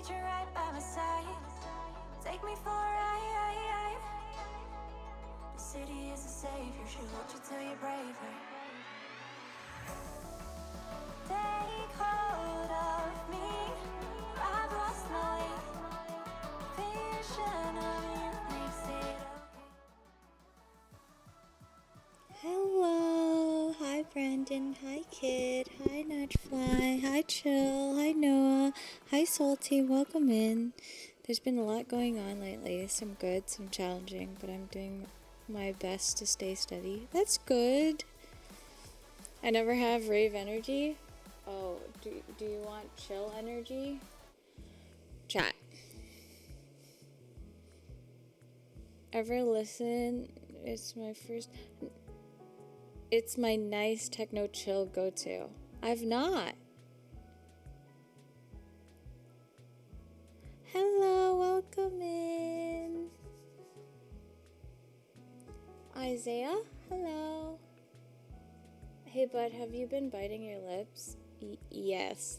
need you right by my side. Take me for a ride. The city is a savior, she'll hold you till you're braver. Take hold of me, I've lost my way. Vision of you makes it okay. Hello, hi Brandon, hi Kid, hi Nudgefly, hi Chill, hi Noah, hi Salty, welcome in. There's been a lot going on lately, some good, some challenging, but I'm doing my best to stay steady. That's good. I never have rave energy. Oh, do you want chill energy? Chat. Ever listen? It's my nice techno chill go-to. I've not. Hello, welcome in. Isaiah, hello. Hey bud, have you been biting your lips? Yes.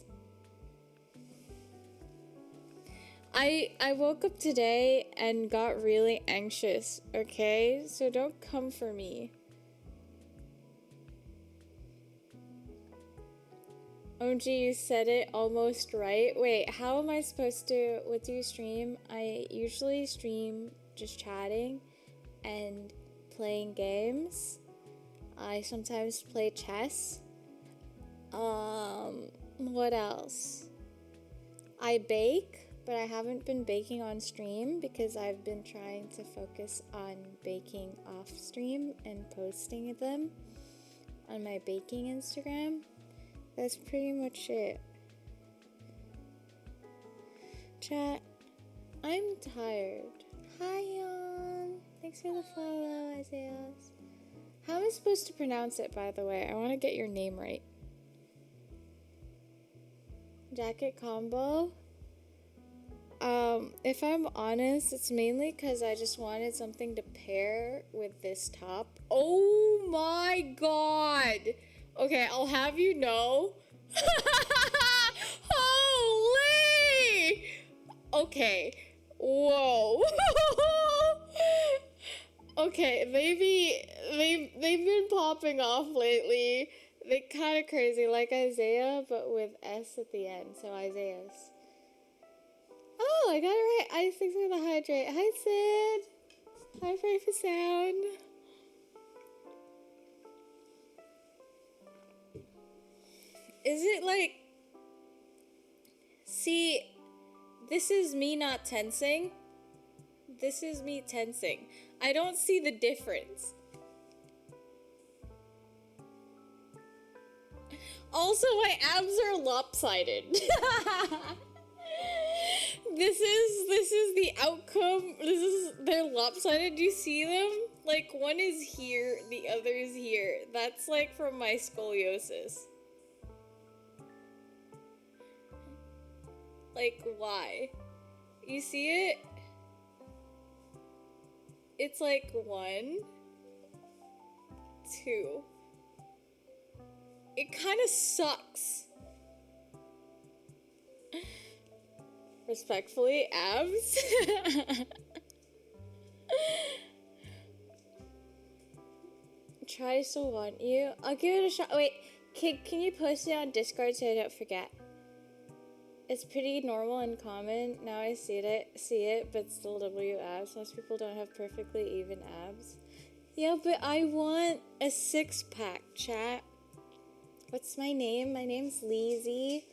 I woke up today and got really anxious, okay? So don't come for me. OMG, you said it almost right. Wait, how am I supposed to, what do you stream? I usually stream just chatting and playing games. I sometimes play chess. What else? I bake, but I haven't been baking on stream because I've been trying to focus on baking off stream and posting them on my baking Instagram. That's pretty much it. Chat, I'm tired. Hi, Yon. Thanks for the follow, Isaiah. How am I supposed to pronounce it, by the way? I want to get your name right. Jacket combo? If I'm honest, it's mainly because I just wanted something to pair with this top. Oh my god! Okay, I'll have you know. Holy! Okay. Whoa. Okay, maybe they've been popping off lately. They're kind of crazy, like Isaiah, but with S at the end. So Isaiah's. Oh, I got it right. Thanks for the hydrate. Hi, Sid. Hi, Pray for Sound. Is it like... See, this is me not tensing. This is me tensing. I don't see the difference. Also, my abs are lopsided. This is the outcome. They're lopsided. Do you see them? Like, one is here, the other is here. That's like from my scoliosis. Like, why? You see it? It's like 1, 2. It kind of sucks. Respectfully, abs. Try to still want you. I'll give it a shot. Wait, kid, can you post it on Discord so I don't forget? It's pretty normal and common. Now I see it, but still W abs. Most people don't have perfectly even abs. Yeah, but I want a 6-pack, chat. What's my name? My name's Leezy.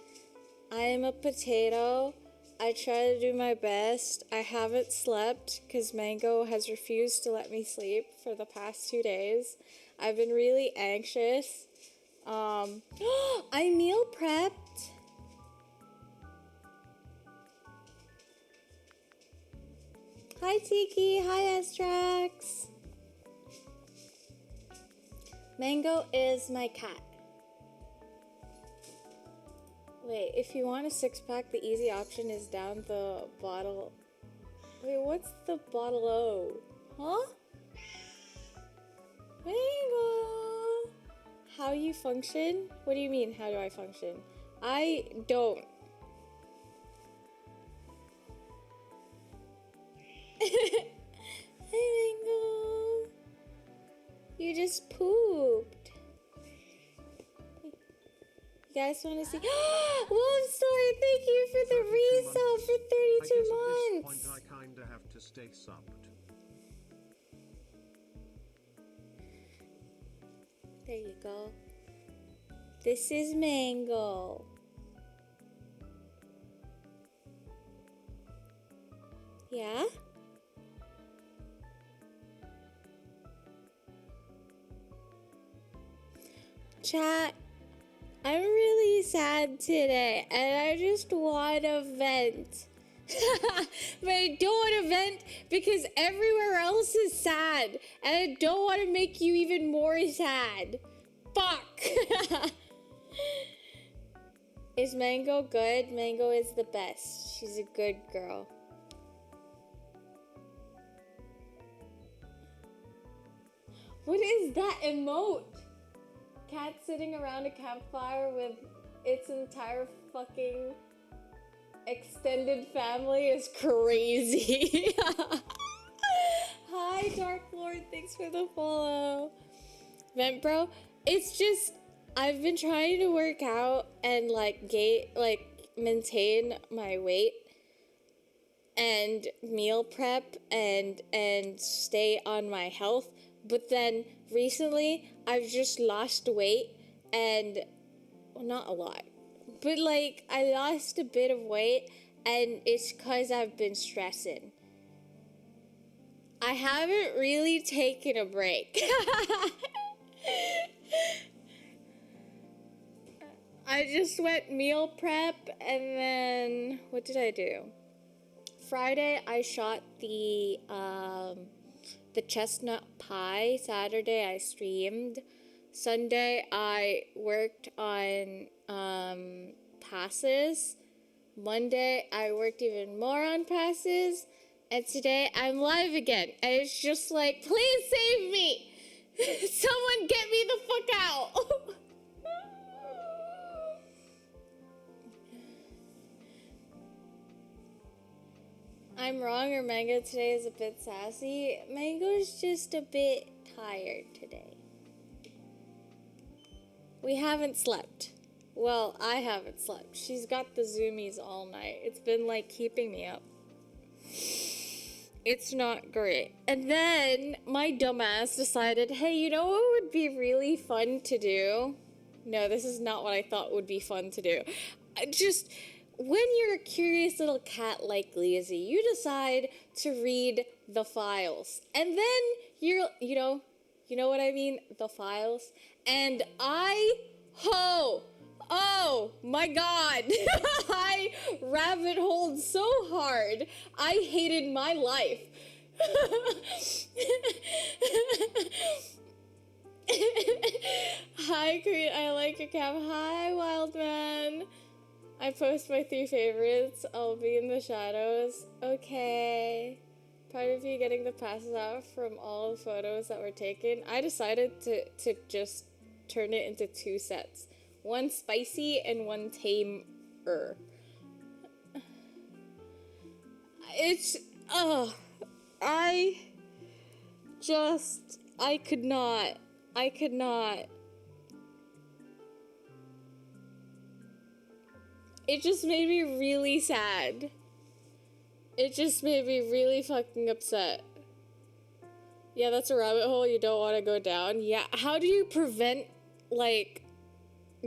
I'm a potato. I try to do my best. I haven't slept because Mango has refused to let me sleep for the past 2 days. I've been really anxious. I meal prepped. Hi Tiki, hi Astrax. Mango is my cat. Wait, if you want a 6-pack, the easy option is down the bottle. Wait, what's the bottle O? Huh? Mango! How you function? What do you mean, how do I function? I don't. guys want to see? Wolf Story, thank you for the resale for 32 months. I kinda have to stay subbed. There you go. This is Mango. Yeah? Chat, I'm really sad today and I just want to vent. But I don't want to vent because everywhere else is sad and I don't want to make you even more sad. Fuck! Is Mango good? Mango is the best. She's a good girl. What is that emote? Cat sitting around a campfire with its entire fucking extended family is crazy. Hi, Dark Lord. Thanks for the follow. Vent, bro. It's just I've been trying to work out and maintain my weight and meal prep and stay on my health. But then recently I've just lost weight and well, not a lot. But like I lost a bit of weight and it's cuz I've been stressing. I haven't really taken a break. I just went meal prep and then what did I do? Friday I shot the chestnut pie. Saturday I streamed. Sunday I worked on passes. Monday I worked even more on passes. And today I'm live again. And it's just like, please save me! Someone get me the fuck out! I'm wrong, or Mango today is a bit sassy. Mango's just a bit tired today. We haven't slept. Well, I haven't slept. She's got the zoomies all night. It's been like keeping me up. It's not great. And then my dumbass decided, hey, you know what would be really fun to do? No, this is not what I thought would be fun to do. When you're a curious little cat like Lizzie, you decide to read the files. And then you know what I mean? The files. And oh my god, I rabbit holed so hard, I hated my life. Hi, Queen, I like your cap. Hi, Wild Man. I post my 3 favorites. I'll be in the shadows. Okay. Part of you getting the passes out from all the photos that were taken. I decided to just turn it into 2 sets. One spicy and one tamer. I could not. It just made me really sad. It just made me really fucking upset. Yeah, that's a rabbit hole you don't want to go down. Yeah, how do you prevent, like,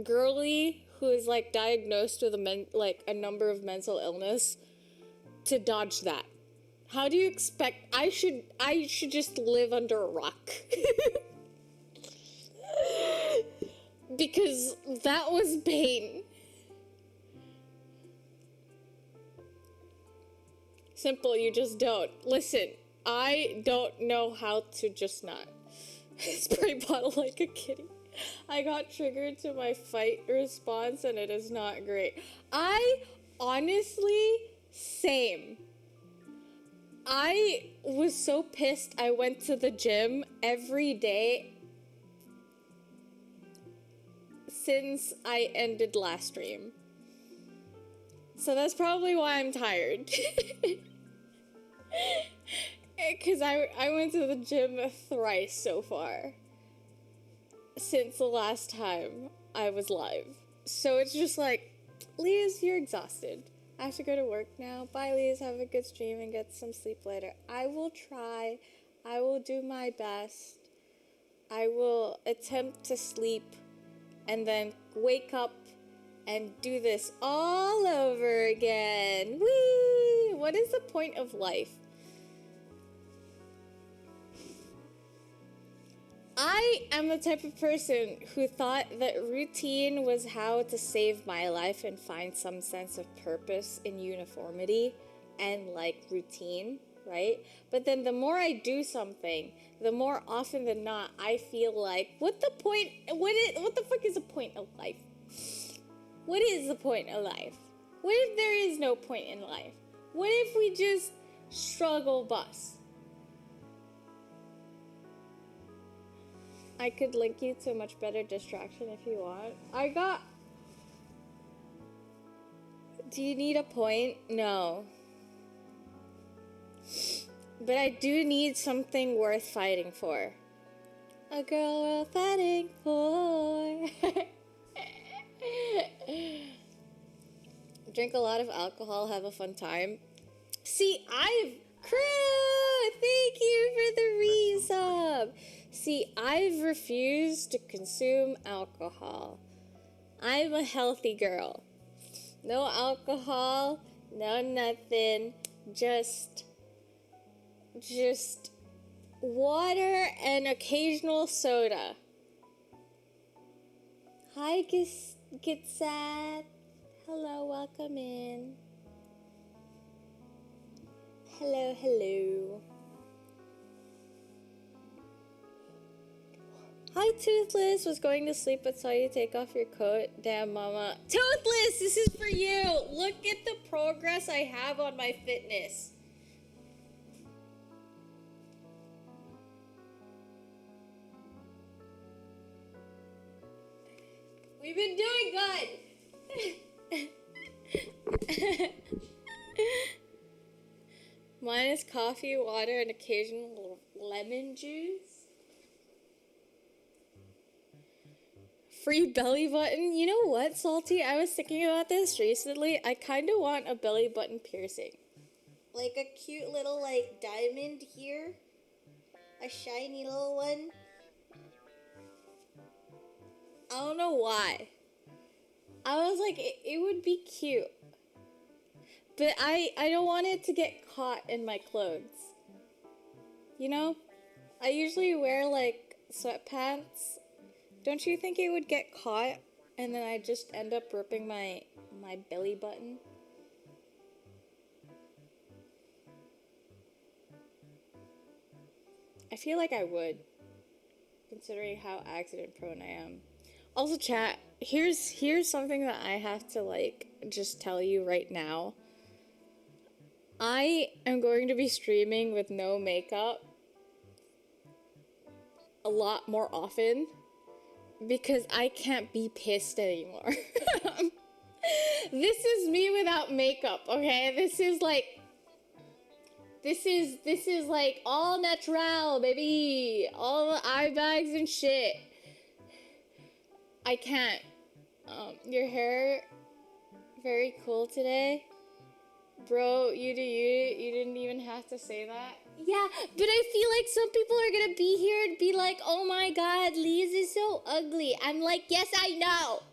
girly who is, like, diagnosed with a number of mental illness to dodge that? How do you expect... I should just live under a rock. Because that was pain. Simple, you just don't. Listen, I don't know how to just not. Spray bottle like a kitty. I got triggered to my fight response and it is not great. I honestly, same. I was so pissed I went to the gym every day since I ended last stream. So that's probably why I'm tired. Because I went to the gym thrice so far. Since the last time I was live. So it's just like, Liz, you're exhausted. I have to go to work now. Bye, Liz. Have a good stream and get some sleep later. I will try. I will do my best. I will attempt to sleep and then wake up and do this all over again. Whee! What is the point of life? I am the type of person who thought that routine was how to save my life and find some sense of purpose in uniformity and like routine, right? But then the more I do something, the more often than not I feel like, what the fuck is the point of life? What is the point of life? What if there is no point in life? What if we just struggle bus? I could link you to a much better distraction if you want. Do you need a point? No. But I do need something worth fighting for. A girl worth fighting for. Drink a lot of alcohol, have a fun time. See, Crew! Thank you for the resub! See, I've refused to consume alcohol. I'm a healthy girl. No alcohol, no nothing, just water and occasional soda. Hi, Get Sad. Hello, welcome in. Hello. Hi, Toothless. Was going to sleep but saw you take off your coat. Damn, mama. Toothless, this is for you. Look at the progress I have on my fitness. We've been doing good. Mine is coffee, water, and occasional lemon juice. Free belly button. You know what, Salty? I was thinking about this recently. I kind of want a belly button piercing. Like a cute little, like, diamond here. A shiny little one. I don't know why. I was like, it would be cute. But I don't want it to get caught in my clothes. You know? I usually wear, like, sweatpants. Don't you think it would get caught and then I just end up ripping my belly button? I feel like I would, considering how accident prone I am. Also, chat, here's something that I have to, like, just tell you right now. I am going to be streaming with no makeup a lot more often because I can't be pissed anymore. This is me without makeup, okay? This is like all natural, baby. All the eye bags and shit. I can't. Your hair very cool today. Bro, you do you. You didn't even have to say that. Yeah, but I feel like some people are gonna be here and be like, oh my god, Liz is so ugly. I'm like, yes, I know.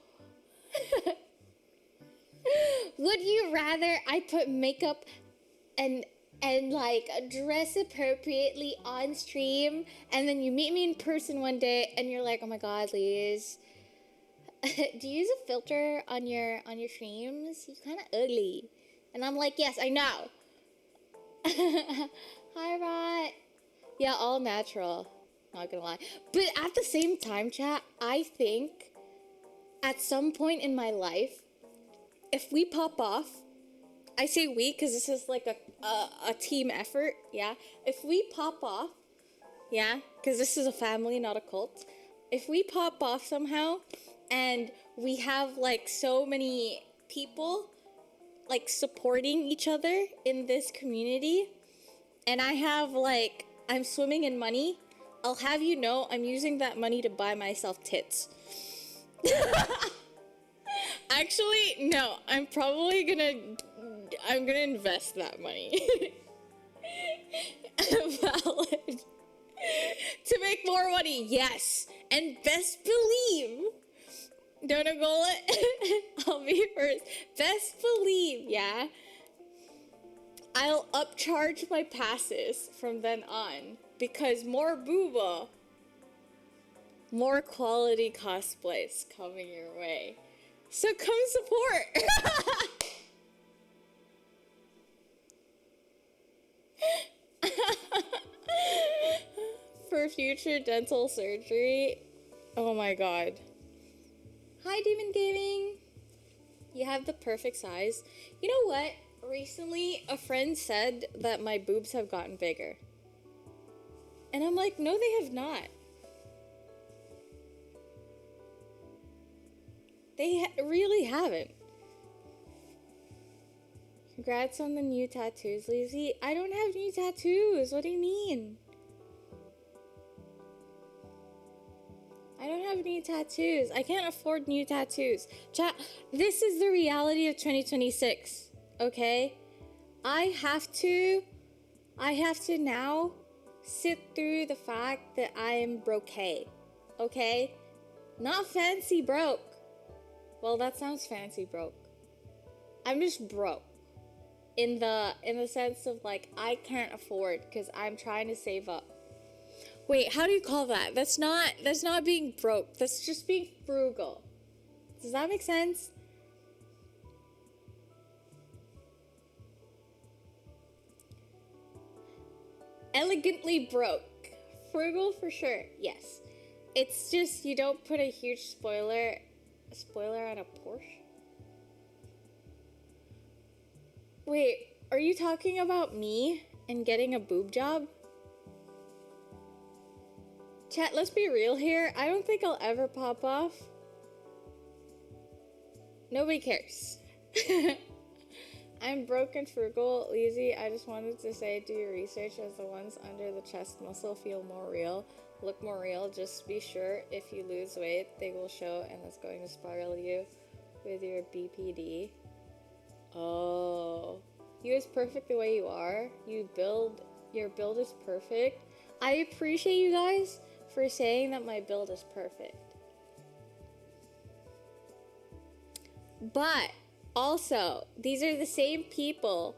Would you rather I put makeup and like dress appropriately on stream and then you meet me in person one day and you're like, oh my god, Liz, do you use a filter on your streams? You're kind of ugly. And I'm like, yes, I know. Hi, Rot. Yeah, all natural. Not gonna lie. But at the same time, chat, I think at some point in my life, if we pop off, I say we because this is like a team effort, yeah? If we pop off, yeah? Because this is a family, not a cult. If we pop off somehow and we have like so many people like supporting each other in this community, and I have like, I'm swimming in money, I'll have you know I'm using that money to buy myself tits. Actually, no. I'm gonna invest that money. Valid. To make more money, yes. And best believe, don't go it. I'll be first. Best believe, yeah. I'll upcharge my passes from then on because more booba, more quality cosplays coming your way. So come support. For future dental surgery. Oh my god. Hi, Demon Gaming. You have the perfect size. You know what? Recently, a friend said that my boobs have gotten bigger. And I'm like, no, they have not. They really haven't. Congrats on the new tattoos, Lizzie. I don't have new tattoos. What do you mean? I don't have new tattoos. I can't afford new tattoos. Chat, this is the reality of 2026. Okay? I have to now sit through the fact that I am broke. Okay? Not fancy broke. Well, that sounds fancy broke. I'm just broke. In the sense of like I can't afford because I'm trying to save up. Wait, how do you call that? That's not being broke. That's just being frugal. Does that make sense? Elegantly broke. Frugal for sure. Yes. It's just you don't put a huge spoiler on a Porsche. Wait, are you talking about me and getting a boob job? Chat, let's be real here. I don't think I'll ever pop off. Nobody cares. I'm broke and frugal, lazy. I just wanted to say do your research as the ones under the chest muscle feel more real, look more real. Just be sure if you lose weight, they will show and it's going to spiral you with your BPD. Oh, you is perfect the way you are. Your build is perfect. I appreciate you guys for saying that my build is perfect. But also, these are the same people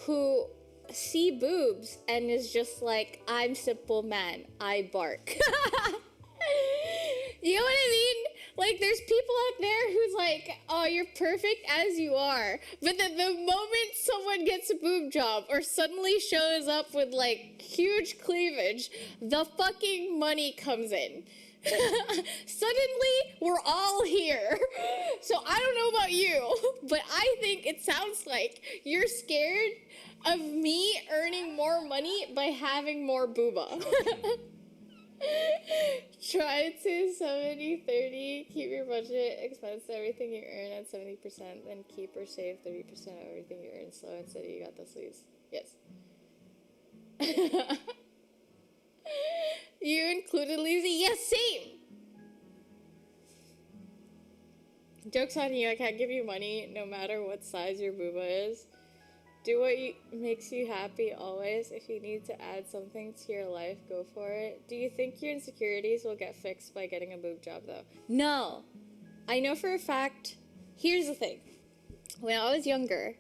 who see boobs and is just like, I'm simple man, I bark. You know what I mean? Like, there's people out there who's like, oh, you're perfect as you are. But then the moment someone gets a boob job or suddenly shows up with, like, huge cleavage, the fucking money comes in. Suddenly, we're all here. So I don't know about you, but I think it sounds like you're scared of me earning more money by having more booba. Try to 70-30, keep your budget expense everything you earn at 70%, then keep or save 30% of everything you earn slow and steady. You got the sleeves. Yes. You included lazy? Yes, same! Joke's on you, I can't give you money no matter what size your booba is. Do what makes you happy always. If you need to add something to your life, go for it. Do you think your insecurities will get fixed by getting a boob job, though? No. I know for a fact. Here's the thing. When I was younger,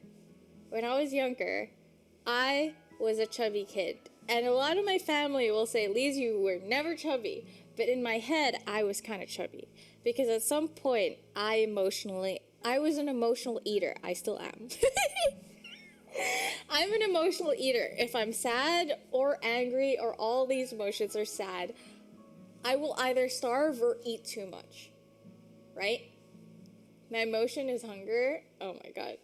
I was a chubby kid. And a lot of my family will say, Lise, you were never chubby. But in my head, I was kind of chubby. Because at some point, I was an emotional eater. I still am. I'm an emotional eater. If I'm sad or angry or all these emotions are sad, I will either starve or eat too much. Right? My emotion is hunger. Oh my god.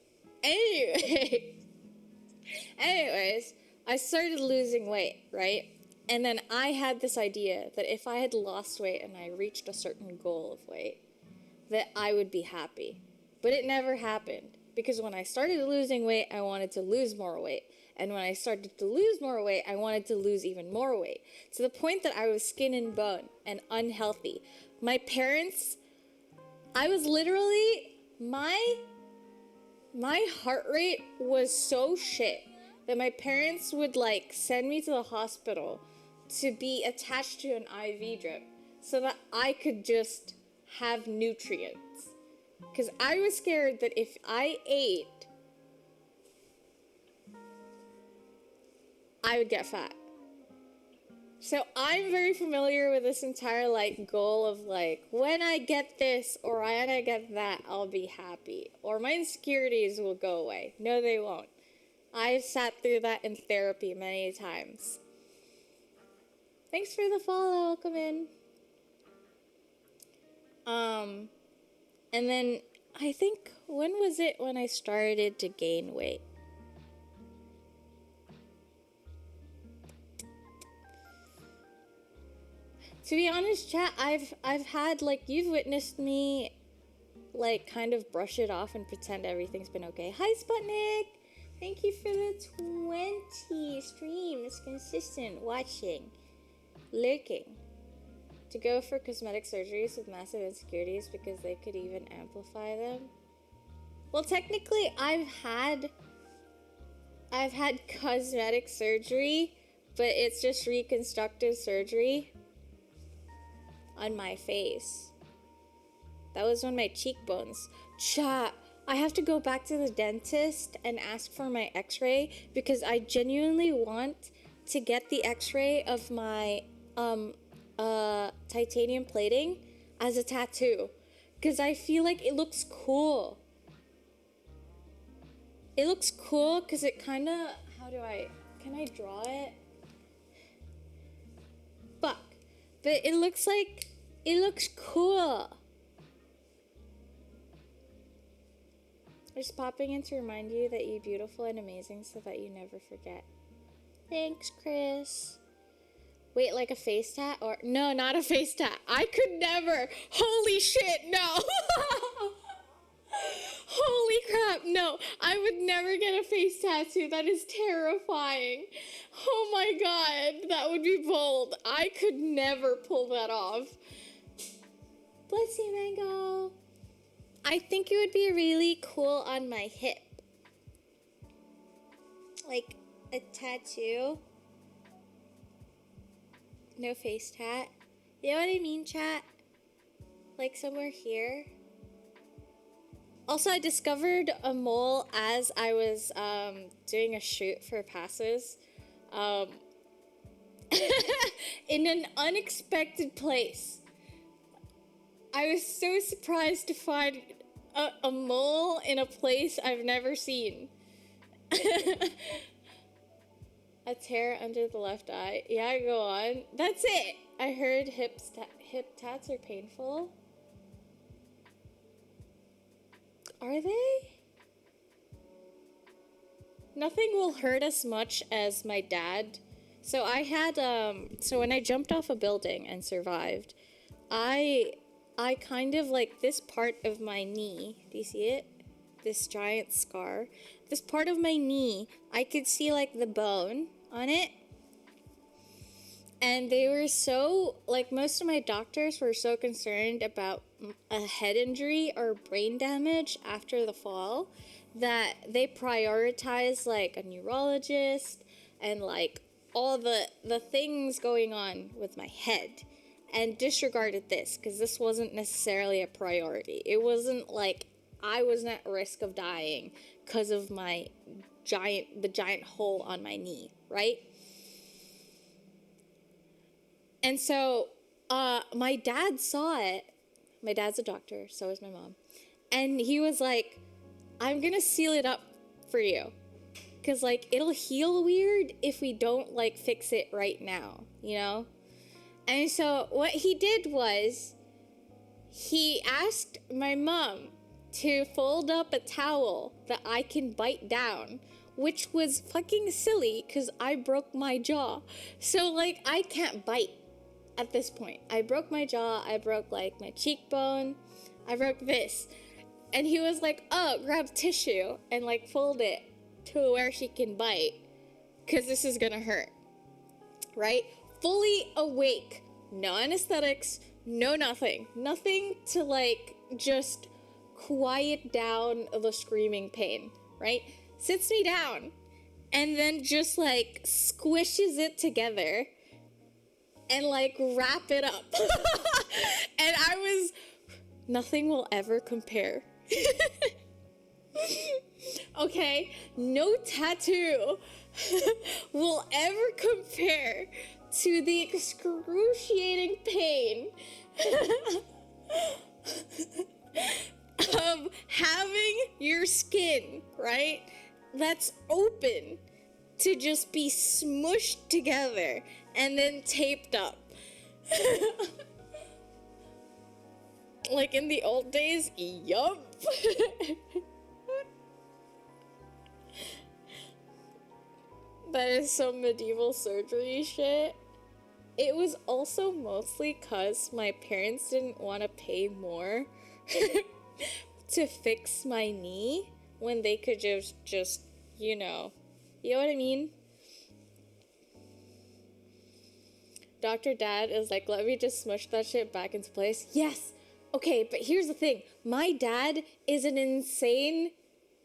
Anyways, I started losing weight, right? And then I had this idea that if I had lost weight and I reached a certain goal of weight, that I would be happy. But it never happened. Because when I started losing weight, I wanted to lose more weight. And when I started to lose more weight, I wanted to lose even more weight. To the point that I was skin and bone and unhealthy. My parents, I was literally my heart rate was so shit that my parents would like send me to the hospital to be attached to an IV drip so that I could just have nutrients. Because I was scared that if I ate, I would get fat. So I'm very familiar with this entire like goal of like, when I get this or when I get that, I'll be happy. Or my insecurities will go away. No, they won't. I've sat through that in therapy many times. Thanks for the follow, welcome in. And then I think, when was it when I started to gain weight? To be honest, chat, I've had, like, you've witnessed me, like, kind of brush it off and pretend everything's been okay. Hi, Sputnik! Thank you for the 20 streams, consistent watching, lurking. To go for cosmetic surgeries with massive insecurities because they could even amplify them. Well, technically, I've had cosmetic surgery, but it's just reconstructive surgery on my face. That was on my cheekbones. Chat, I have to go back to the dentist and ask for my x-ray because I genuinely want to get the x-ray of my titanium plating as a tattoo because I feel like it looks cool. It looks cool because it kind of, can I draw it? Fuck. But it looks cool. Just popping in to remind you that you're beautiful and amazing so that you never forget. Thanks, Chris. Wait, like a face tat? Or no, not a face tat. I could never. Holy shit, no. Holy crap, no. I would never get a face tattoo. That is terrifying. Oh my god, that would be bold. I could never pull that off. Bless you, Mango. I think it would be really cool on my hip. Like a tattoo. No face tat. You know what I mean, chat? Like somewhere here. Also, I discovered a mole as I was doing a shoot for passes. In an unexpected place. I was so surprised to find a mole in a place I've never seen. A tear under the left eye. Yeah, go on. That's it. I heard hip tats are painful. Are they? Nothing will hurt as much as my dad. So I had, so when I jumped off a building and survived, I kind of like this part of my knee. Do you see it? This giant scar. This part of my knee, I could see like the bone on it. And they were so, like most of my doctors were so concerned about a head injury or brain damage after the fall that they prioritized like a neurologist and like all the things going on with my head and disregarded this because this wasn't necessarily a priority. It wasn't like I wasn't at risk of dying because of the giant hole on my knee, right? And so, my dad saw it. My dad's a doctor, so is my mom. And he was like, I'm gonna seal it up for you. Cause like, it'll heal weird if we don't like fix it right now, you know? And so what he did was, he asked my mom to fold up a towel that I can bite down, which was fucking silly cause I broke my jaw. So like, I can't bite. At this point, I broke my jaw, I broke like my cheekbone, I broke this. And he was like, oh, grab tissue and like fold it to where she can bite because this is gonna hurt, right? Fully awake, no anesthetics, no nothing to like just quiet down the screaming pain, right? Sits me down and then just like squishes it together and like wrap it up. And I was, nothing will ever compare. Okay, no tattoo will ever compare to the excruciating pain of having your skin, right, that's open to just be smushed together and then taped up. Like in the old days, yup. That is some medieval surgery shit. It was also mostly cause my parents didn't want to pay more to fix my knee when they could just, you know what I mean? Dr. Dad is like, let me just smush that shit back into place. Yes! Okay, but here's the thing. My dad is an insane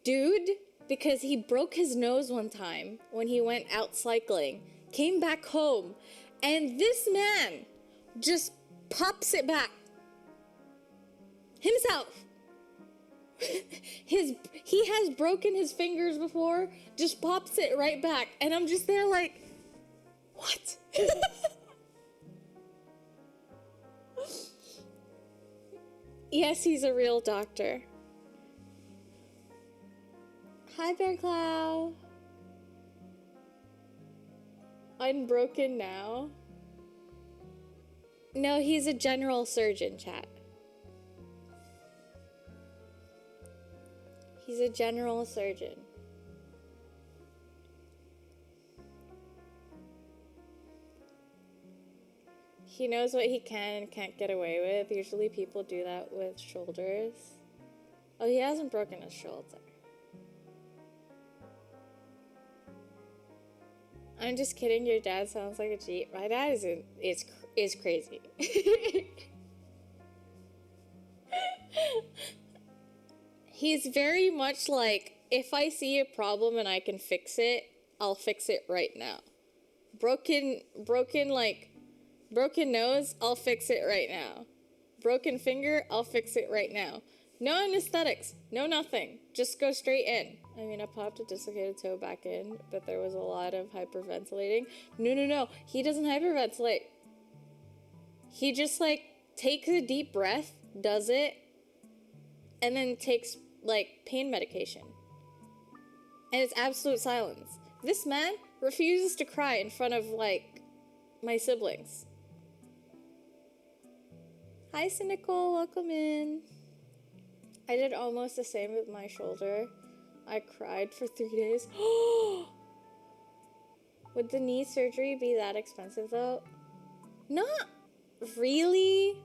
dude because he broke his nose one time when he went out cycling, came back home, and this man just pops it back himself. He has broken his fingers before, just pops it right back, and I'm just there like, what? Yes, he's a real doctor. Hi, Bear Clow. Unbroken now? No, he's a general surgeon, chat. He's a general surgeon. He knows what he can and can't get away with. Usually people do that with shoulders. Oh, he hasn't broken his shoulder. I'm just kidding, your dad sounds like a G. My dad is crazy. He's very much like, if I see a problem and I can fix it, I'll fix it right now. Broken nose, I'll fix it right now. Broken finger, I'll fix it right now. No anesthetics, no nothing. Just go straight in. I mean, I popped a dislocated toe back in, but there was a lot of hyperventilating. No. He doesn't hyperventilate. He just, like, takes a deep breath, does it, and then takes, like, pain medication. And it's absolute silence. This man refuses to cry in front of, like, my siblings. Hi, Cynical. Welcome in. I did almost the same with my shoulder. I cried for 3 days. Would the knee surgery be that expensive, though? Not really.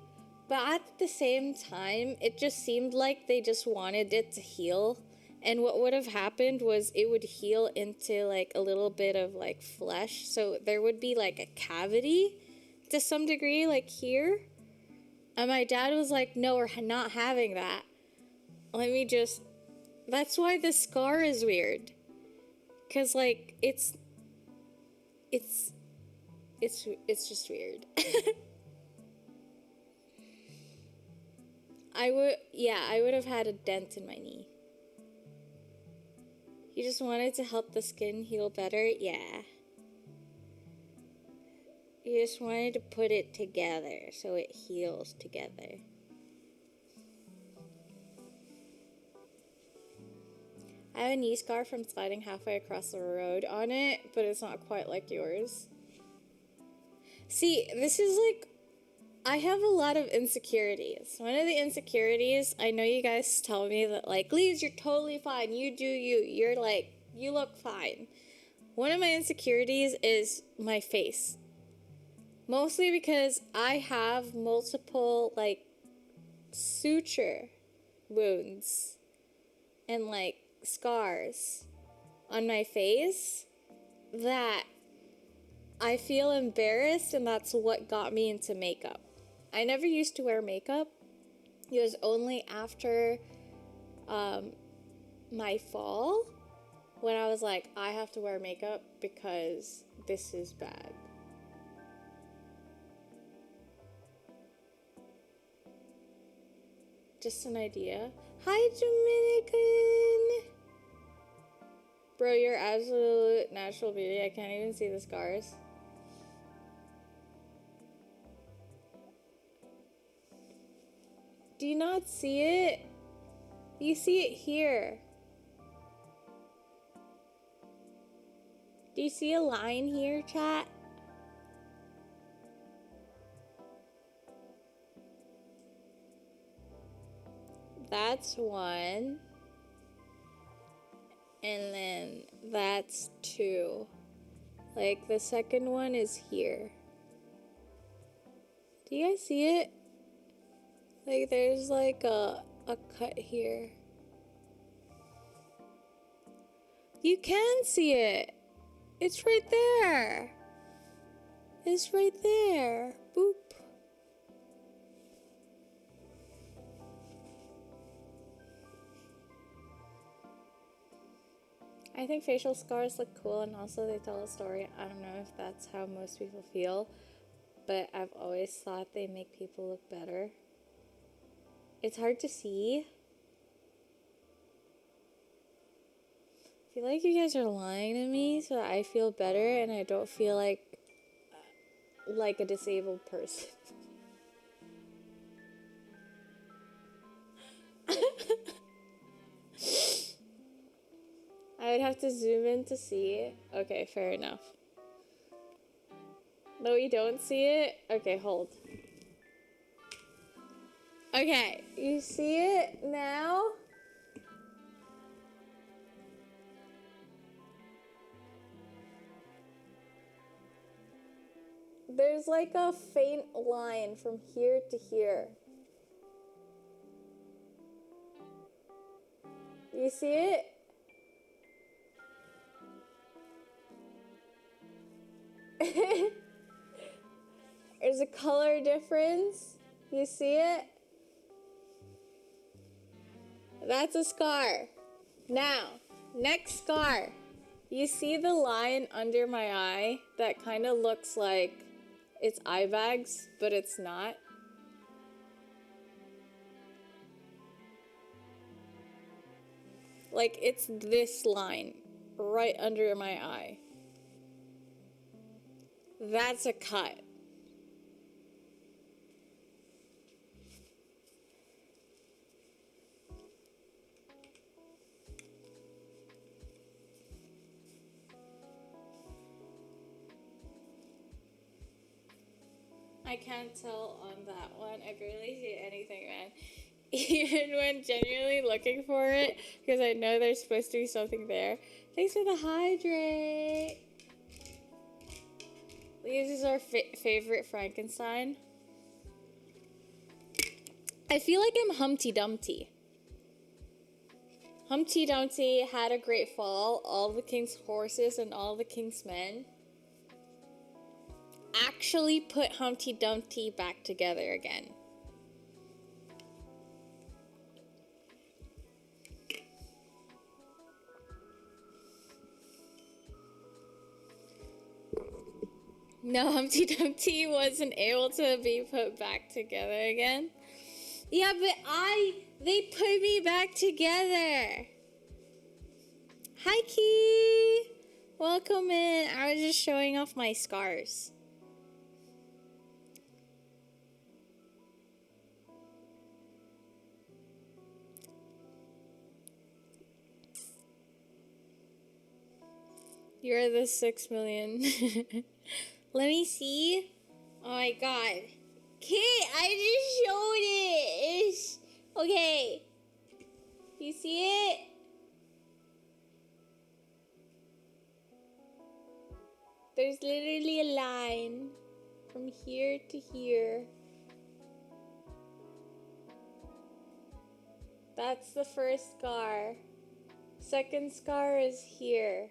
But at the same time, it just seemed like they just wanted it to heal. And what would have happened was it would heal into, like, a little bit of, like, flesh. So there would be, like, a cavity to some degree, like, here. And my dad was like, no, we're not having that. That's why the scar is weird. 'Cause, like, it's just weird. I would have had a dent in my knee. You just wanted to help the skin heal better? Yeah. You just wanted to put it together so it heals together. I have a knee scar from sliding halfway across the road on it, but it's not quite like yours. See, this is like, I have a lot of insecurities. One of the insecurities, I know you guys tell me that, like, Lise, you're totally fine. You do you. You're like, you look fine. One of my insecurities is my face. Mostly because I have multiple, like, suture wounds and, like, scars on my face that I feel embarrassed, and that's what got me into makeup. I never used to wear makeup. It was only after my fall when I was like, I have to wear makeup because this is bad. Just an idea. Hi, Dominican! Bro, you're absolute natural beauty. I can't even see the scars. Do you not see it? You see it here. Do you see a line here, chat? That's one. And then that's two. Like, the second one is here. Do you guys see it? Like, there's like a cut here. You can see it. It's right there. It's right there. Boop. I think facial scars look cool and also they tell a story. I don't know if that's how most people feel, but I've always thought they make people look better. It's hard to see. I feel like you guys are lying to me so that I feel better and I don't feel like a disabled person. I would have to zoom in to see. Okay, fair enough. No, you don't see it? Okay, hold. Okay, you see it now? There's like a faint line from here to here. You see it? There's a color difference. You see it? That's a scar. Now, next scar. You see the line under my eye that kind of looks like it's eye bags, but it's not? Like, it's this line right under my eye. That's a cut. I can't tell on that one. I barely see anything, man. Even when genuinely looking for it, because I know there's supposed to be something there. Thanks for the hydrate. This is our favorite Frankenstein. I feel like I'm Humpty Dumpty. Humpty Dumpty had a great fall. All the king's horses and all the king's men actually put Humpty Dumpty back together again. No, Humpty Dumpty wasn't able to be put back together again. Yeah, but they put me back together. Hi, Key. Welcome in. I was just showing off my scars. You're the 6 million. Let me see. Oh my god. Kit, I just showed it. It's okay. You see it? There's literally a line from here to here. That's the first scar. Second scar is here.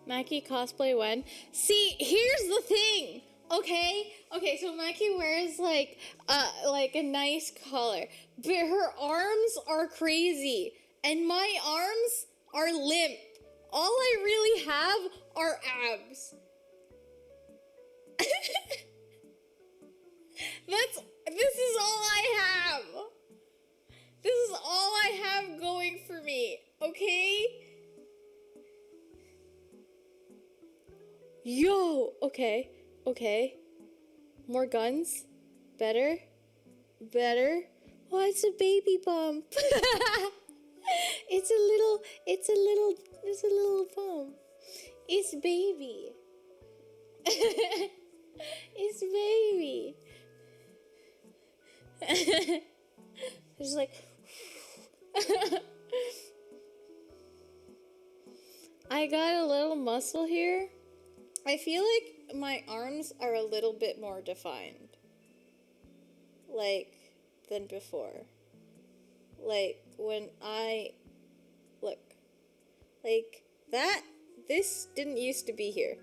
Mackie cosplay when? See, here's the thing. Okay, so Mackie wears like a nice collar, but her arms are crazy, and my arms are limp. All I really have are abs. This is all I have. This is all I have going for me, okay? Yo, okay. More guns? Better? Oh, it's a baby bump. It's a little bump. It's baby. It's baby. It's like I got a little muscle here. I feel like my arms are a little bit more defined, like, than before. Like, when I look, like, this didn't used to be here.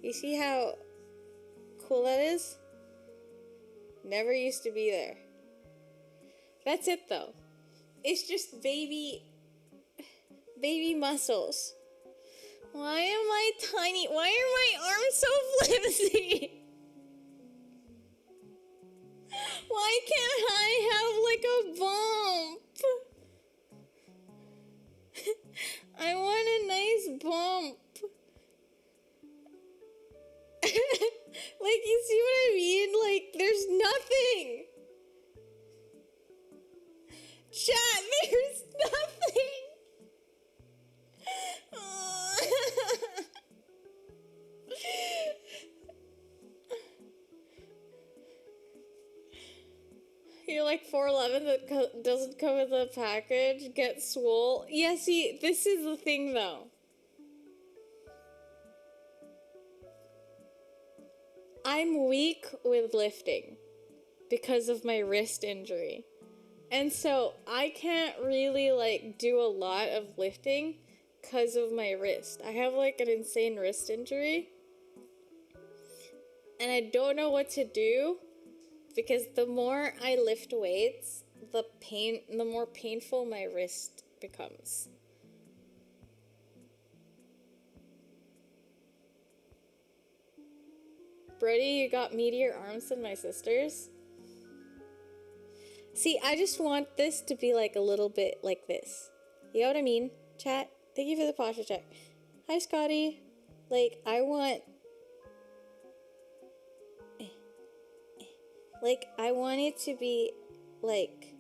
You see how cool that is? Never used to be there. That's it, though. It's just baby muscles. Why am I tiny? Why are my arms so flimsy? Why can't I have like a bump? I want a nice bump. Like, you see what I mean? Like, there's nothing. Chat, there's nothing. You're like 4'11" that doesn't come with a package, get swole. Yeah, see, this is the thing though. I'm weak with lifting because of my wrist injury. And so I can't really like do a lot of lifting because of my wrist. I have like an insane wrist injury. And I don't know what to do because the more I lift weights, the more painful my wrist becomes. Brody, you got meatier arms than my sister's? See, I just want this to be like a little bit like this. You know what I mean? Chat, thank you for the posture check. Hi, Scotty. Like, I want it to be like,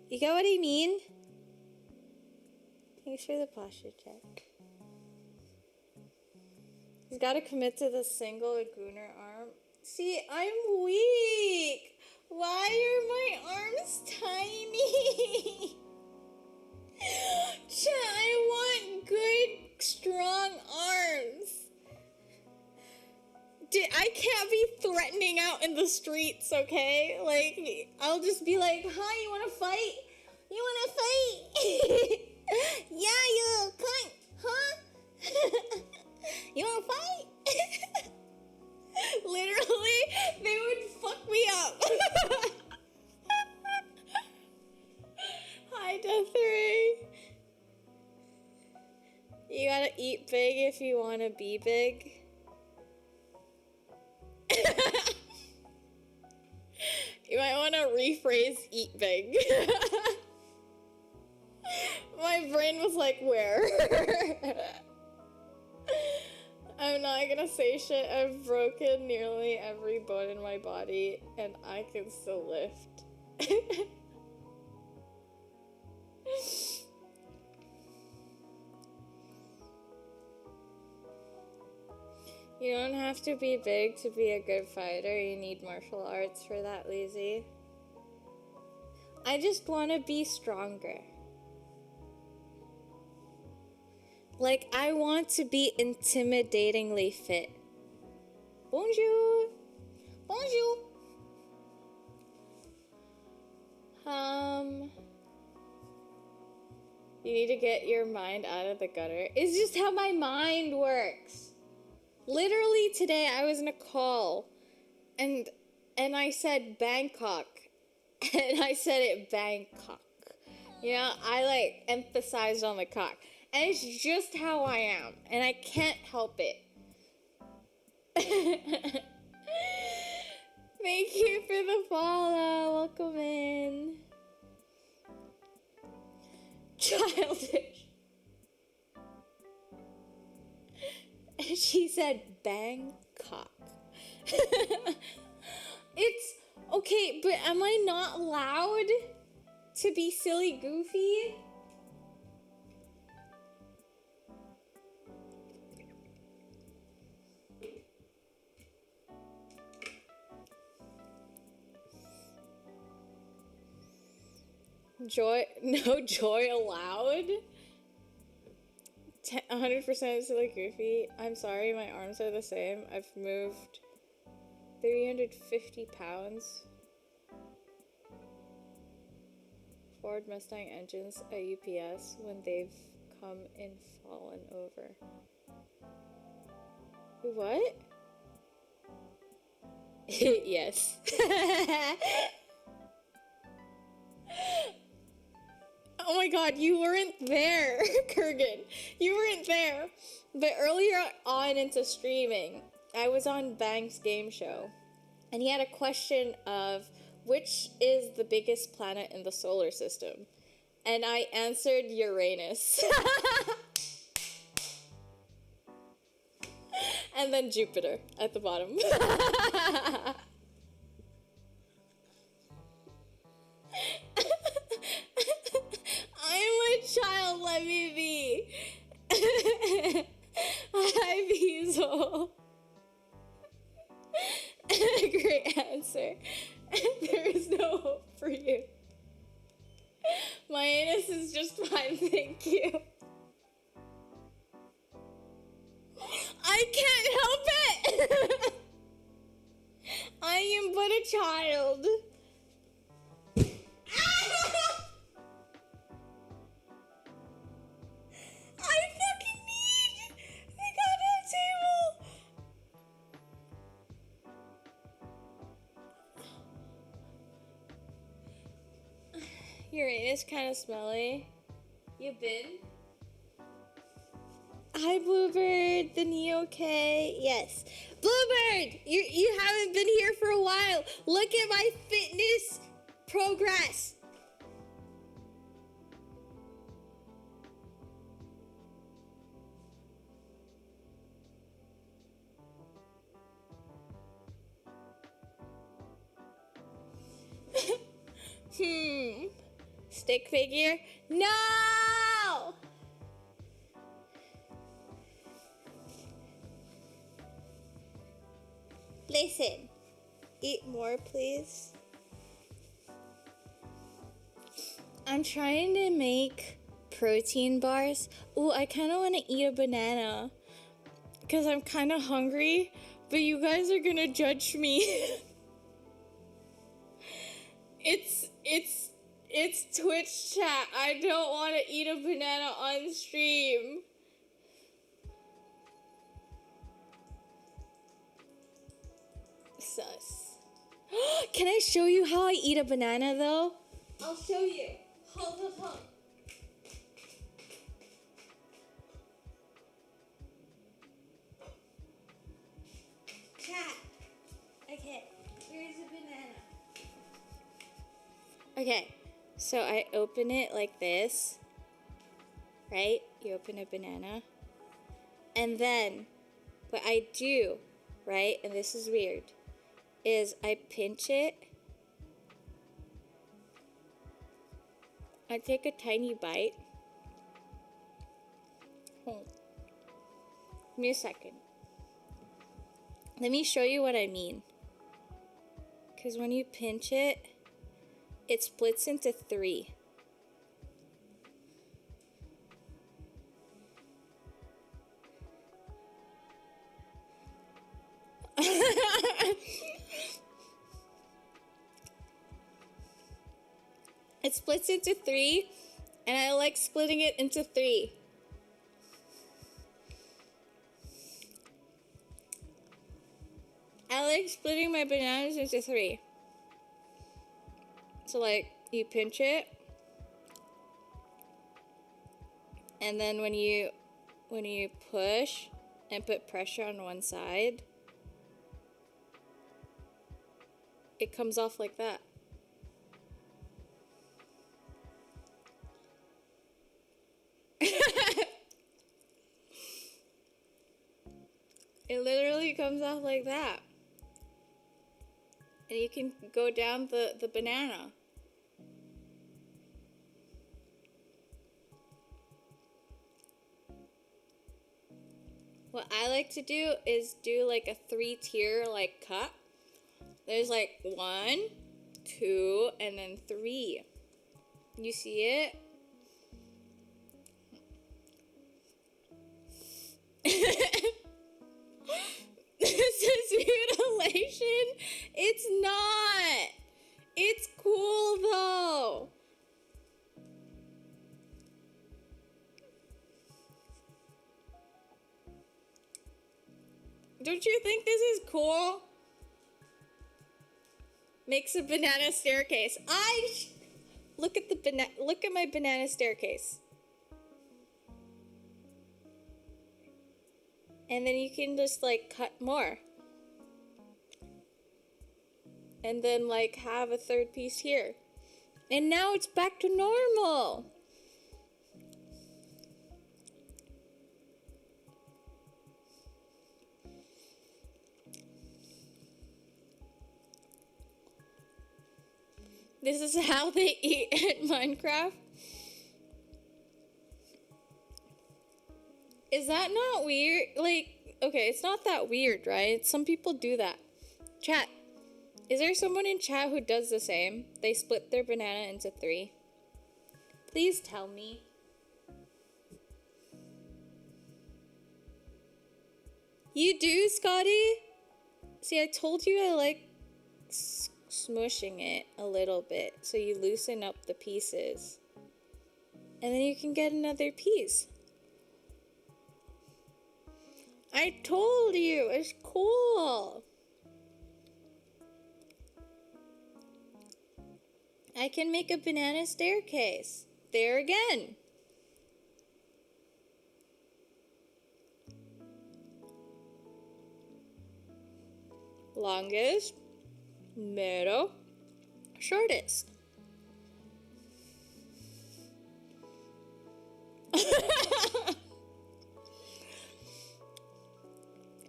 you got what I mean? Thanks for the posture check. He's got to commit to the single Gooner arm. See, I'm weak. Why are my arms tiny? I want good, strong arms. I can't be threatening out in the streets, okay? Like, I'll just be like, hi, you wanna fight? You wanna fight? Yeah, you cunt, huh? You wanna fight? Literally, they would fuck me up. Hi, Death. You gotta eat big if you wanna be big. You might want to rephrase eat big. My brain was like, where? I'm not gonna say shit. I've broken nearly every bone in my body and I can still lift. You don't have to be big to be a good fighter. You need martial arts for that, Lazy. I just want to be stronger. Like, I want to be intimidatingly fit. Bonjour. Bonjour. You need to get your mind out of the gutter. It's just how my mind works. Literally today I was in a call and I said Bangkok and I said it Bangkok. You know, I like emphasized on the cock. And it's just how I am and I can't help it. Thank you for the follow. Welcome in. Childish. She said Bangkok. It's okay, but am I not allowed to be silly goofy? No joy allowed? 100% silly goofy. I'm sorry, my arms are the same. I've moved 350 pounds. Ford Mustang engines at UPS when they've come and fallen over. What? Yes. Oh my god, you weren't there, Kurgan. You weren't there. But earlier on into streaming, I was on Bang's game show. And he had a question of which is the biggest planet in the solar system? And I answered Uranus. And then Jupiter at the bottom. I'm a child, let me be. Hi, Beazle. Great answer. There is no hope for you. My anus is just fine, thank you. I can't help it! I am but a child. I fucking need the goddamn table. Uranus kind of smelly. You been? Hi, Bluebird. The knee okay? Yes. Bluebird, you haven't been here for a while. Look at my fitness progress. Stick figure? No! Listen, eat more, please. I'm trying to make protein bars. Ooh, I kind of want to eat a banana because I'm kind of hungry, but you guys are gonna judge me. It's Twitch chat. I don't want to eat a banana on stream. Sus. Can I show you how I eat a banana though? I'll show you. Hold. Chat. Okay, here's a banana. Okay, so I open it like this, right? You open a banana. And then what I do, right, and this is weird, is I pinch it. I take a tiny bite. Give me a second. Let me show you what I mean. Because when you pinch it, it splits into 3. It splits into 3, And I like splitting it into 3. I like splitting my bananas into 3. So like you pinch it, and then when you push and put pressure on one side, it comes off like that. It literally comes off like that. And you can go down the banana. What I like to do is do like a 3-tier like cut. There's like 1, 2, and then 3. You see it? This is mutilation? It's not. It's cool though. Don't you think this is cool? Makes a banana staircase. Look at my banana staircase. And then you can just like cut more. And then like have a 3rd piece here. And now it's back to normal. This is how they eat in Minecraft. Is that not weird? Like, okay, it's not that weird, right? Some people do that. Chat, is there someone in chat who does the same? They split their banana into 3. Please tell me. You do, Scotty? See, I told you I like smushing it a little bit so you loosen up the pieces. And then you can get another piece. I told you, it's cool. I can make a banana staircase. There again. Longest, middle, shortest.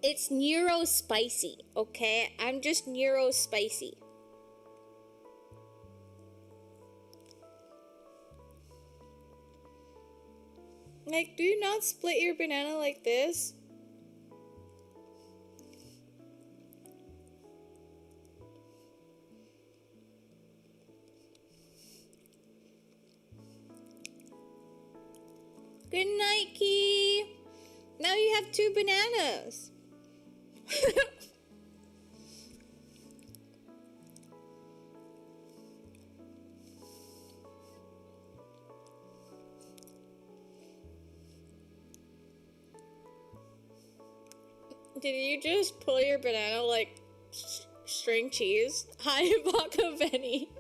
It's neuro spicy, okay? I'm just neuro spicy. Like, do you not split your banana like this? Good night, Key. Now you have 2 bananas. Did you just pull your banana like string cheese? Hi, Baka Benny.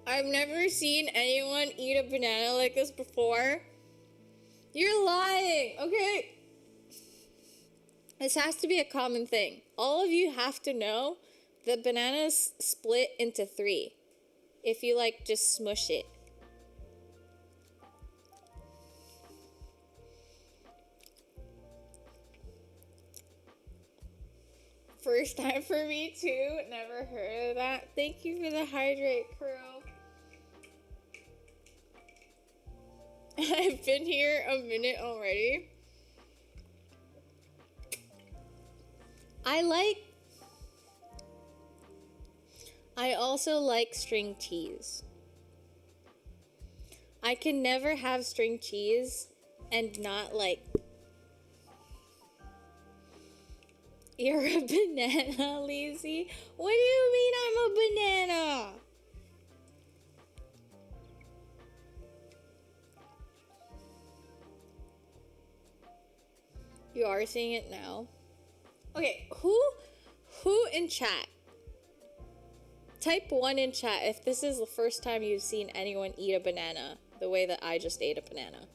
I've never seen anyone eat a banana like this before. You're lying, okay? This has to be a common thing. All of you have to know that bananas split into 3 if you like just smush it. First time for me too. Never heard of that. Thank you for the hydrate, crew. I've been here a minute already. I also like string cheese. I can never have string cheese and not like. You're a banana, Lizzie? What do you mean I'm a banana? You are seeing it now. Okay, who in chat? Type 1 in chat if this is the first time you've seen anyone eat a banana the way that I just ate a banana.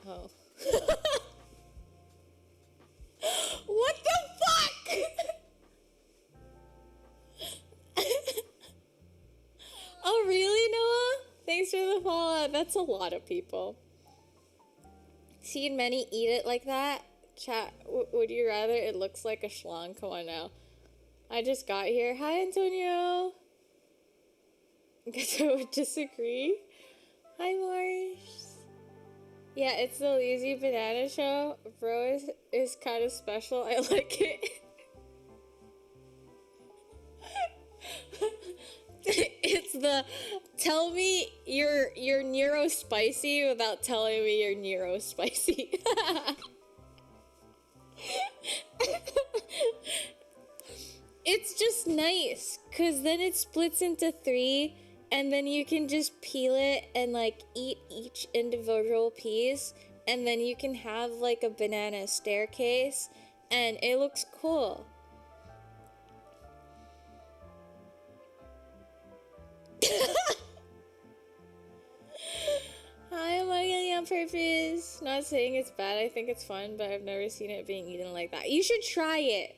Oh. What the fuck? Oh, really, Noah? Thanks for the follow. That's a lot of people. Seen many eat it like that? Chat, would you rather it looks like a schlong? Come on now. I just got here. Hi, Antonio. Guess I would disagree. Hi, Mars. Yeah, it's the Lazy Banana Show. Bro is kind of special. I like it. It's the tell me you're Nero spicy without telling me you're Nero spicy. It's just nice because then it splits into 3 and then you can just peel it and like eat each individual piece and then you can have like a banana staircase and it looks cool. Hi, am I getting on purpose? Not saying it's bad, I think it's fun, but I've never seen it being eaten like that. You should try it.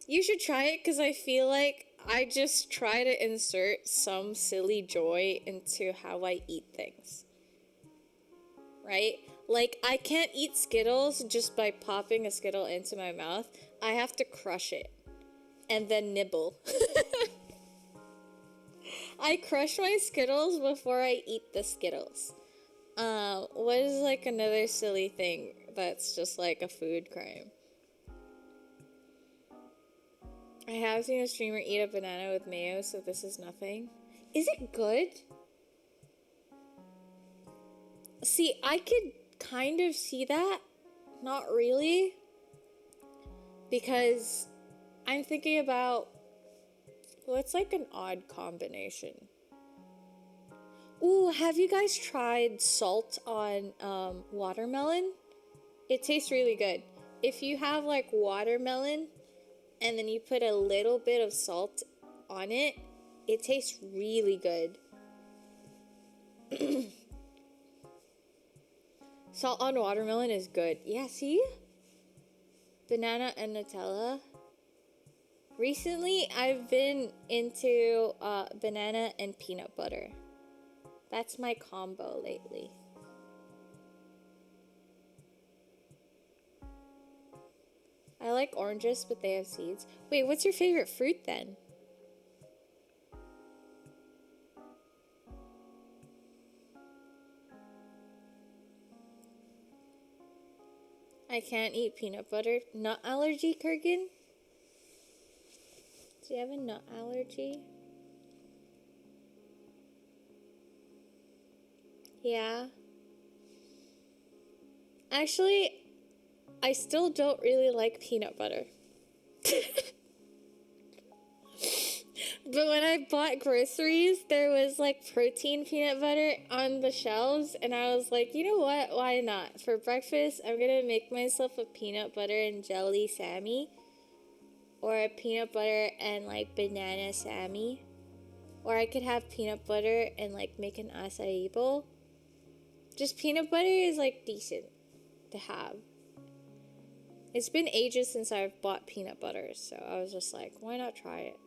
You should try it because I feel like I just try to insert some silly joy into how I eat things. Right? Like, I can't eat Skittles just by popping a Skittle into my mouth. I have to crush it and then nibble. I crush my Skittles before I eat the Skittles. What is like another silly thing that's just like a food crime? I have seen a streamer eat a banana with mayo, so this is nothing. Is it good? See, I could kind of see that. Not really. Because I'm thinking about what's like an odd combination. Ooh, have you guys tried salt on watermelon? It tastes really good. If you have like watermelon and then you put a little bit of salt on it, it tastes really good. Salt on watermelon is good. Yeah, see? Banana and Nutella. Recently, I've been into banana and peanut butter. That's my combo lately. I like oranges, but they have seeds. Wait, what's your favorite fruit then? I can't eat peanut butter. Nut allergy, Kurgan? Do you have a nut allergy? Yeah. Actually, I still don't really like peanut butter. But when I bought groceries, there was like protein peanut butter on the shelves, and I was like, you know what? Why not? For breakfast, I'm gonna make myself a peanut butter and jelly Sammy, or a peanut butter and like banana Sammy, or I could have peanut butter and like make an acai bowl. Just peanut butter is like decent to have. It's been ages since I've bought peanut butter, so I was just like, why not try it?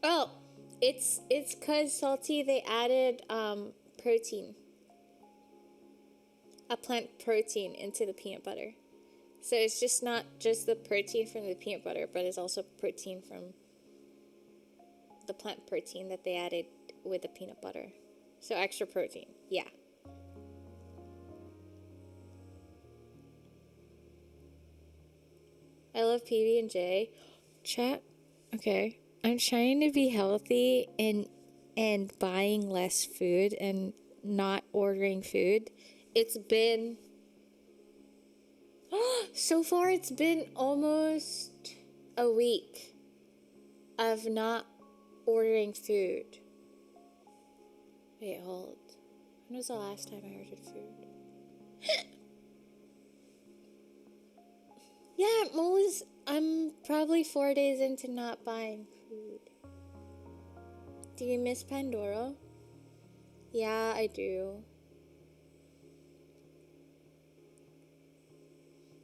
Oh, it's cause Salty they added protein, a plant protein into the peanut butter. So it's just not just the protein from the peanut butter, but it's also protein from the plant protein that they added with the peanut butter. So extra protein, yeah. I love PB&J. Chat, okay. I'm trying to be healthy and buying less food and not ordering food. It's been so far it's been almost a week of not ordering food. Wait, hold. When was the last time I ordered food? Yeah, I'm probably 4 days into not buying food. Do you miss Pandora? Yeah, I do.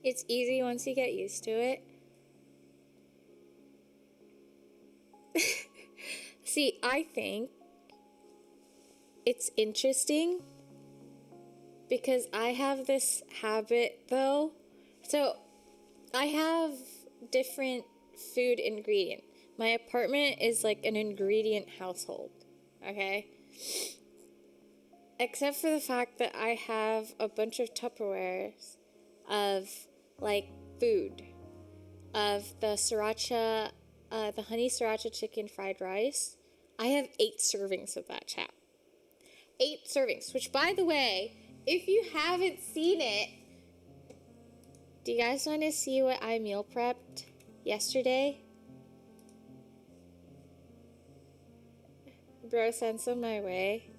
It's easy once you get used to it. See, I think it's interesting because I have this habit though. So I have different food ingredient. My apartment is like an ingredient household, okay? Except for the fact that I have a bunch of Tupperwares of like food, of the sriracha, the honey sriracha chicken fried rice. I have 8 servings of that, chat. 8 servings, which by the way, if you haven't seen it, do you guys want to see what I meal prepped yesterday? Bro, send some my way.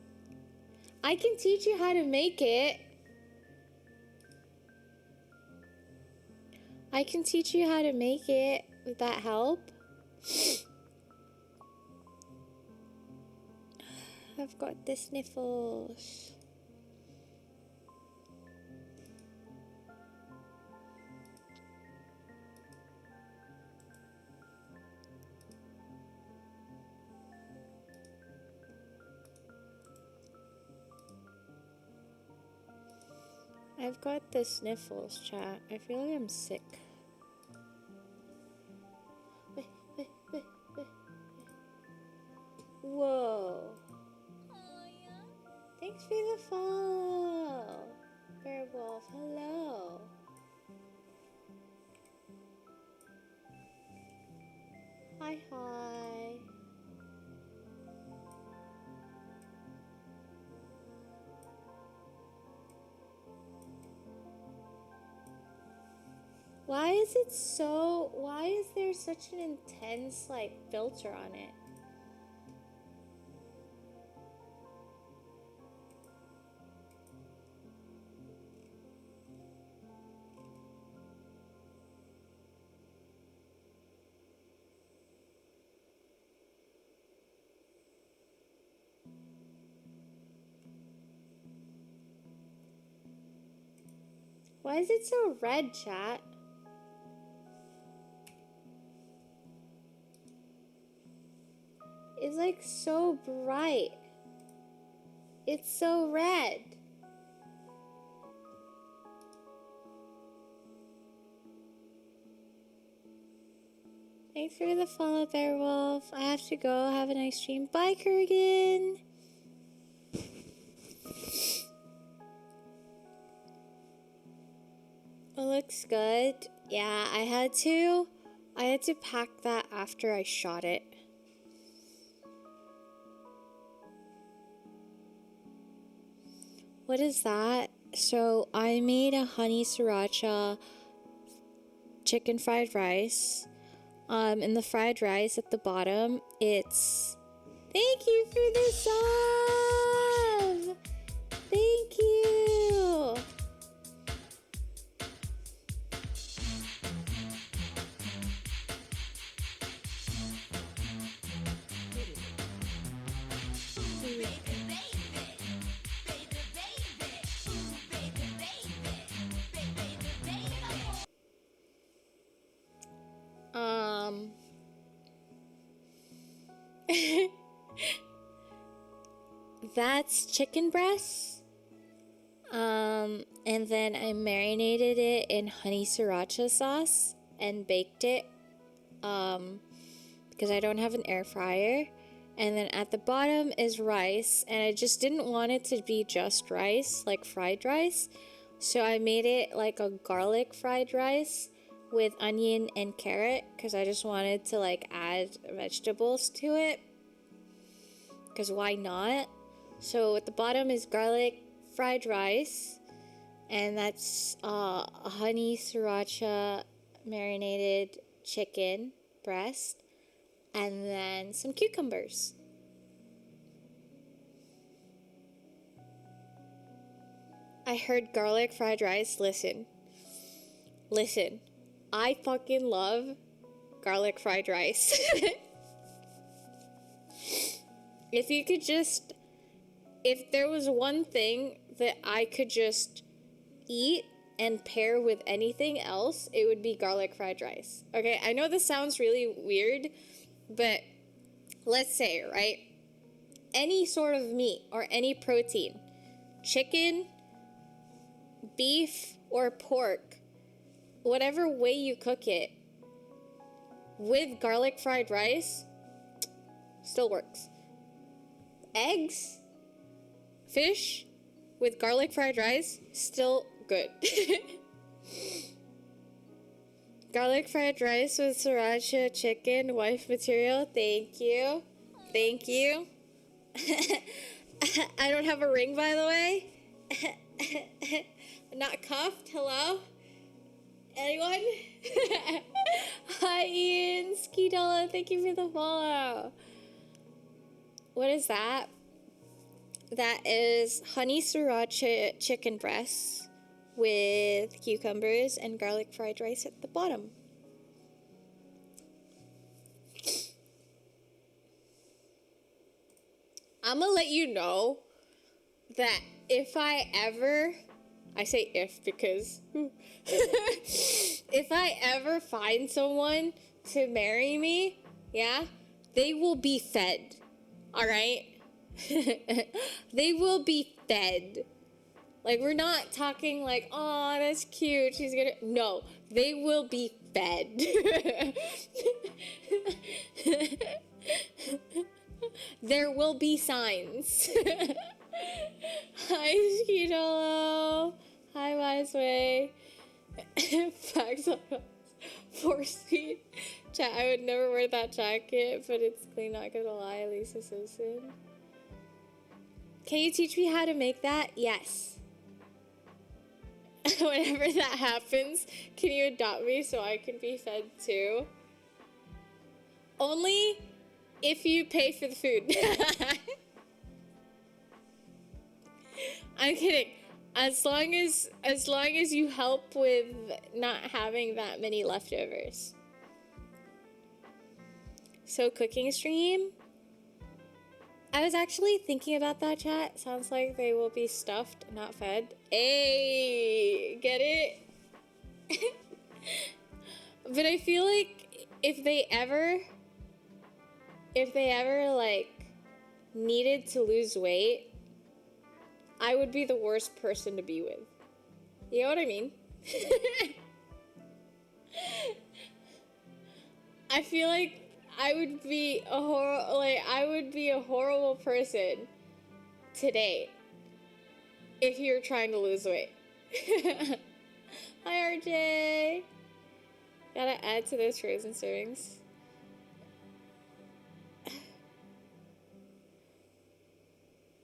I can teach you how to make it. I can teach you how to make it. Would that help? I've got the sniffles. I've got the sniffles, chat. I feel like I'm sick. Whoa. Thanks for the follow. Werewolf, hello. Hi, hi. Why is there such an intense, like, filter on it? Why is it so red, chat? It's like so bright. It's so red. Thanks for the follow, Bearwolf. I have to go. Have a nice stream. Bye, Kurgan. It looks good. Yeah, I had to pack that after I shot it. What is that? So I made a honey sriracha chicken fried rice. In the fried rice at the bottom, it's... Thank you for the sub! Thank you! That's chicken breast. And then I marinated it in honey sriracha sauce and baked it. Because I don't have an air fryer. And then at the bottom is rice, and I just didn't want it to be just rice, like fried rice. So I made it like a garlic fried rice with onion and carrot, because I just wanted to like add vegetables to it. Because why not? So at the bottom is garlic fried rice, and that's a honey sriracha marinated chicken breast, and then some cucumbers. I heard garlic fried rice. Listen. I fucking love garlic fried rice. If there was one thing that I could just eat and pair with anything else, it would be garlic fried rice. Okay, I know this sounds really weird, but let's say, right? Any sort of meat or any protein, chicken, beef, or pork, whatever way you cook it, with garlic fried rice, still works. Eggs, fish, with garlic fried rice, still good. Garlic fried rice with sriracha chicken, wife material. Thank you. I don't have a ring, by the way. I'm not cuffed. Hello? Anyone? Hi, Ian. Skeedola, thank you for the follow. What is that? That is honey sriracha chicken breasts with cucumbers and garlic fried rice at the bottom. I'm gonna let you know that if I say if because if I ever find someone to marry me, yeah, they will be fed. All right? They will be fed. Like, we're not talking like, oh, that's cute, she's gonna... No, they will be fed. There will be signs. Hi, Skidolo. Hi, Wiseway. Facts on 4-speed. Chat, I would never wear that jacket, but it's clean, not gonna lie, Lisa Simpson. Can you teach me how to make that? Yes. Whenever that happens, can you adopt me so I can be fed too? Only if you pay for the food. I'm kidding. As long as you help with not having that many leftovers. So cooking stream? I was actually thinking about that, chat. Sounds like they will be stuffed, not fed. Hey, get it? But I feel like if they ever like needed to lose weight, I would be the worst person to be with. You know what I mean? I feel like I would be a horrible person today if you're trying to lose weight. Hi, RJ. Gotta add to those frozen servings.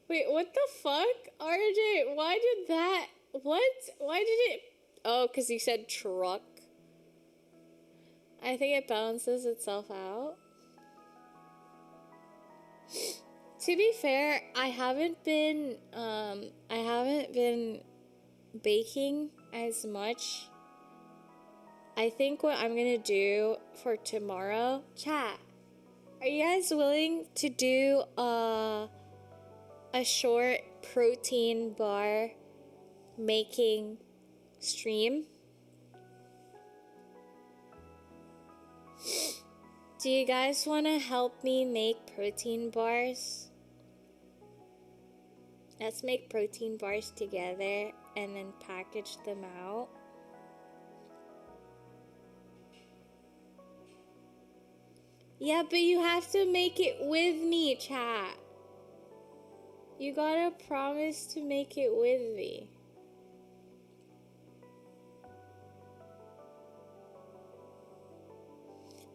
Wait, what the fuck? RJ, why did that... What? Why did it... Oh, because you said truck. I think it balances itself out. To be fair, I haven't been baking as much. I think what I'm gonna do for tomorrow... Chat, are you guys willing to do a short protein bar making stream? Do you guys want to help me make protein bars? Let's make protein bars together and then package them out. Yeah, but you have to make it with me, chat. You gotta promise to make it with me.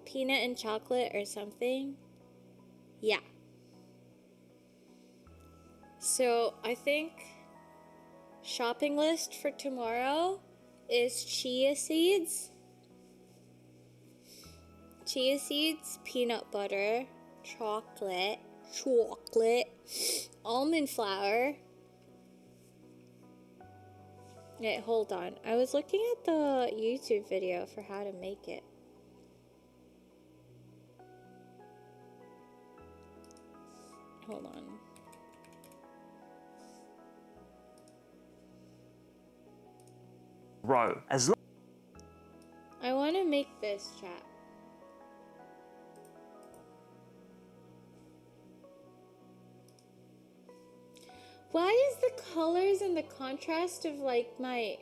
Peanut and chocolate or something? Yeah. So I think shopping list for tomorrow is chia seeds, peanut butter, chocolate, almond flour, Wait, hold on. I was looking at the YouTube video for how to make it. Hold on. Row. As long I want to make this, chat. Why is the colors and the contrast of like my...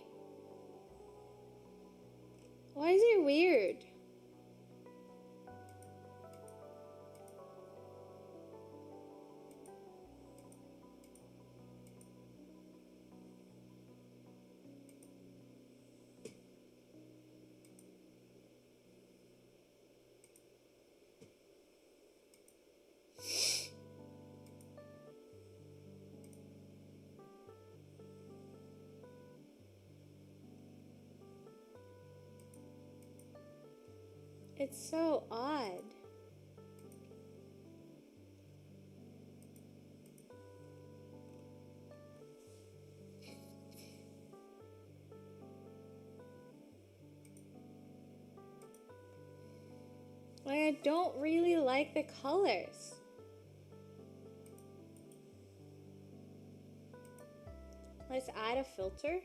Why is it weird? It's so odd. Like, I don't really like the colors. Let's add a filter.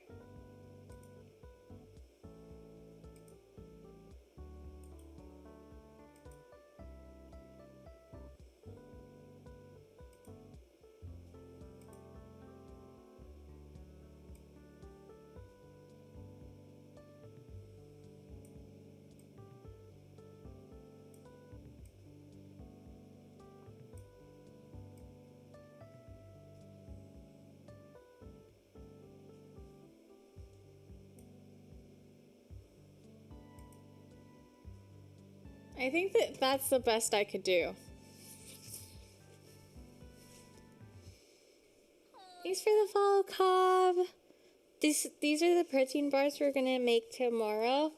I think that that's the best I could do. Thanks for the follow, Cobb. These are the protein bars we're gonna make tomorrow.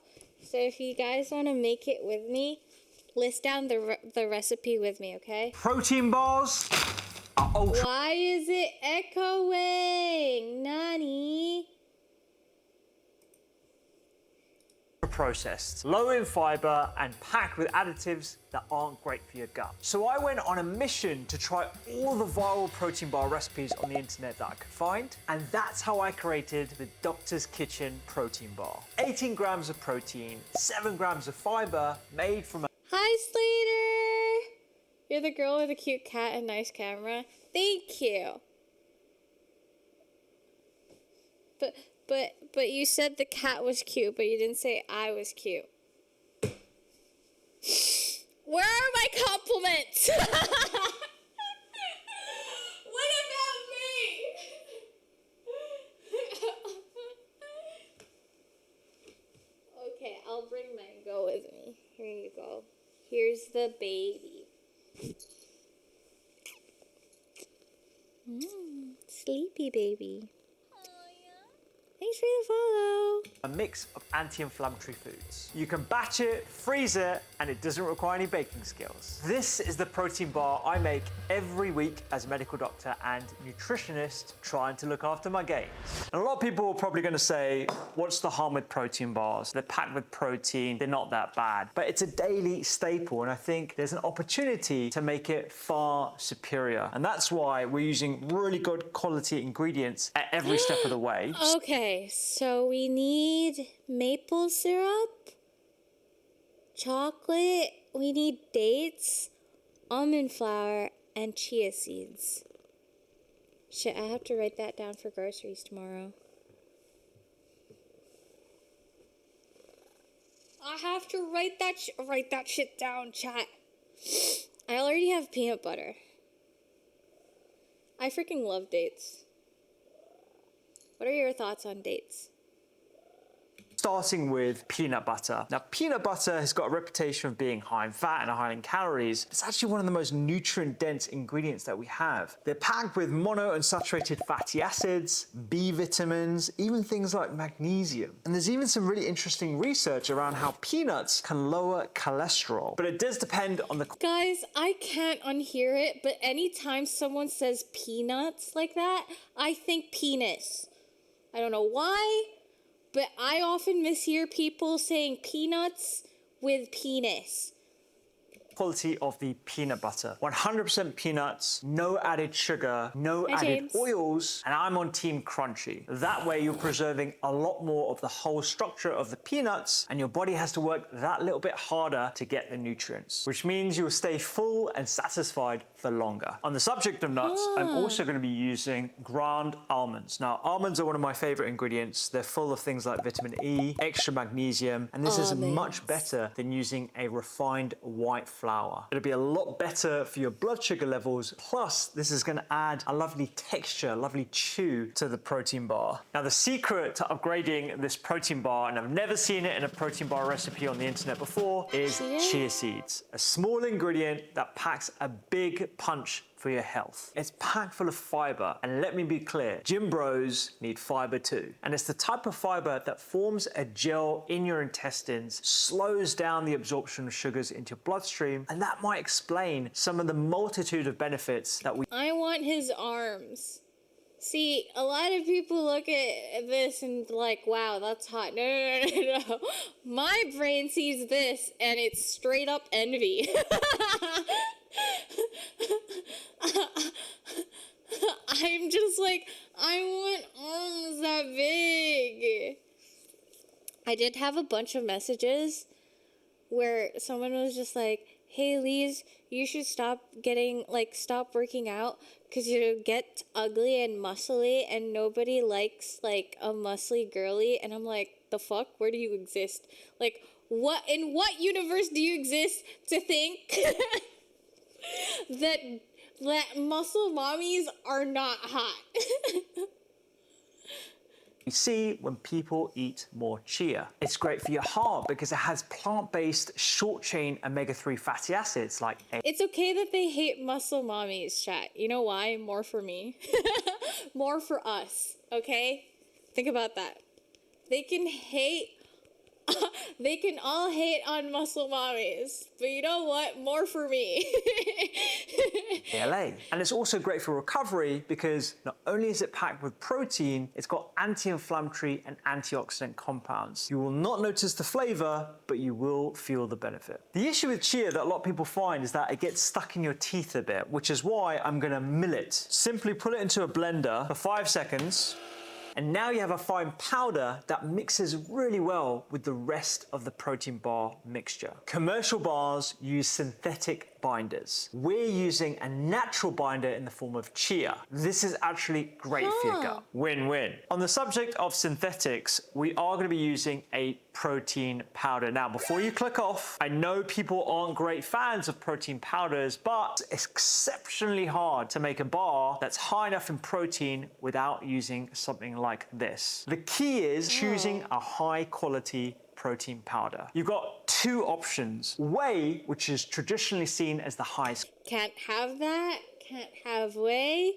So if you guys want to make it with me, list down the recipe with me, okay? protein bars are ultra Why is it echoing, Nani? processed, low in fiber, and packed with additives that aren't great for your gut. So I went on a mission to try all the viral protein bar recipes on the internet that I could find, and that's how I created the Doctor's Kitchen protein bar. 18 grams of protein, 7 grams of fiber, made from a Hi, Slater. You're the girl with a cute cat and nice camera. Thank you. But you said the cat was cute, but you didn't say I was cute. Where are my compliments? What about me? Okay, I'll bring Mango with me. Here you go. Here's the baby. Sleepy baby. Thanks for the follow. a mix of anti-inflammatory foods. You can batch it, freeze it, and it doesn't require any baking skills. This is the protein bar I make every week as a medical doctor and nutritionist trying to look after my gains. And a lot of people are probably gonna say, what's the harm with protein bars? They're packed with protein, they're not that bad. But it's a daily staple, and I think there's an opportunity to make it far superior. And that's why we're using really good quality ingredients at every step of the way. Okay, so we need maple syrup, chocolate, we need dates, almond flour, and chia seeds. Shit, I have to write that down for groceries tomorrow. I have to write that shit down, chat. I already have peanut butter. I freaking love dates. What are your thoughts on dates? Starting with peanut butter. Now, peanut butter has got a reputation of being high in fat and high in calories. It's actually one of the most nutrient-dense ingredients that we have. They're packed with monounsaturated fatty acids, B vitamins, even things like magnesium. And there's even some really interesting research around how peanuts can lower cholesterol. But it does depend on the Guys, I can't unhear it, but anytime someone says peanuts like that, I think penis. I don't know why. but I often mishear people saying peanuts with penis. Quality of the peanut butter. 100% peanuts, no added sugar, no added James. oils, and I'm on team crunchy. That way you're preserving a lot more of the whole structure of the peanuts, and your body has to work that little bit harder to get the nutrients, which means you'll stay full and satisfied for longer. On the subject of nuts, I'm also going to be using ground almonds. Now, almonds are one of my favorite ingredients. They're full of things like vitamin E, extra magnesium, and this is much better than using a refined white flour. It'll be a lot better for your blood sugar levels. Plus, this is going to add a lovely texture, a lovely chew to the protein bar. Now, the secret to upgrading this protein bar, and I've never seen it in a protein bar recipe on the internet before, is chia seeds. A small ingredient that packs a big punch for your health. It's packed full of fiber, and let me be clear, gym bros need fiber too. And it's the type of fiber that forms a gel in your intestines, slows down the absorption of sugars into your bloodstream, and that might explain some of the multitude of benefits that we I want his arms. See, a lot of people look at this and like, wow, that's hot. No. My brain sees this and it's straight up envy. I'm just like, I want arms that big. I did have a bunch of messages where someone was just like, hey, Lise, you should stop working out because you get ugly and muscly and nobody likes like a muscly girly. And I'm like, the fuck? Where do you exist? Like, in what universe do you exist to think that muscle mommies are not hot? You see when people eat more chia. It's great for your heart because it has plant-based short-chain omega-3 fatty acids like It's okay that they hate muscle mommies, chat. You know why? More for me. More for us, okay? Think about that. They can all hate on muscle mommies, but you know what? More for me. ALA. And it's also great for recovery because not only is it packed with protein, it's got anti-inflammatory and antioxidant compounds. You will not notice the flavor, but you will feel the benefit. The issue with chia that a lot of people find is that it gets stuck in your teeth a bit, which is why I'm gonna mill it. Simply put it into a blender for 5 seconds, and now you have a fine powder that mixes really well with the rest of the protein bar mixture. Commercial bars use synthetic binders. We're using a natural binder in the form of chia. This is actually great for your gut. Win-win. On the subject of synthetics, we are going to be using a protein powder. Now, before you click off, I know people aren't great fans of protein powders, but it's exceptionally hard to make a bar that's high enough in protein without using something like this. The key is choosing a high quality protein powder. You've got two options. Whey, which is traditionally seen as the highest. Can't have that. Can't have whey.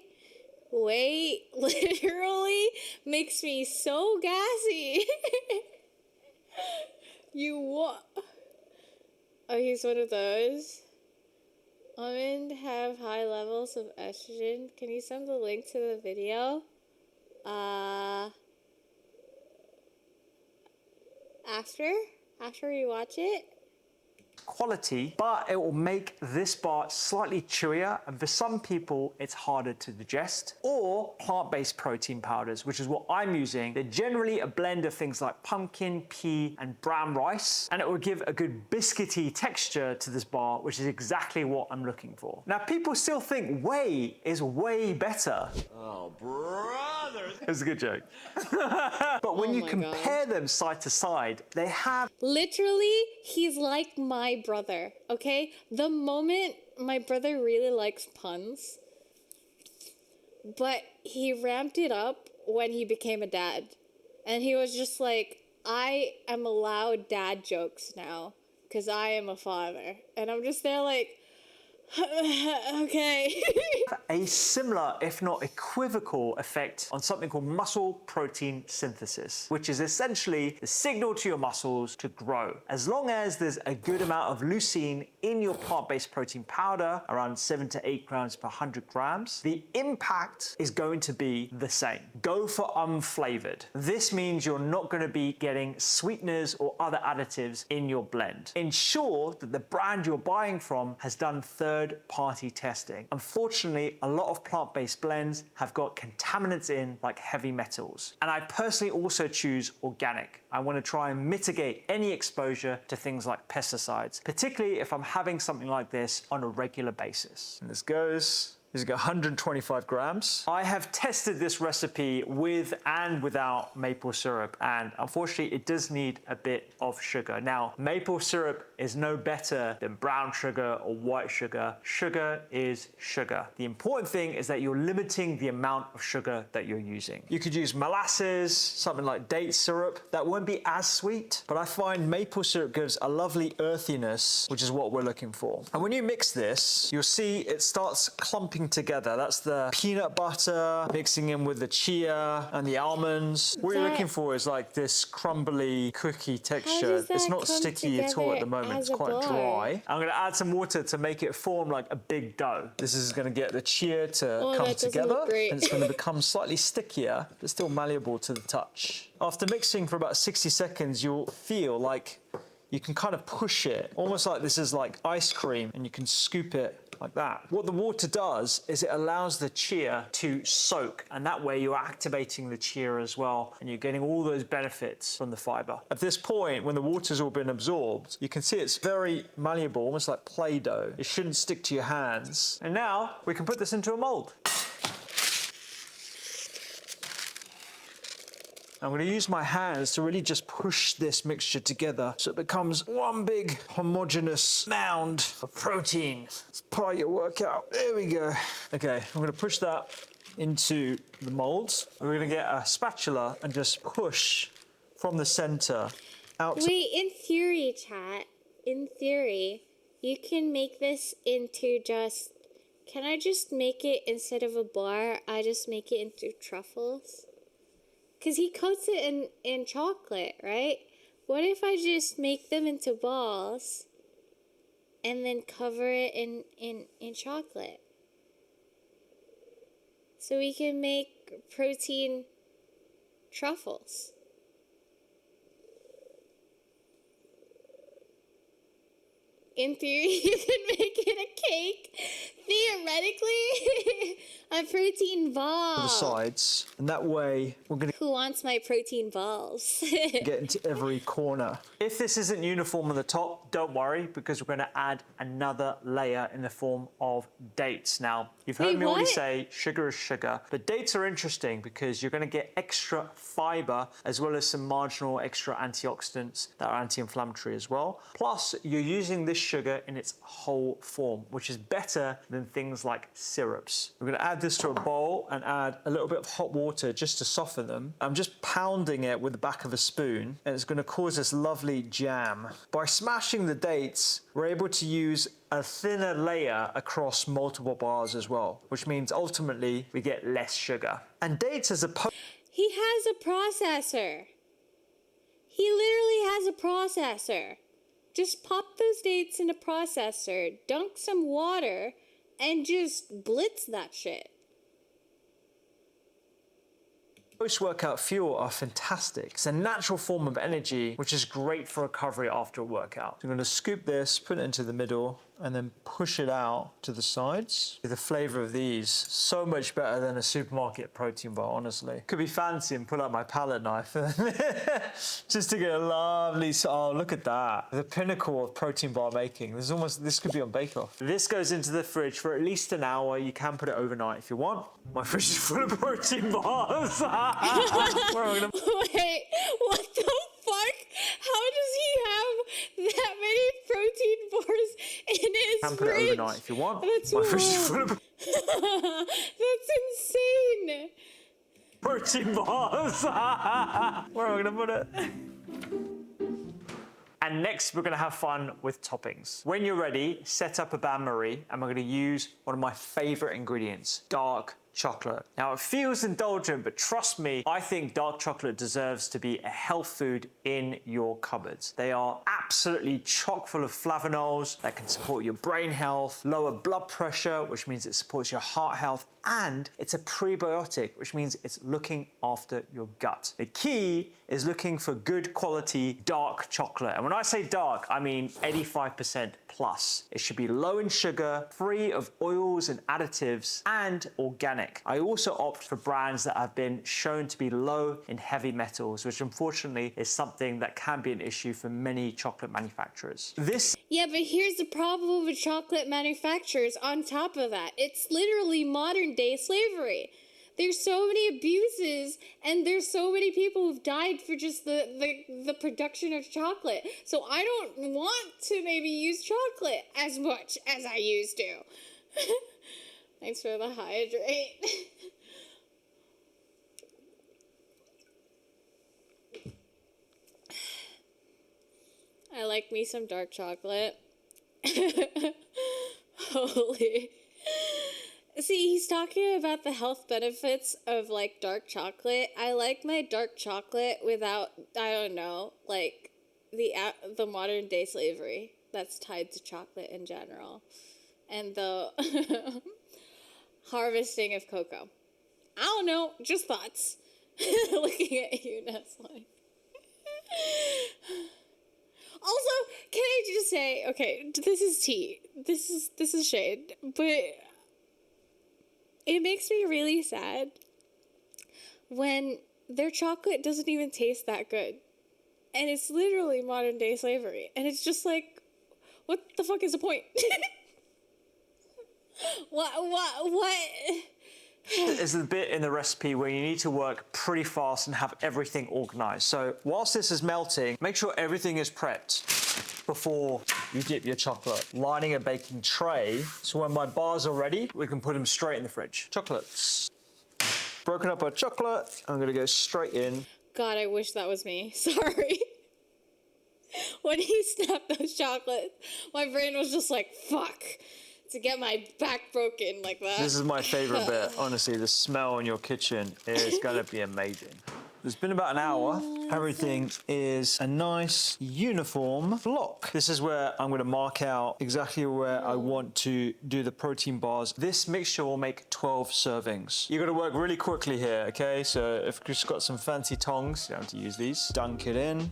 Whey literally makes me so gassy. You what? Oh, he's one of those. Almond have high levels of estrogen. Can you send the link to the video? After you watch it? Quality, but it will make this bar slightly chewier, and for some people it's harder to digest. Or plant-based protein powders, which is what I'm using. They're generally a blend of things like pumpkin, pea, and brown rice, and it will give a good biscuity texture to this bar, which is exactly what I'm looking for. Now, people still think whey is way better. Oh, brother! It was a good joke. But when you compare them side to side, they have... Literally, he's like my brother, okay? The moment my brother really likes puns, but he ramped it up when he became a dad. And he was just like, I am allowed dad jokes now because I am a father. And I'm just there like, Okay. A similar, if not equivocal, effect on something called muscle protein synthesis, which is essentially the signal to your muscles to grow. As long as there's a good amount of leucine in your plant-based protein powder, around 7 to 8 grams per 100 grams, the impact is going to be the same. Go for unflavored. This means you're not going to be getting sweeteners or other additives in your blend. Ensure that the brand you're buying from has done third-party testing. Unfortunately, a lot of plant-based blends have got contaminants in like heavy metals. And I personally also choose organic. I want to try and mitigate any exposure to things like pesticides, particularly if I'm having something like this on a regular basis. And this goes. This has got 125 grams. I have tested this recipe with and without maple syrup, and unfortunately it does need a bit of sugar. Now, maple syrup is no better than brown sugar or white sugar. Sugar is sugar. The important thing is that you're limiting the amount of sugar that you're using. You could use molasses, something like date syrup. That won't be as sweet, but I find maple syrup gives a lovely earthiness, which is what we're looking for. And when you mix this, you'll see it starts clumping together. That's the peanut butter mixing in with the chia and the almonds. What you're looking for is like this crumbly cookie texture. It's not sticky at all at the moment. It's quite dry. I'm going to add some water to make it form like a big dough. This is going to get the chia to come together, and it's going to become slightly stickier, but still malleable to the touch. After mixing for about 60 seconds, you'll feel like you can kind of push it, almost like this is like ice cream, and you can scoop it like that. What the water does is it allows the chia to soak, and that way you're activating the chia as well, and you're getting all those benefits from the fiber. At this point, when the water's all been absorbed, you can see it's very malleable, almost like Play-Doh. It shouldn't stick to your hands. And now we can put this into a mold. I'm going to use my hands to really just push this mixture together so it becomes one big homogeneous mound of protein. It's part of your workout. There we go. Okay, I'm going to push that into the molds. We're going to get a spatula and just push from the center out. Wait, in theory, chat, in theory, you can make this into just... Can I just make it, instead of a bar, I just make it into truffles? Because he coats it in chocolate, right? What if I just make them into balls and then cover it in chocolate? So we can make protein truffles. In theory, you can make it a cake. Theoretically, a protein ball. The sides, and that way we're going to Who wants my protein balls? get into every corner. If this isn't uniform on the top, don't worry, because we're going to add another layer in the form of dates. Now, you've heard me already say sugar is sugar, but dates are interesting because you're going to get extra fiber as well as some marginal extra antioxidants that are anti-inflammatory as well. Plus, you're using this sugar in its whole form, which is better than things like syrups. We're going to add this to a bowl and add a little bit of hot water just to soften them. I'm just pounding it with the back of a spoon, and it's going to cause this lovely jam. By smashing the dates, we're able to use a thinner layer across multiple bars as well, which means ultimately we get less sugar. And dates as opposed... He has a processor. He literally has a processor. Just pop those dates in a processor, dunk some water, and just blitz that shit. Post-workout fuel are fantastic. It's a natural form of energy, which is great for recovery after a workout. So I'm going to scoop this, put it into the middle, and then push it out to the sides. The flavor of these, so much better than a supermarket protein bar, honestly. Could be fancy and pull out my palette knife just to get a lovely, oh, look at that. The pinnacle of protein bar making. This could be on Bake Off. This goes into the fridge for at least an hour. You can put it overnight if you want. My fridge is full of protein bars. Wait, what the fuck? How does he have that many protein bars in his can fridge? Put it overnight if you want. That's My fridge is full of That's insane. protein bars. Where am I going to put it? And next, we're gonna have fun with toppings. When you're ready, set up a bain-marie, and we're gonna use one of my favorite ingredients, dark chocolate. Now, it feels indulgent, but trust me, I think dark chocolate deserves to be a health food in your cupboards. They are absolutely chock full of flavonols that can support your brain health, lower blood pressure, which means it supports your heart health, and it's a prebiotic, which means it's looking after your gut. The key is looking for good quality dark chocolate. And when I say dark, I mean 85% plus. It should be low in sugar, free of oils and additives, and organic. I also opt for brands that have been shown to be low in heavy metals, which unfortunately is something that can be an issue for many chocolate manufacturers. Yeah, but here's the problem with chocolate manufacturers on top of that. It's literally modern day slavery. There's so many abuses and there's so many people who've died for just the production of chocolate. So I don't want to maybe use chocolate as much as I used to. Thanks for the hydrate. I like me some dark chocolate. Holy. See, he's talking about the health benefits of, like, dark chocolate. I like my dark chocolate without, I don't know, like, the modern day slavery that's tied to chocolate in general. And the harvesting of cocoa. I don't know, just thoughts. Looking at you, Nestle. Also, can I just say, okay, this is tea. This is shade, but it makes me really sad when their chocolate doesn't even taste that good. And it's literally modern day slavery. And it's just like, what the fuck is the point? What? There's a bit in the recipe where you need to work pretty fast and have everything organized. So whilst this is melting, make sure everything is prepped before you dip your chocolate. Lining a baking tray, so when my bars are ready, we can put them straight in the fridge. Chocolates. Broken up our chocolate, I'm gonna go straight in. God, I wish that was me. Sorry. When he snapped those chocolates, my brain was just like, fuck. To get my back broken like that. This is my favorite bit. Honestly, the smell in your kitchen is gonna be amazing. It's been about an hour. Everything is a nice uniform block. This is where I'm gonna mark out exactly where I want to do the protein bars. This mixture will make 12 servings. You gotta work really quickly here, okay? So if you've just got some fancy tongs, you don't have to use these. Dunk it in.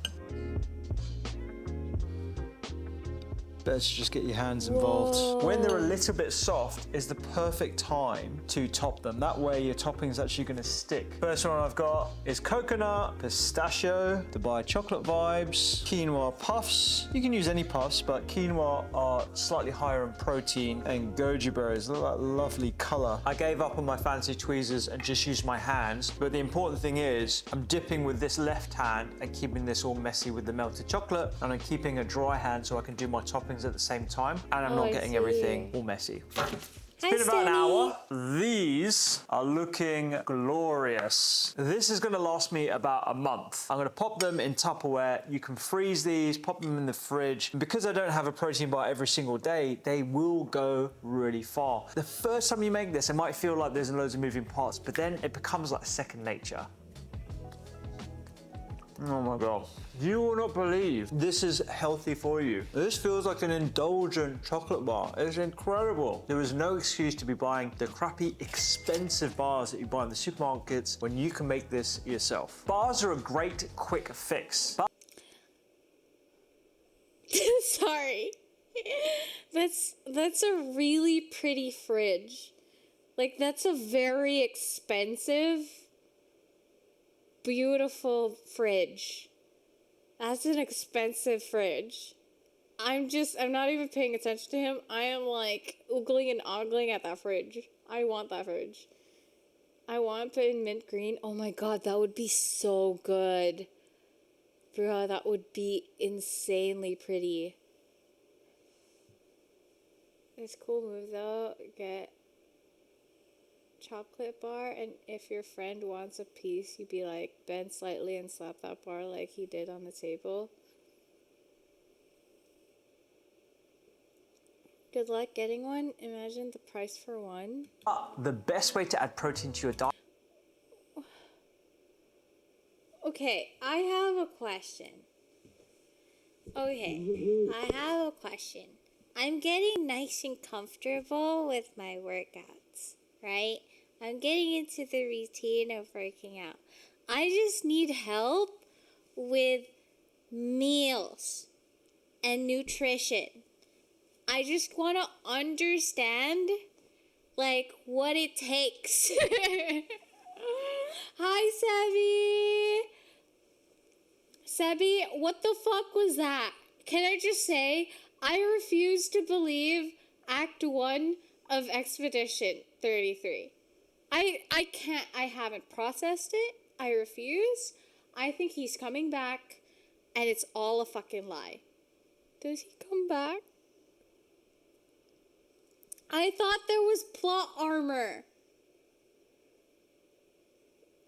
Best just get your hands involved. Whoa. When they're a little bit soft is the perfect time to top them. That way your topping's actually gonna stick. First one I've got is coconut, pistachio, Dubai chocolate vibes, quinoa puffs. You can use any puffs, but quinoa are slightly higher in protein, and goji berries. Look at that lovely color. I gave up on my fancy tweezers and just used my hands, but the important thing is I'm dipping with this left hand and keeping this all messy with the melted chocolate, and I'm keeping a dry hand so I can do my toppings at the same time, and I'm not getting everything all messy. It's been about an hour. These are looking glorious. This is gonna last me about a month. I'm gonna pop them in Tupperware. You can freeze these, pop them in the fridge. And because I don't have a protein bar every single day, they will go really far. The first time you make this, it might feel like there's loads of moving parts, but then it becomes like second nature. Oh my God. You will not believe this is healthy for you. This feels like an indulgent chocolate bar. It's incredible. There is no excuse to be buying the crappy, expensive bars that you buy in the supermarkets when you can make this yourself. Bars are a great quick fix. Sorry. That's a really pretty fridge. Like, that's a very expensive, beautiful fridge. That's an expensive fridge. I'm not even paying attention to him. I am like oogling and ogling at that fridge. I want that fridge. I want to put in mint green. Oh my God, that would be so good. Bro, that would be insanely pretty. It's cool move though. Get chocolate bar, and if your friend wants a piece, you'd be like, bend slightly and slap that bar like he did on the table. Good luck getting one. Imagine the price for one. The best way to add protein to your diet. Okay, I have a question. I'm getting nice and comfortable with my workouts, right? I'm getting into the routine of working out. I just need help with meals and nutrition. I just want to understand, like, what it takes. Hi, Sebi, what the fuck was that? Can I just say, I refuse to believe Act 1 of Expedition 33. I can't, I haven't processed it. I refuse. I think he's coming back, and it's all a fucking lie. Does he come back? I thought there was plot armor.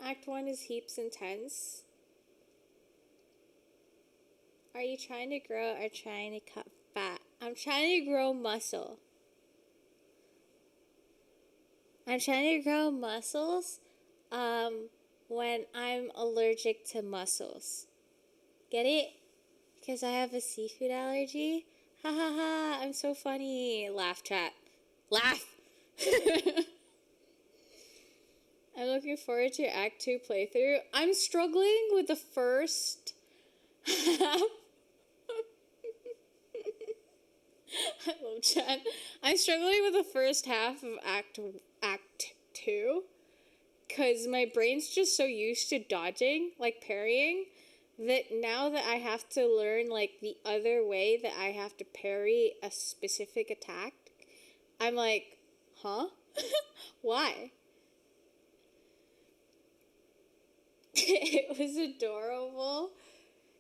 Act 1 is heaps intense. Are you trying to grow or trying to cut fat? I'm trying to grow muscle. I'm trying to grow muscles when I'm allergic to mussels. Get it? Because I have a seafood allergy? Ha ha ha, I'm so funny. Laugh, chat. Laugh! I'm looking forward to Act 2 playthrough. I'm struggling with the first half. I love chat. I'm struggling with the first half of Act 2 because my brain's just so used to dodging, like parrying, that now that I have to learn like the other way that I have to parry a specific attack, I'm like, huh? Why? It was adorable.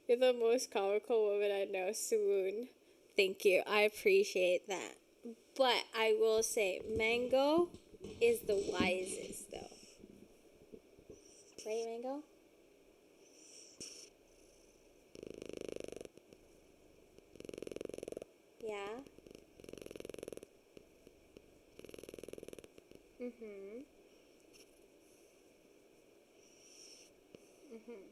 You're the most comical woman I know, Swoon. Thank you. I appreciate that. But I will say, Mango is the wisest, though. Right, Mango? Yeah? Mm-hmm. Mm-hmm.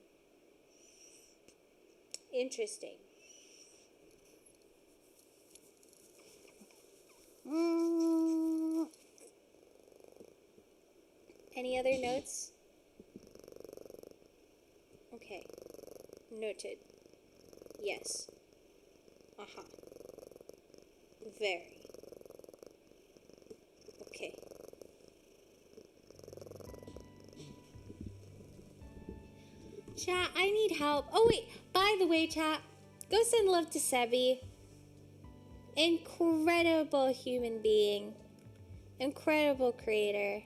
Interesting. Any other notes? Okay. Noted. Yes. Uh-huh. Very. Okay. Chat, I need help. Oh, wait. By the way, chat, go send love to Sebi. Incredible human being. Incredible creator.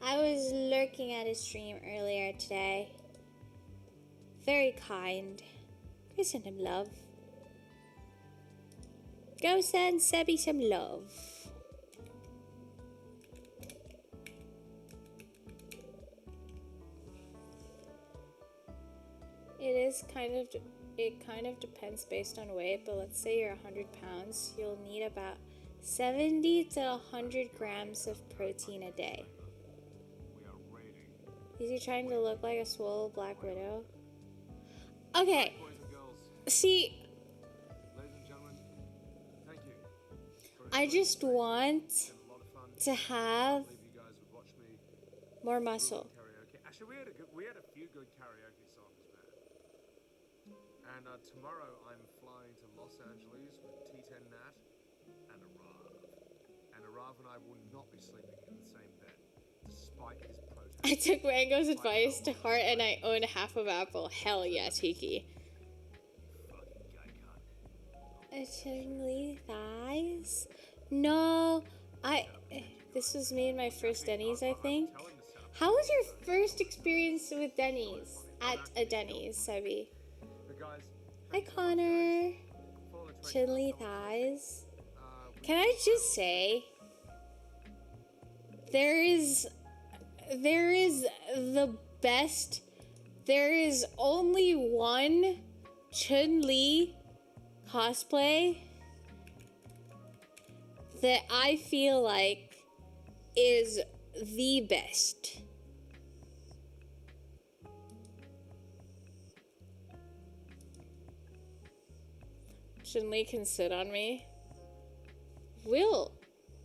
I was lurking at his stream earlier today. Very kind. Go send him love. Go send Sebi some love. It kind of depends based on weight, but let's say you're 100 pounds, you'll need about 70 to 100 grams of protein a day. Is he trying to look like a swole Black Widow? Okay. See, I just want to have more muscle. Actually, we had a few good karaoke songs, man. And tomorrow I'm flying to Los Angeles with T10 Nat and Arav. And Arav and I will not be sleeping in the same bed, despite his protest. I took Mango's advice to heart and I own half of Apple. Hell yeah, Tiki. Chili thighs? No, this was me and my first Denny's, I think. How was your first experience with Denny's? At a Denny's, Sebi? Hi, Connor. Chili thighs. Can I just say, there is only one Chun-Li cosplay that I feel like is the best. Chun-Li can sit on me. Will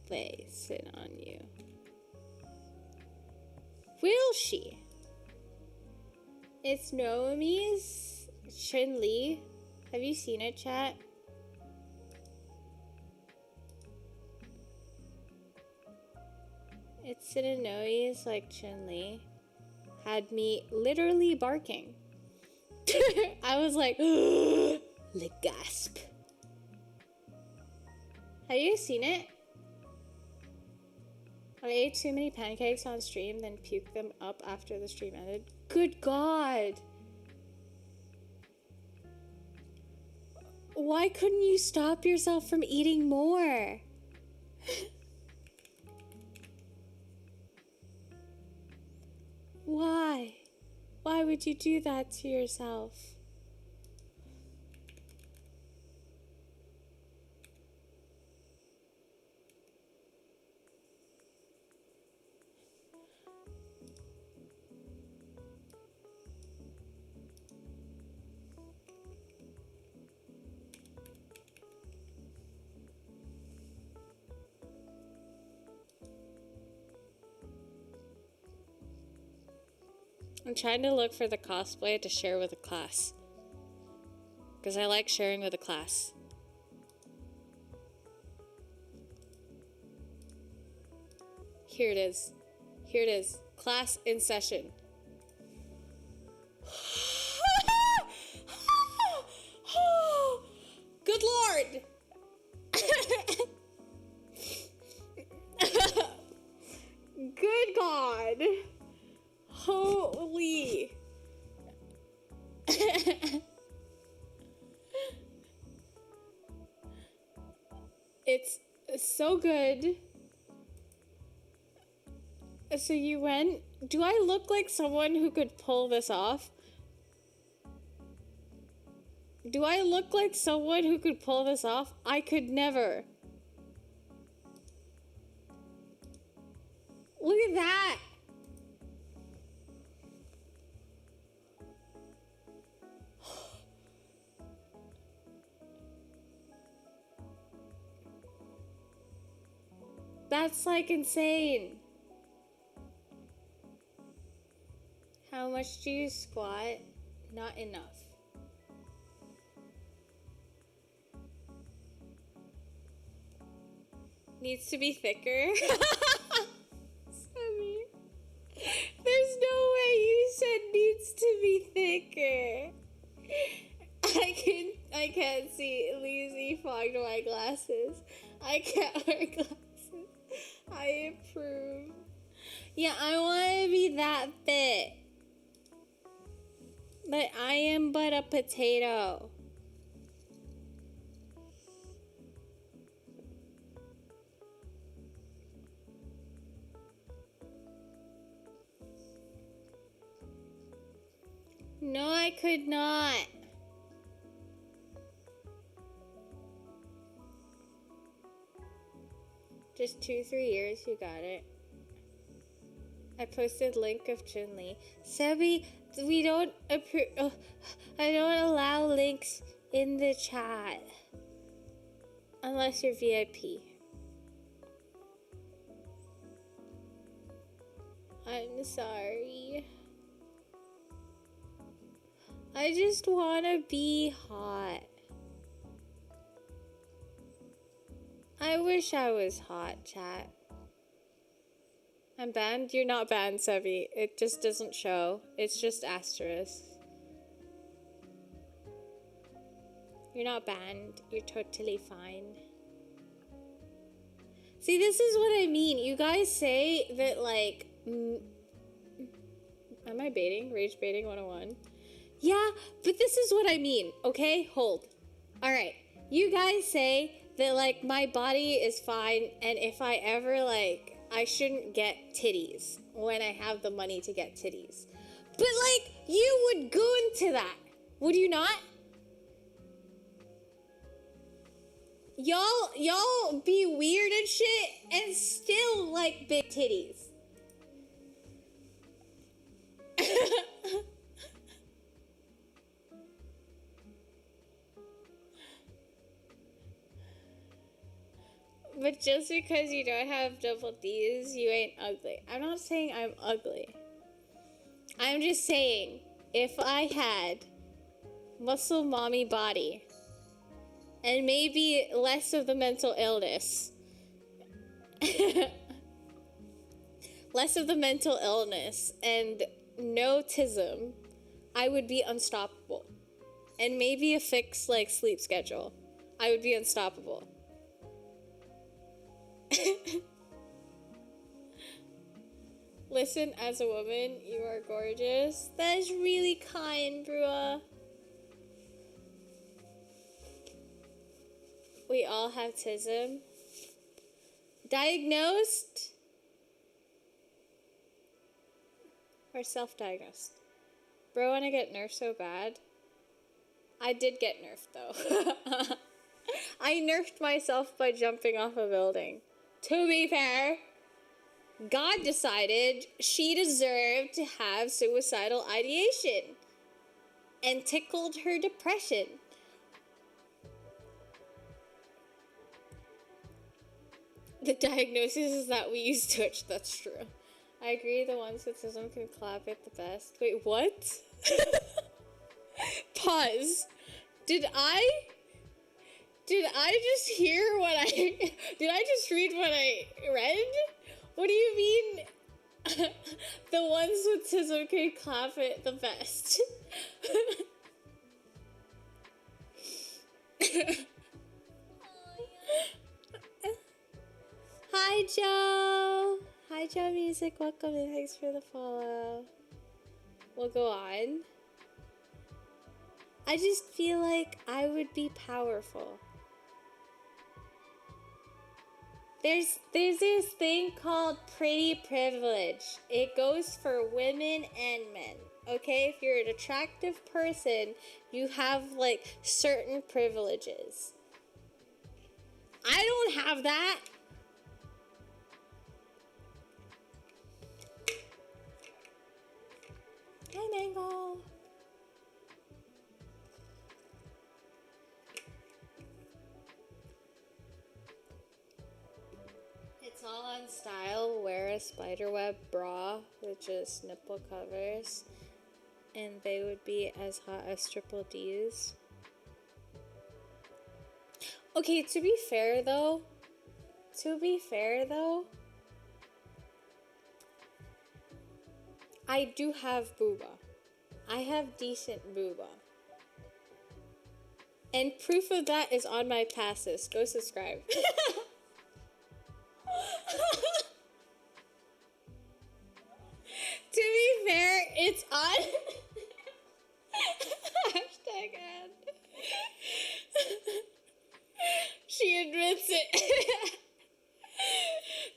they sit on you? Will she? It's Naomi's Chun-Li. Have you seen it, chat? It's Naomi's like Chun-Li. Had me literally barking. I was like, le gasp. Have you seen it? I ate too many pancakes on stream, then puked them up after the stream ended. Good God. Why couldn't you stop yourself from eating more? Why? Why would you do that to yourself? I'm trying to look for the cosplay to share with the class. Because I like sharing with the class. Here it is. Here it is. Class in session. Good Lord! Good God! Holy. It's so good. So you went. Do I look like someone who could pull this off? Do I look like someone who could pull this off? I could never. Look at that. That's like insane. How much do you squat? Not enough. Needs to be thicker. Sammy. There's no way you said needs to be thicker. I can't see. Lizzie fogged my glasses. I can't wear glasses. I approve. Yeah, I want to be that fit. But I am but a potato. No, I could not. Just 2-3 years, you got it. I posted link of Chun-Li. Sebi, we don't approve. I don't allow links in the chat. Unless you're VIP. I'm sorry. I just want to be hot. I wish I was hot, chat. I'm banned? You're not banned, Sebi. It just doesn't show. It's just asterisk. You're not banned. You're totally fine. See, this is what I mean. You guys say that, like... am I baiting? Rage baiting 101? Yeah, but this is what I mean, okay? Hold. Alright. You guys say that, like, my body is fine, and if I ever, like... I shouldn't get titties when I have the money to get titties. But, like, you would go into that. Would you not? Y'all be weird and shit and still like big titties. But just because you don't have double D's, you ain't ugly. I'm not saying I'm ugly. I'm just saying, if I had muscle mommy body and maybe less of the mental illness, less of the mental illness and no tism, I would be unstoppable. And maybe a fixed like sleep schedule, I would be unstoppable. Listen, as a woman, you are gorgeous. That is really kind, Brua. We all have tism. Diagnosed? Or self-diagnosed? Bro, wanna get nerfed so bad? I did get nerfed, though. I nerfed myself by jumping off a building. To be fair, God decided she deserved to have suicidal ideation and tickled her depression. The diagnosis is that we use Twitch. That's true. I agree, the ones with autism can clap it the best. Wait, what? Pause. Did I just hear what I... Did I just read what I read? What do you mean? The ones with autism can clap it the best. Hi, Joe. Hi, Joe Music. Welcome and thanks for the follow. We'll go on. I just feel like I would be powerful. There's this thing called pretty privilege. It goes for women and men. Okay, if you're an attractive person, you have like certain privileges. I don't have that. Hi, Mango. It's all on style. Wear a spiderweb bra with just nipple covers, and they would be as hot as triple D's. Okay, to be fair though, I do have booba. I have decent booba. And proof of that is on my passes. Go subscribe. To be fair, it's on. Hashtag ad. She admits it.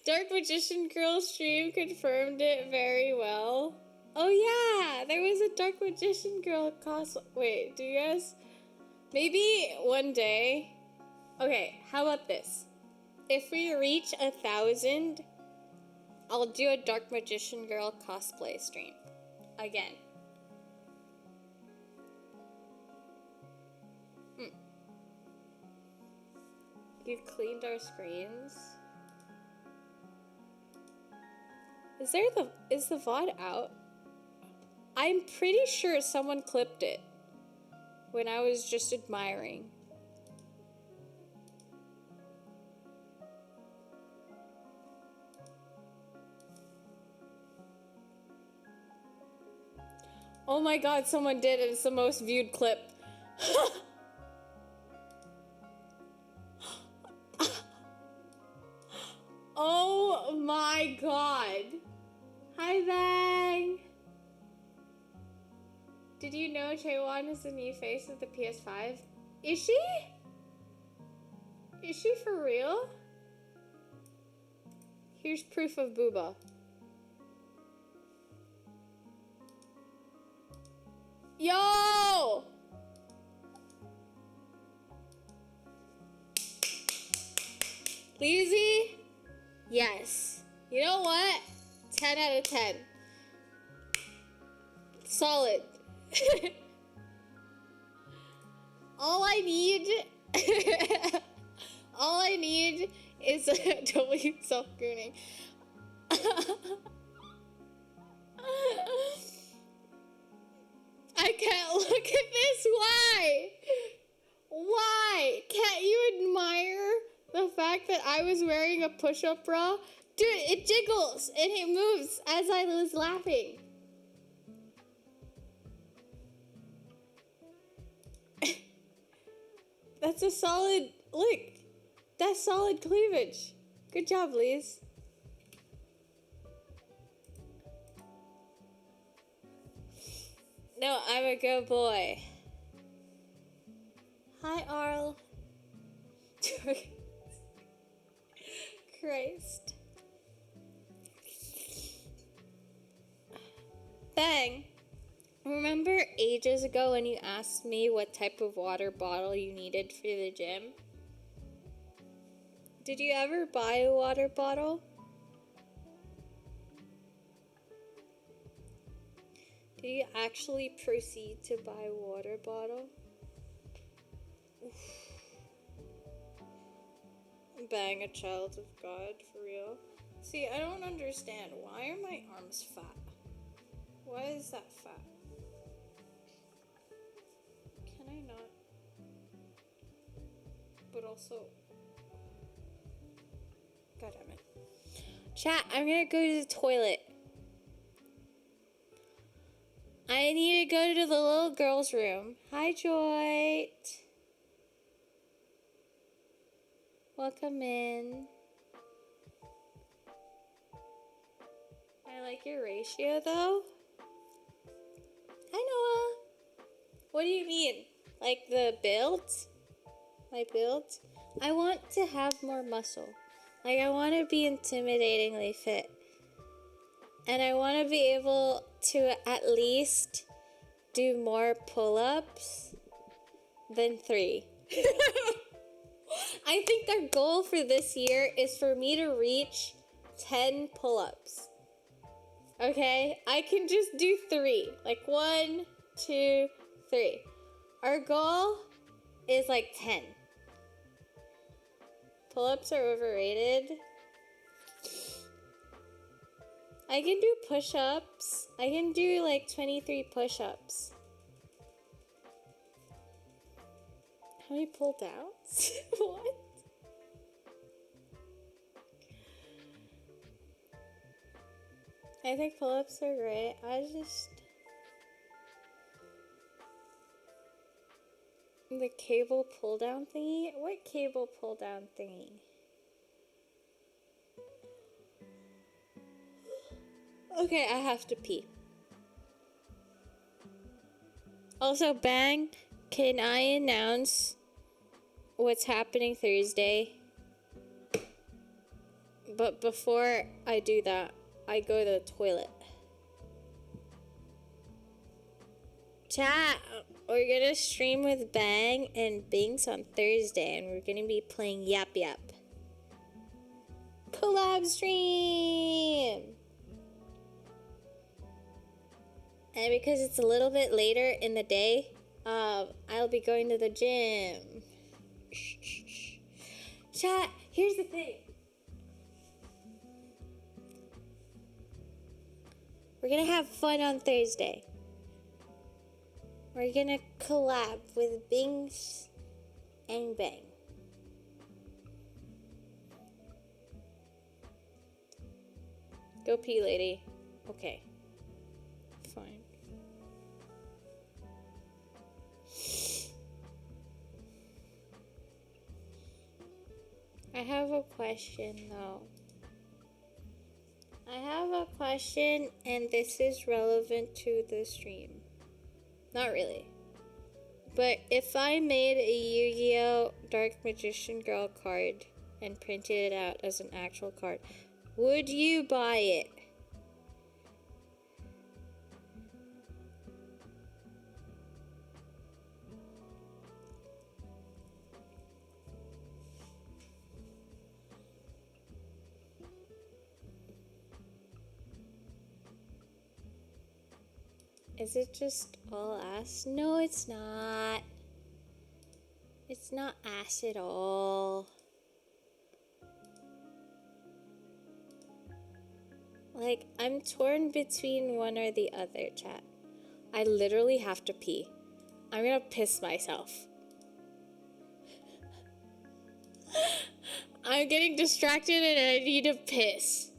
Dark Magician Girl stream confirmed it very well. Oh yeah, there was a Dark Magician Girl cosplay. Wait, do you guys? Maybe one day. Okay, how about this? If we reach 1,000, I'll do a Dark Magician Girl cosplay stream. Again. You cleaned our screens. Is the VOD out? I'm pretty sure someone clipped it when I was just admiring. Oh my god, someone did it. It's the most viewed clip. Oh my god. Hi, Bang. Did you know Chaewon is the new face of the PS5? Is she? Is she for real? Here's proof of booba. Yo! Lazy? Yes. You know what? 10 out of 10. Solid. All I need all I need is W self-gooning. I can't look at this. Why? Why? Can't you admire the fact that I was wearing a push-up bra? Dude, it jiggles and it moves as I was laughing. That's a solid, look, that's solid cleavage. Good job, Liz. No, I'm a good boy. Hi, Arl. Christ. Bang. Remember ages ago when you asked me what type of water bottle you needed for the gym? Did you ever buy a water bottle? Did you actually proceed to buy a water bottle? Oof. Bang, a child of God, for real. See, I don't understand. Why are my arms fat? Why is that fat? Can I not? But also... God damn it. Chat, I'm gonna go to the toilet. I need to go to the little girl's room. Hi, Joy. Welcome in. I like your ratio, though. Hi, Noah. What do you mean? Like the build? My build? I want to have more muscle. Like, I want to be intimidatingly fit. And I want to be able to at least do more pull-ups than 3. I think our goal for this year is for me to reach 10 pull-ups. Okay? I can just do 3. Like 1, 2, 3. Our goal is like 10. Pull-ups are overrated. I can do push-ups. I can do like 23 push-ups. How many pull-downs? What? I think pull-ups are great. The cable pull-down thingy? What cable pull-down thingy? Okay, I have to pee. Also, Bang, can I announce what's happening Thursday? But before I do that, I go to the toilet. Chat, we're gonna stream with Bang and Binks on Thursday, and we're gonna be playing Yap Yap. Collab stream! And because it's a little bit later in the day, I'll be going to the gym. Shh. Chat, here's the thing. We're gonna have fun on Thursday. We're gonna collab with Binks and Bang. Go pee, lady. Okay. Fine. I have a question, though. I have a question, and this is relevant to the stream. Not really. But if I made a Yu-Gi-Oh! Dark Magician Girl card and printed it out as an actual card, would you buy it? Is it just all ass? No, it's not. It's not ass at all. Like, I'm torn between one or the other, chat. I literally have to pee. I'm gonna piss myself. I'm getting distracted and I need to piss.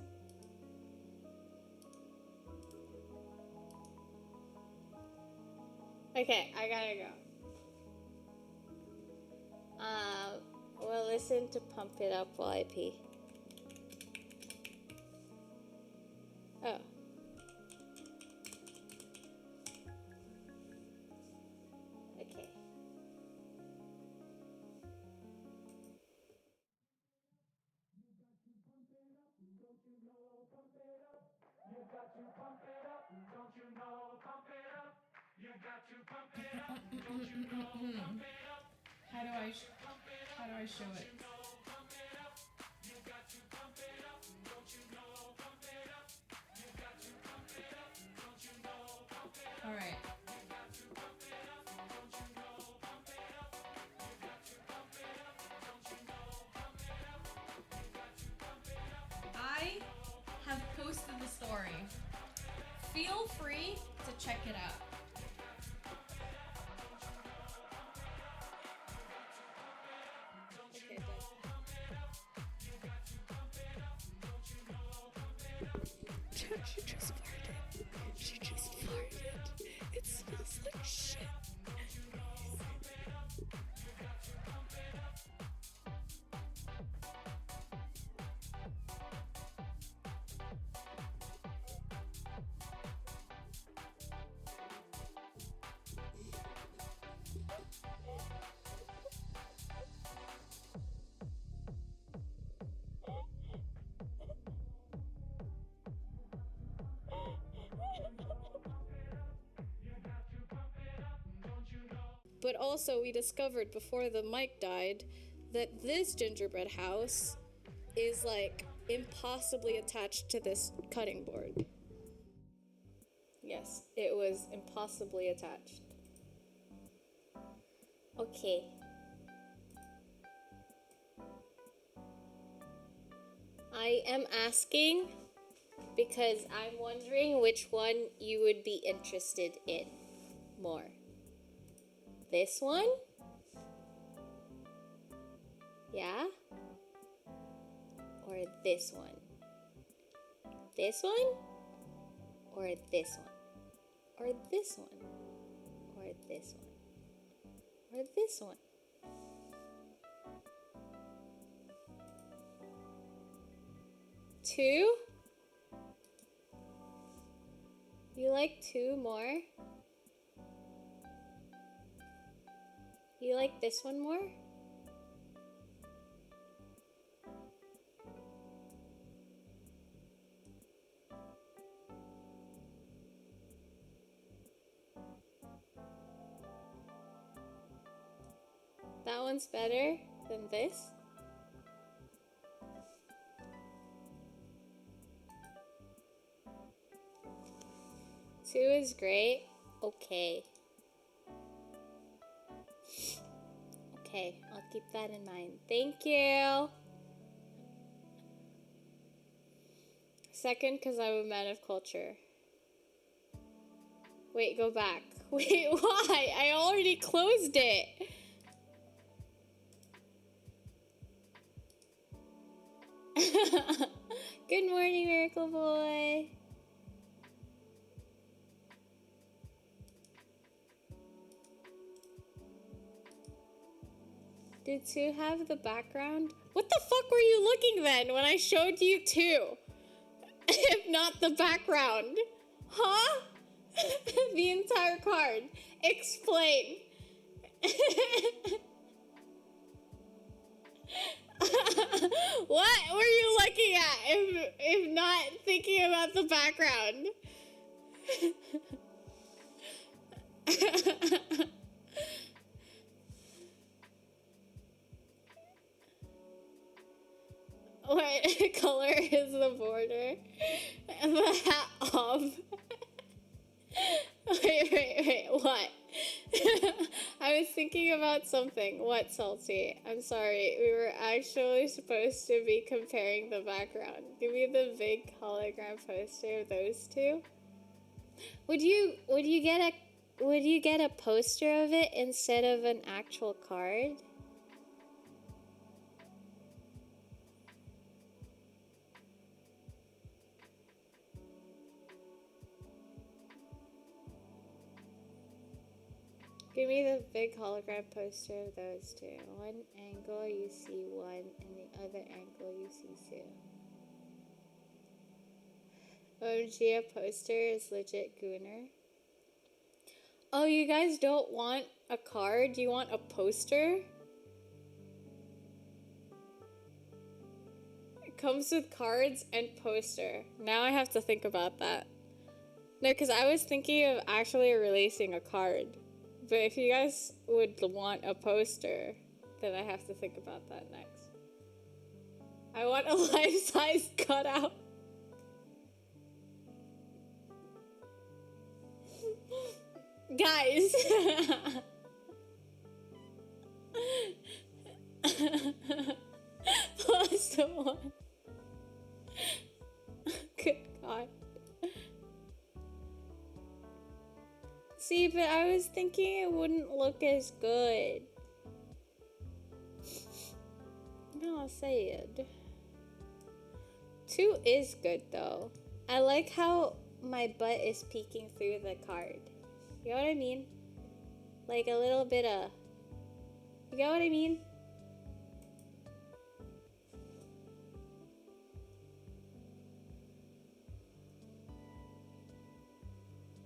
Okay, I gotta go. We'll listen to Pump It Up while I pee. Oh. Okay. How do I show it? All right. I have posted the story. Feel free to check it out. Okay, done. She just farted. She just farted. It smells like shit. But also, we discovered before the mic died that this gingerbread house is like impossibly attached to this cutting board. Yes, it was impossibly attached. Okay. I am asking because I'm wondering which one you would be interested in more. This one? Yeah? Or this one? This one? Or this one? Or this one? Or this one? Or this one? Two? You like two more? You like this one more? That one's better than this? Two is great. Okay. Okay, I'll keep that in mind. Thank you. Second, because I'm a man of culture. Wait, go back. Wait, why? I already closed it. Good morning, Miracle Boy. Did two have the background? What the fuck were you looking then when I showed you two? If not the background. Huh? The entire card. Explain. What were you looking at if not thinking about the background? What color is the border? The hat off. Wait, wait, what? I was thinking about something. What, Salty? I'm sorry. We were actually supposed to be comparing the background. Give me the big hologram poster of those two. Would you get a poster of it instead of an actual card? Give me the big hologram poster of those two. One angle you see one, and the other angle you see two. OMG, a poster is legit gooner. Oh, you guys don't want a card? You want a poster? It comes with cards and poster. Now I have to think about that. No, because I was thinking of actually releasing a card. But if you guys would want a poster, then I have to think about that next. I want a life-size cutout. Guys! Plus the one. Good God. See, but I was thinking it wouldn't look as good. No, I'll say it. 2 is good though. I like how my butt is peeking through the card. You know what I mean? Like a little bit of... You know what I mean?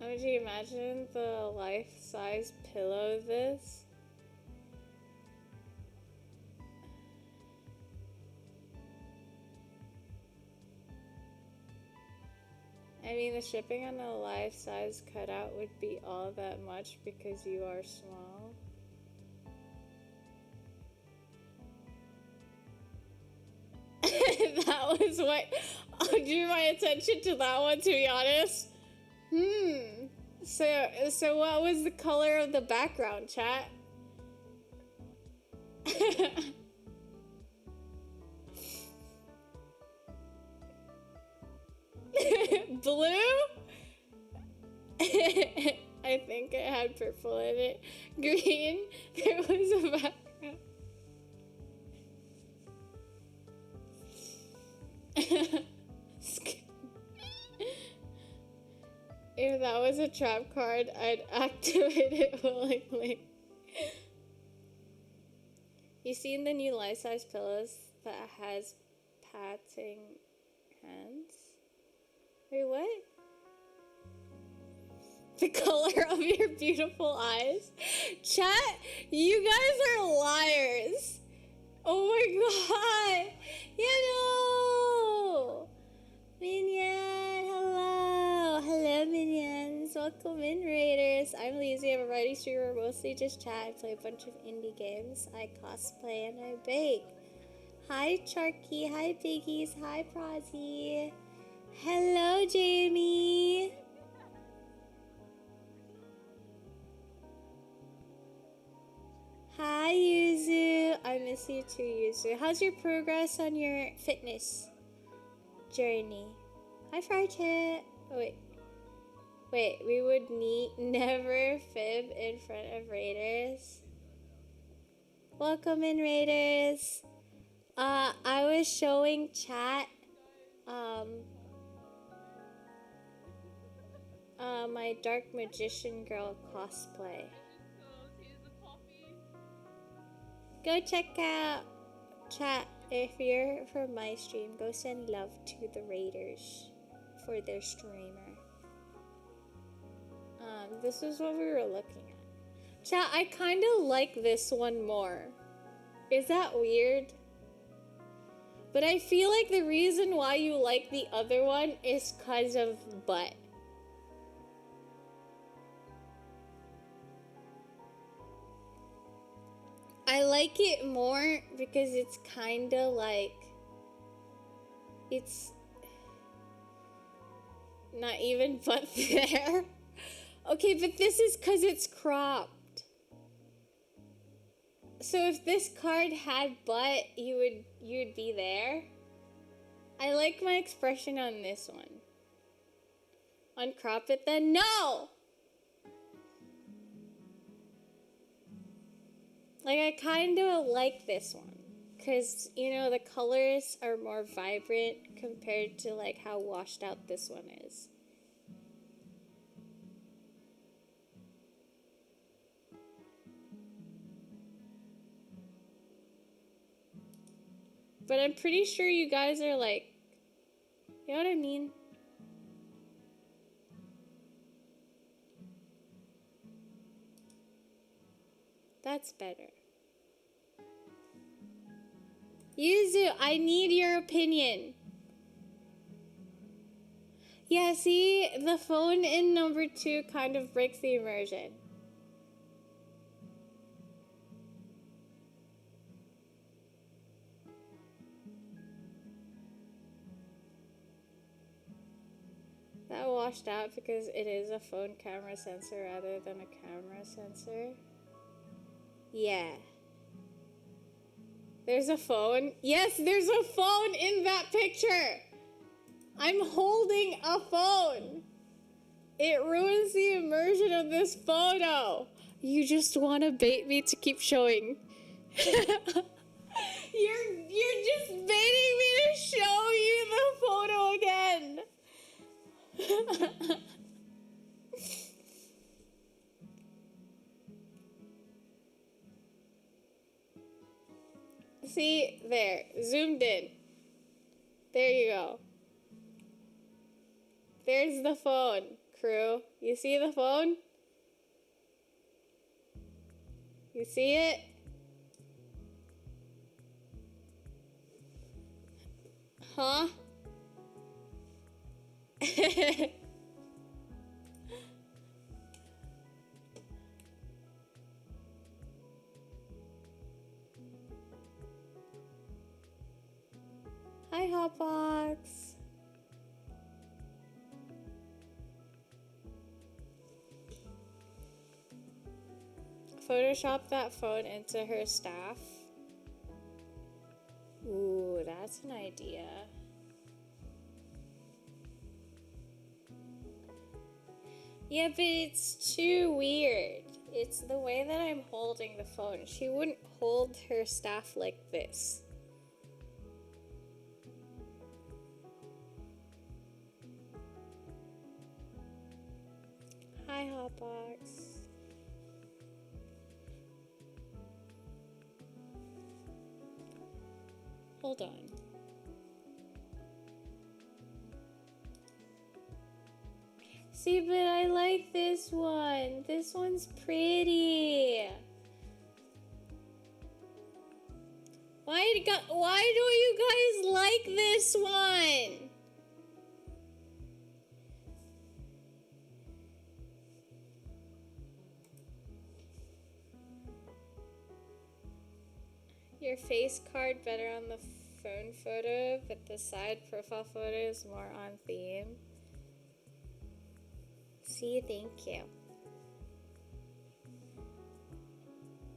Would you imagine the life-size pillow of this? I mean, the shipping on a life-size cutout would be all that much because you are small. That was what drew my attention to that one, to be honest. So what was the color of the background, chat? Blue? I think it had purple in it. Green? There was a background. If that was a trap card, I'd activate it willingly. You seen the new life-size pillows that has patting hands? Wait, what? The color of your beautiful eyes? Chat, you guys are liars. Oh my god. You know. Minion, hello. Hello, minions. Welcome in, Raiders. I'm lazy. I'm a writing streamer, mostly just chat. I play a bunch of indie games. I cosplay and I bake. Hi, Charky. Hi, Biggies. Hi, Prozzy. Hello, Jamie. Hi, Yuzu. I miss you too, Yuzu. How's your progress on your fitness journey? Hi, Farchit. Oh, wait, we would never fib in front of Raiders. Welcome in, Raiders. I was showing chat, my Dark Magician Girl cosplay. Go check out chat. If you're from my stream, go send love to the Raiders for their streamer. This is what we were looking at. Chat, I kind of like this one more. Is that weird? But I feel like the reason why you like the other one is because of butt. I like it more because it's kind of like, it's not even butt there. Okay, but this is because it's cropped. So if this card had butt, you'd be there. I like my expression on this one. Uncrop it then? No! Like, I kind of like this one. Because, you know, the colors are more vibrant compared to, like, how washed out this one is. But I'm pretty sure you guys are, like, you know what I mean? That's better. Yuzu, I need your opinion. Yeah, see, the phone in number 2 kind of breaks the immersion. That washed out because it is a phone camera sensor rather than a camera sensor. Yeah. There's a phone. Yes, there's a phone in that picture. I'm holding a phone. It ruins the immersion of this photo. You just want to bait me to keep showing. You're just baiting me to show you the photo again. See, there, zoomed in. There you go. There's the phone, crew. You see the phone? You see it? Huh? Hi, Hotbox. Photoshop that phone into her staff. Ooh, that's an idea. Yeah, but it's too weird. It's the way that I'm holding the phone. She wouldn't hold her staff like this. Hi, Hotbox. Hold on. See, but I like this one. This one's pretty. Why don't you guys like this one? Your face card better on the phone photo, but the side profile photo is more on theme. See, thank you.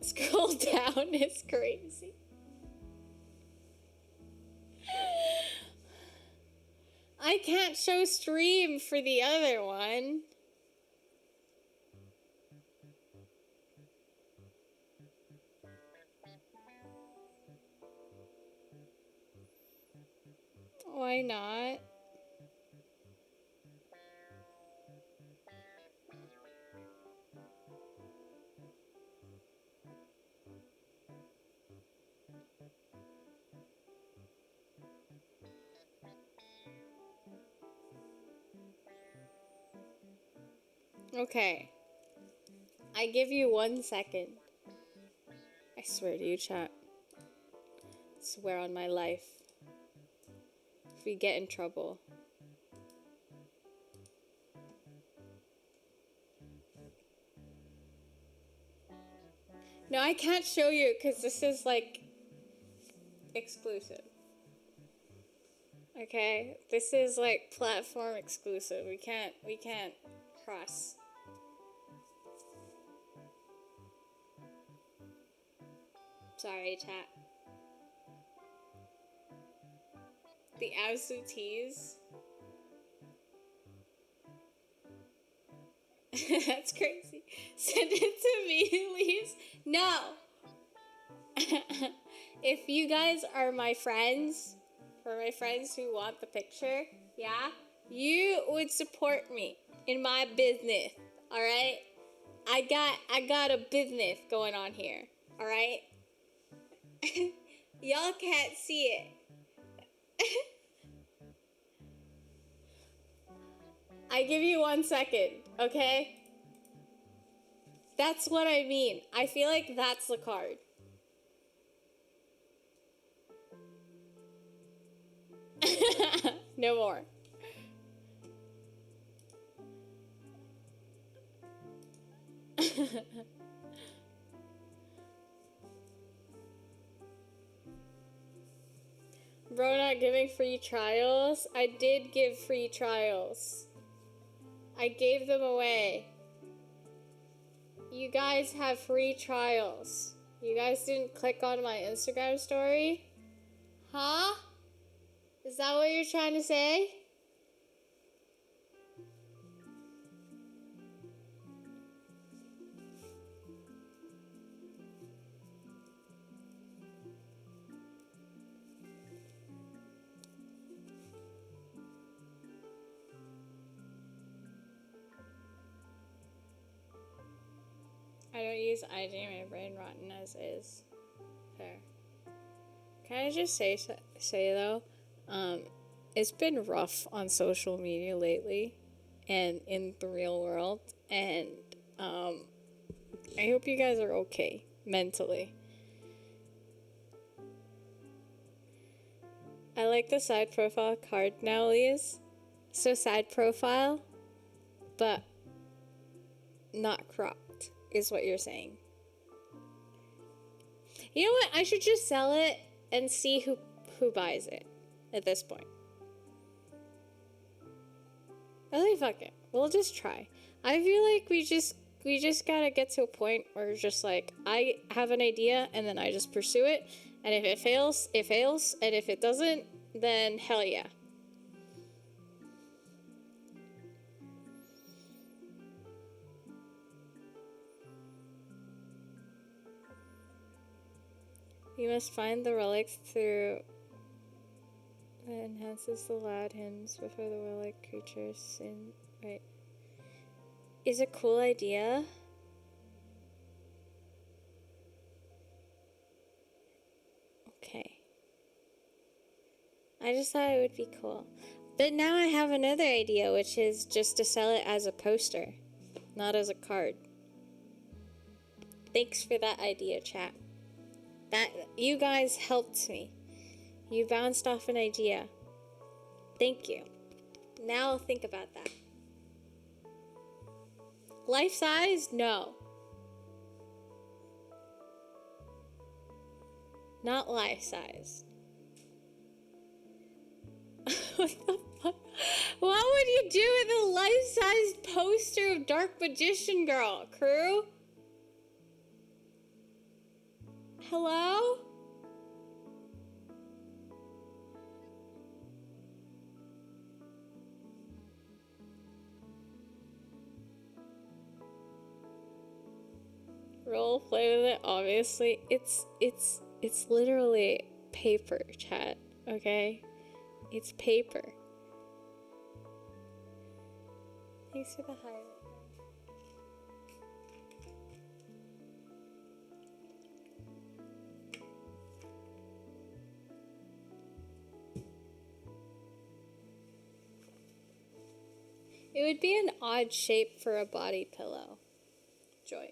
Scroll down is crazy. I can't show stream for the other one. Why not? Okay. I give you 1 second. I swear to you, chat. I swear on my life. If we get in trouble. No, I can't show you because this is like exclusive. Okay? This is like platform exclusive. We can't cross. sorry, chat. The absolute tease. That's crazy. Send it to me, please. No. If you guys are my friends, for my friends who want the picture, yeah, you would support me in my business. All right. I got a business going on here. All right. Y'all can't see it. I give you 1 second, okay? That's what I mean. I feel like that's the card. No more. Bro, not giving free trials? I did give free trials. I gave them away. You guys have free trials. You guys didn't click on my Instagram story? Huh? Is that what you're trying to say? I don't use IG, my brain rotten as is. Fair. Can I just say though, it's been rough on social media lately, and in the real world, and I hope you guys are okay mentally. I like the side profile card now, Liz. So side profile, but not cropped, is what you're saying. You know what? I should just sell it and see who buys it at this point. Really, fuck it. We'll just try. I feel like we just gotta get to a point where it's just like, I have an idea and then I just pursue it. And if it fails, it fails. And if it doesn't, then hell yeah. You must find the relics through that enhances the loud hymns before the relic creatures sin. Right. Is a cool idea. Okay. I just thought it would be cool. But now I have another idea, which is just to sell it as a poster, not as a card. Thanks for that idea, chat. That you guys helped me. You bounced off an idea. Thank you. Now I'll think about that. Life size? No. Not life size. What the fuck? What would you do with a life-size poster of Dark Magician Girl, crew? Hello? Role play with it, obviously. It's literally paper, chat, okay? It's paper. Thanks for the highlight. It would be an odd shape for a body pillow. Joy.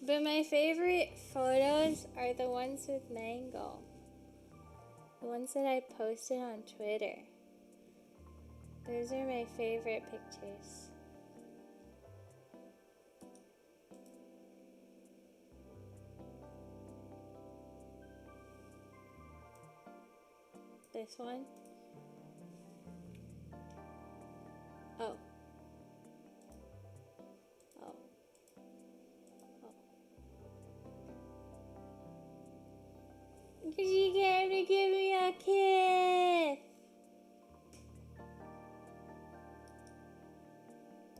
But my favorite photos are the ones with mango. The ones that I posted on Twitter. Those are my favorite pictures. This one. Oh. Oh. Oh. Cause you came to give me a kiss.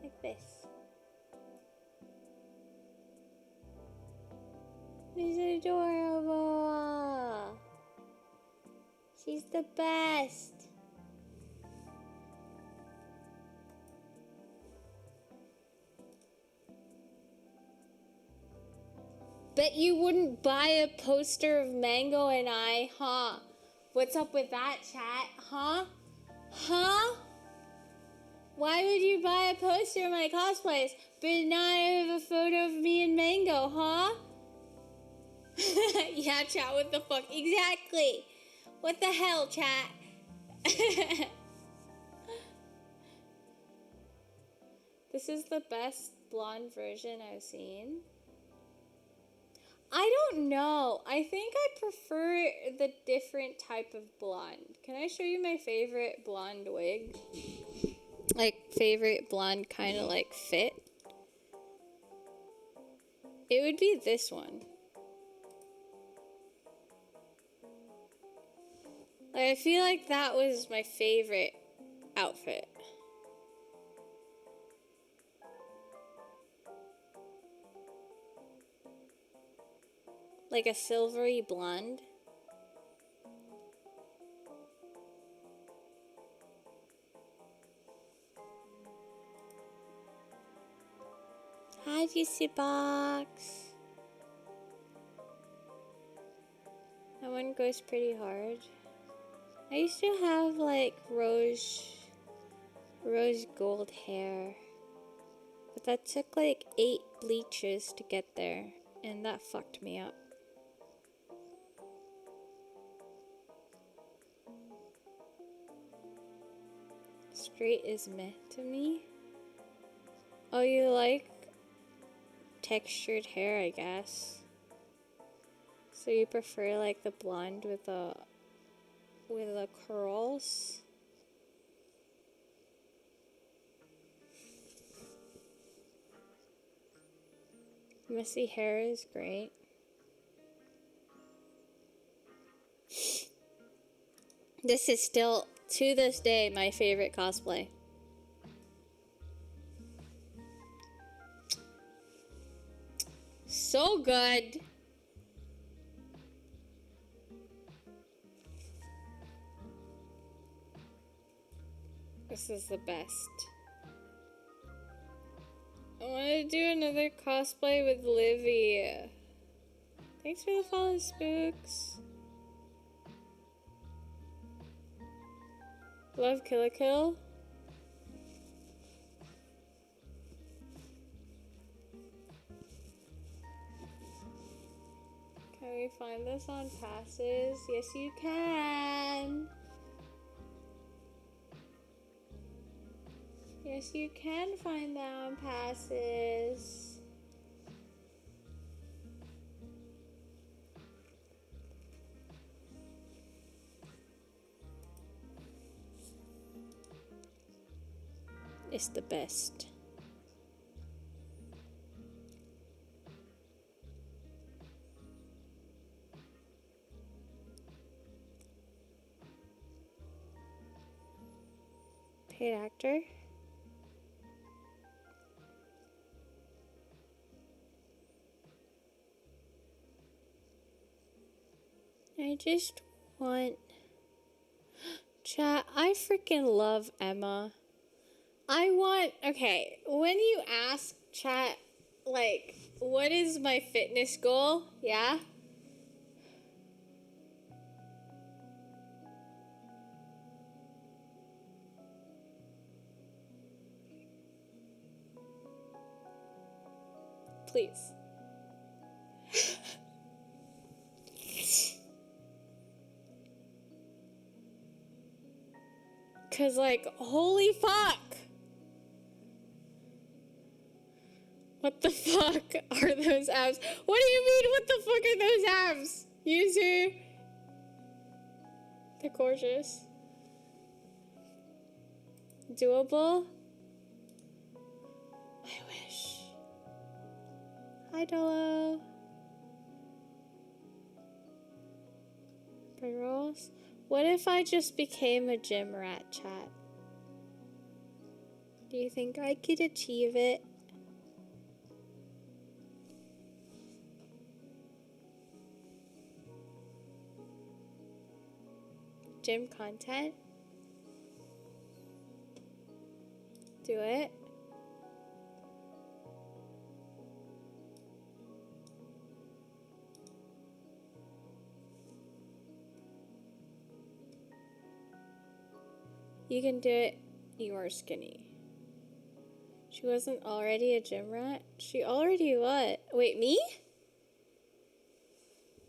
Like this. She's adorable. She's the best. Bet you wouldn't buy a poster of Mango and I, huh? What's up with that, chat? Huh? Huh? Why would you buy a poster of my cosplays, but not have a photo of me and Mango, huh? Yeah, chat, what the fuck? Exactly. What the hell, chat? This is the best blonde version I've seen. I don't know. I think I prefer the different type of blonde. Can I show you my favorite blonde wig? Like, favorite blonde kind of like fit? It would be this one. Like, I feel like that was my favorite outfit. Like a silvery blonde. Hi, Juicy Box. That one goes pretty hard. I used to have like rose gold hair. But that took like 8 bleaches to get there. And that fucked me up. Straight is meh to me. Oh, you like textured hair, I guess. So you prefer like the blonde with the curls? Messy hair is great. This is still, to this day, my favorite cosplay. So good. This is the best. I want to do another cosplay with Livy. Thanks for the follow, Spooks. Love Kill a Kill. Can we find this on passes? Yes, you can. Yes, you can find that on passes. It's the best. Paid actor. I just want... Chat, I freaking love Emma. I want... Okay, when you ask chat, like, what is my fitness goal? Yeah? Please. Cause like, holy fuck! What the fuck are those abs? What do you mean, what the fuck are those abs? User? They're gorgeous. Doable? I wish. Hi, Dolo. Pre-rolls? What if I just became a gym rat, chat? Do you think I could achieve it? Gym content? Do it. You can do it. You are skinny. She wasn't already a gym rat? She already what? Wait, me?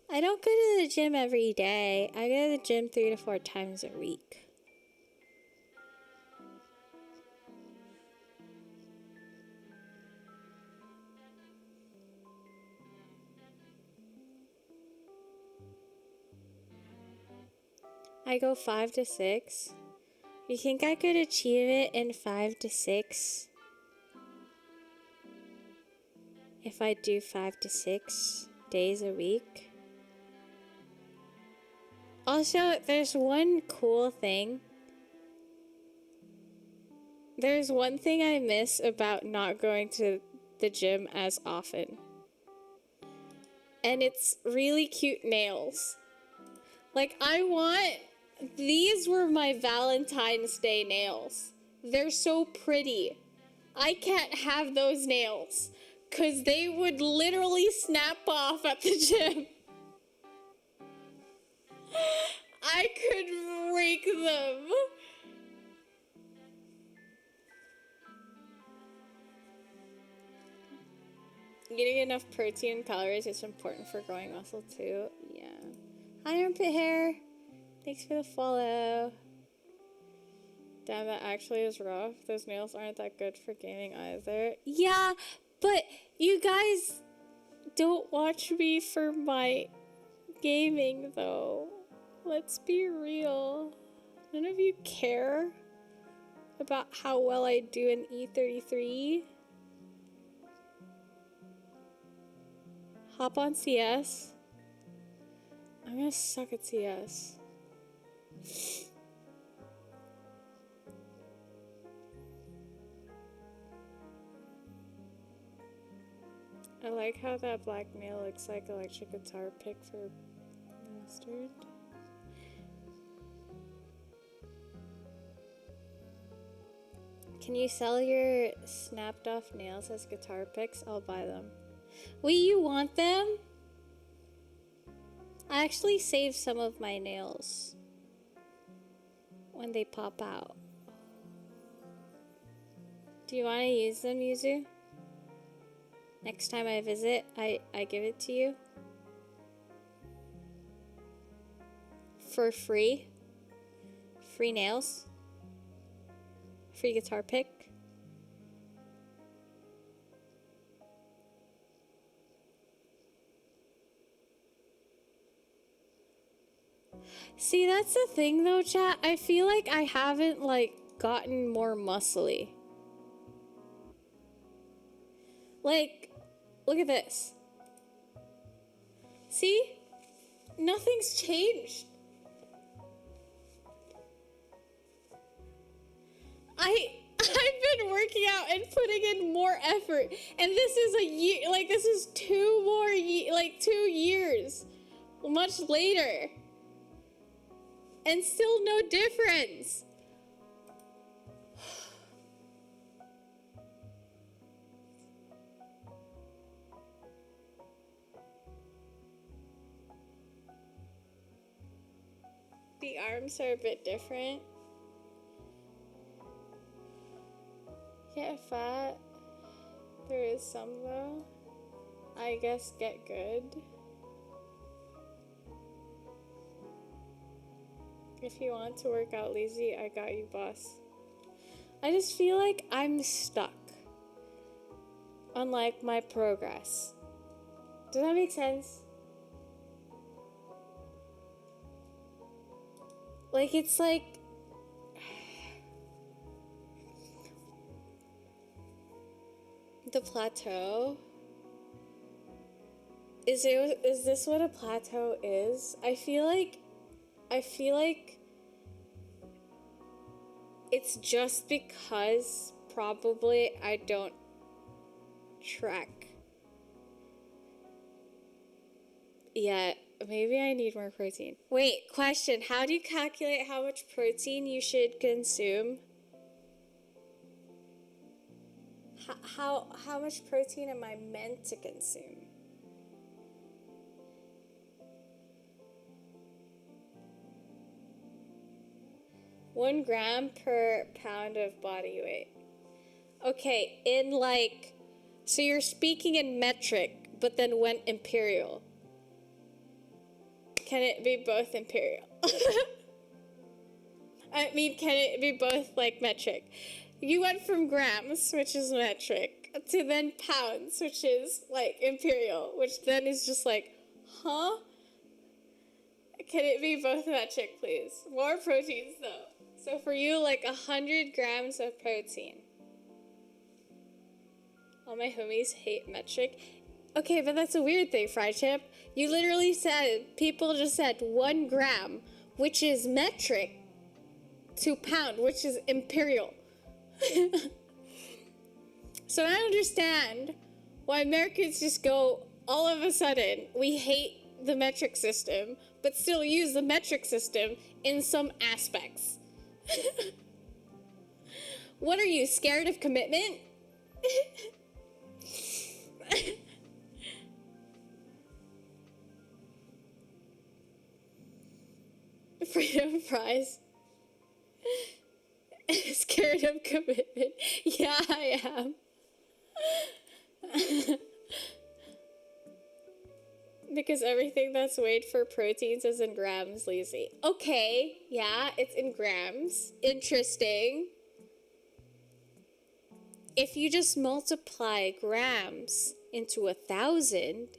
I don't go to the gym every day. I go to the gym 3 to 4 times a week. I go 5 to 6. You think I could achieve it in 5 to 6? If I do 5 to 6 days a week? Also, there's one cool thing. There's one thing I miss about not going to the gym as often. And it's really cute nails. Like, these were my Valentine's Day nails. They're so pretty. I can't have those nails, 'cause they would literally snap off at the gym. I could break them. Getting enough protein and calories is important for growing muscle too. Yeah. Hi, armpit hair. Thanks for the follow. Damn, that actually is rough. Those nails aren't that good for gaming either. Yeah, but you guys don't watch me for my gaming though. Let's be real. None of you care about how well I do in E33. Hop on CS. I'm gonna suck at CS. I like how that black nail looks like electric guitar pick for mustard. Can you sell your snapped off nails as guitar picks? I'll buy them. Wait, you want them? I actually save some of my nails when they pop out. Do you want to use them, Yuzu? Next time I visit, I give it to you. For free. Free nails. Free guitar pick. See, that's the thing though, chat. I feel like I haven't, gotten more muscly. Like, look at this. See? Nothing's changed. I've been working out and putting in more effort. And this is a year, this is 2 years. Much later. And still no difference. The arms are a bit different. Get fat. There is some though. I guess get good. If you want to work out lazy, I got you, boss. I just feel like I'm stuck on my progress. Does that make sense? Like, it's like... The plateau? Is this what a plateau is? I feel like it's just because probably I don't track. Yeah, maybe I need more protein. Wait, question. How do you calculate how much protein you should consume? How much protein am I meant to consume? One gram per pound of body weight. Okay, in like, so you're speaking in metric, but then went imperial. Can it be both imperial? I mean, can it be both like metric? You went from grams, which is metric, to then pounds, which is like imperial, which then is just like, huh? Can it be both metric, please? More proteins, though. So for you, like 100 grams of protein. All my homies hate metric. Okay, but that's a weird thing, Fried Chip. You literally said, people just said 1 gram, which is metric, to pound, which is imperial. So I understand why Americans just go, all of a sudden, we hate the metric system, but still use the metric system in some aspects. What are you, scared of commitment? Freedom fries. Scared of commitment. Yeah, I am. Because everything that's weighed for proteins is in grams, lazy. Okay, yeah, it's in grams. Interesting. If you just multiply grams into 1,000,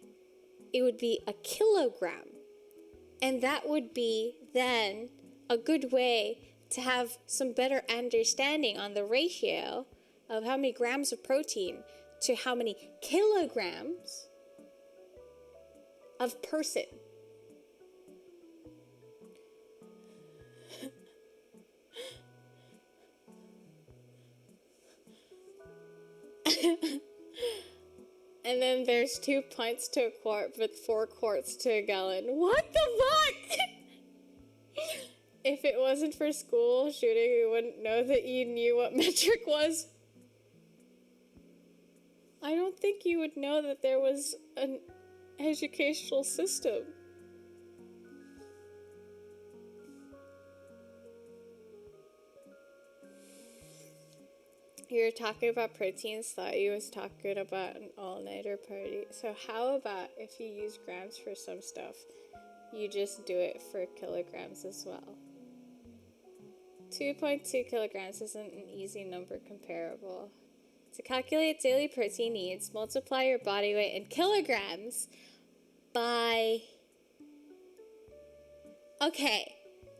it would be a kilogram. And that would be then a good way to have some better understanding on the ratio of how many grams of protein to how many kilograms of person. And then there's 2 pints to a quart, but 4 quarts to a gallon. What the fuck? If it wasn't for school shooting, we wouldn't know that you knew what metric was. I don't think you would know that there was an educational system. You were talking about proteins, thought you was talking about an all-nighter party. So how about if you use grams for some stuff, you just do it for kilograms as well? 2.2 kilograms isn't an easy number comparable. To calculate daily protein needs, multiply your body weight in kilograms by... Okay,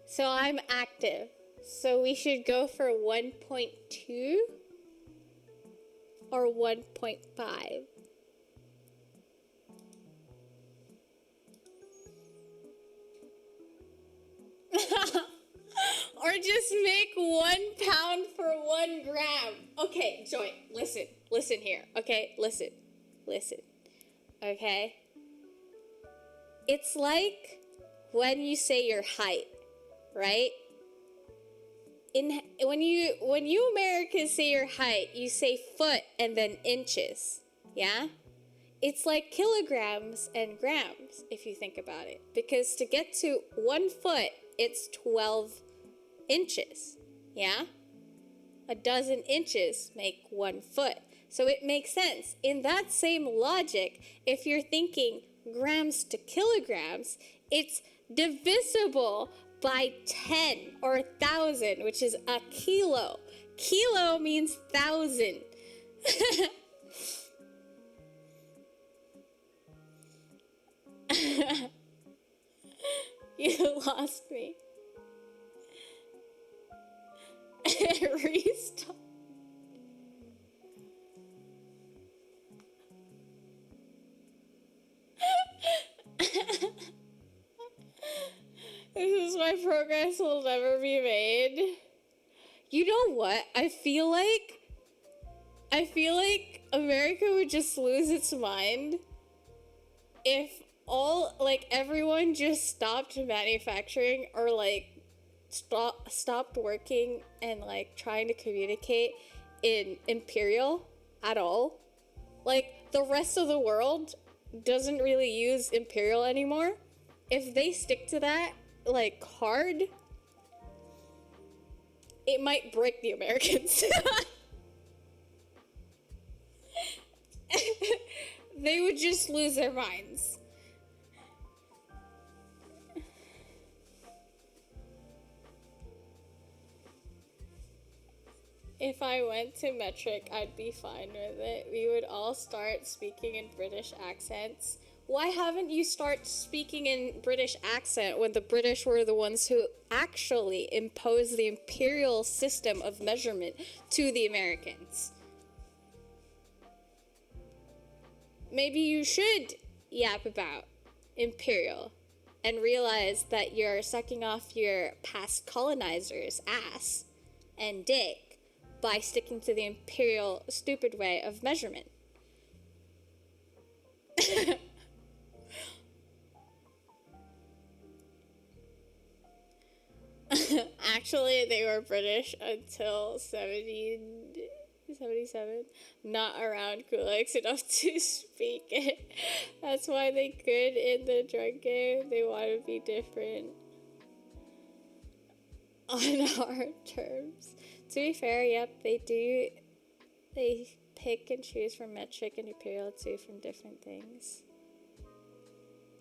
so I'm active. So we should go for 1.2 or 1.5. Or just make 1 pound for 1 gram. Okay, Joy, listen here. Okay, listen. Okay? It's like when you say your height, right? When you Americans say your height, you say foot and then inches. Yeah? It's like kilograms and grams if you think about it. Because to get to 1 foot, it's 12 inches. Yeah? 12 inches make 1 foot. So it makes sense. In that same logic, if you're thinking grams to kilograms, it's divisible by 10 or 1,000, which is a kilo. Kilo means 1,000. You lost me. It restarted. This is why progress will never be made. You know what? I feel like America would just lose its mind if everyone just stopped manufacturing or like stopped working and like trying to communicate in Imperial at all. Like the rest of the world doesn't really use Imperial anymore. If they stick to that like hard, it might break the Americans. They would just lose their minds. If I went to metric, I'd be fine with it. We would all start speaking in British accents. Why haven't you started speaking in British accent when the British were the ones who actually imposed the imperial system of measurement to the Americans? Maybe you should yap about imperial and realize that you're sucking off your past colonizers' ass and dick by sticking to the imperial stupid way of measurement. Actually, they were British until 1777. Not around Kulaks enough to speak it. That's why they could in the drug game. They want to be different on our terms. To be fair, yep, they do. They pick and choose from metric and imperial too from different things.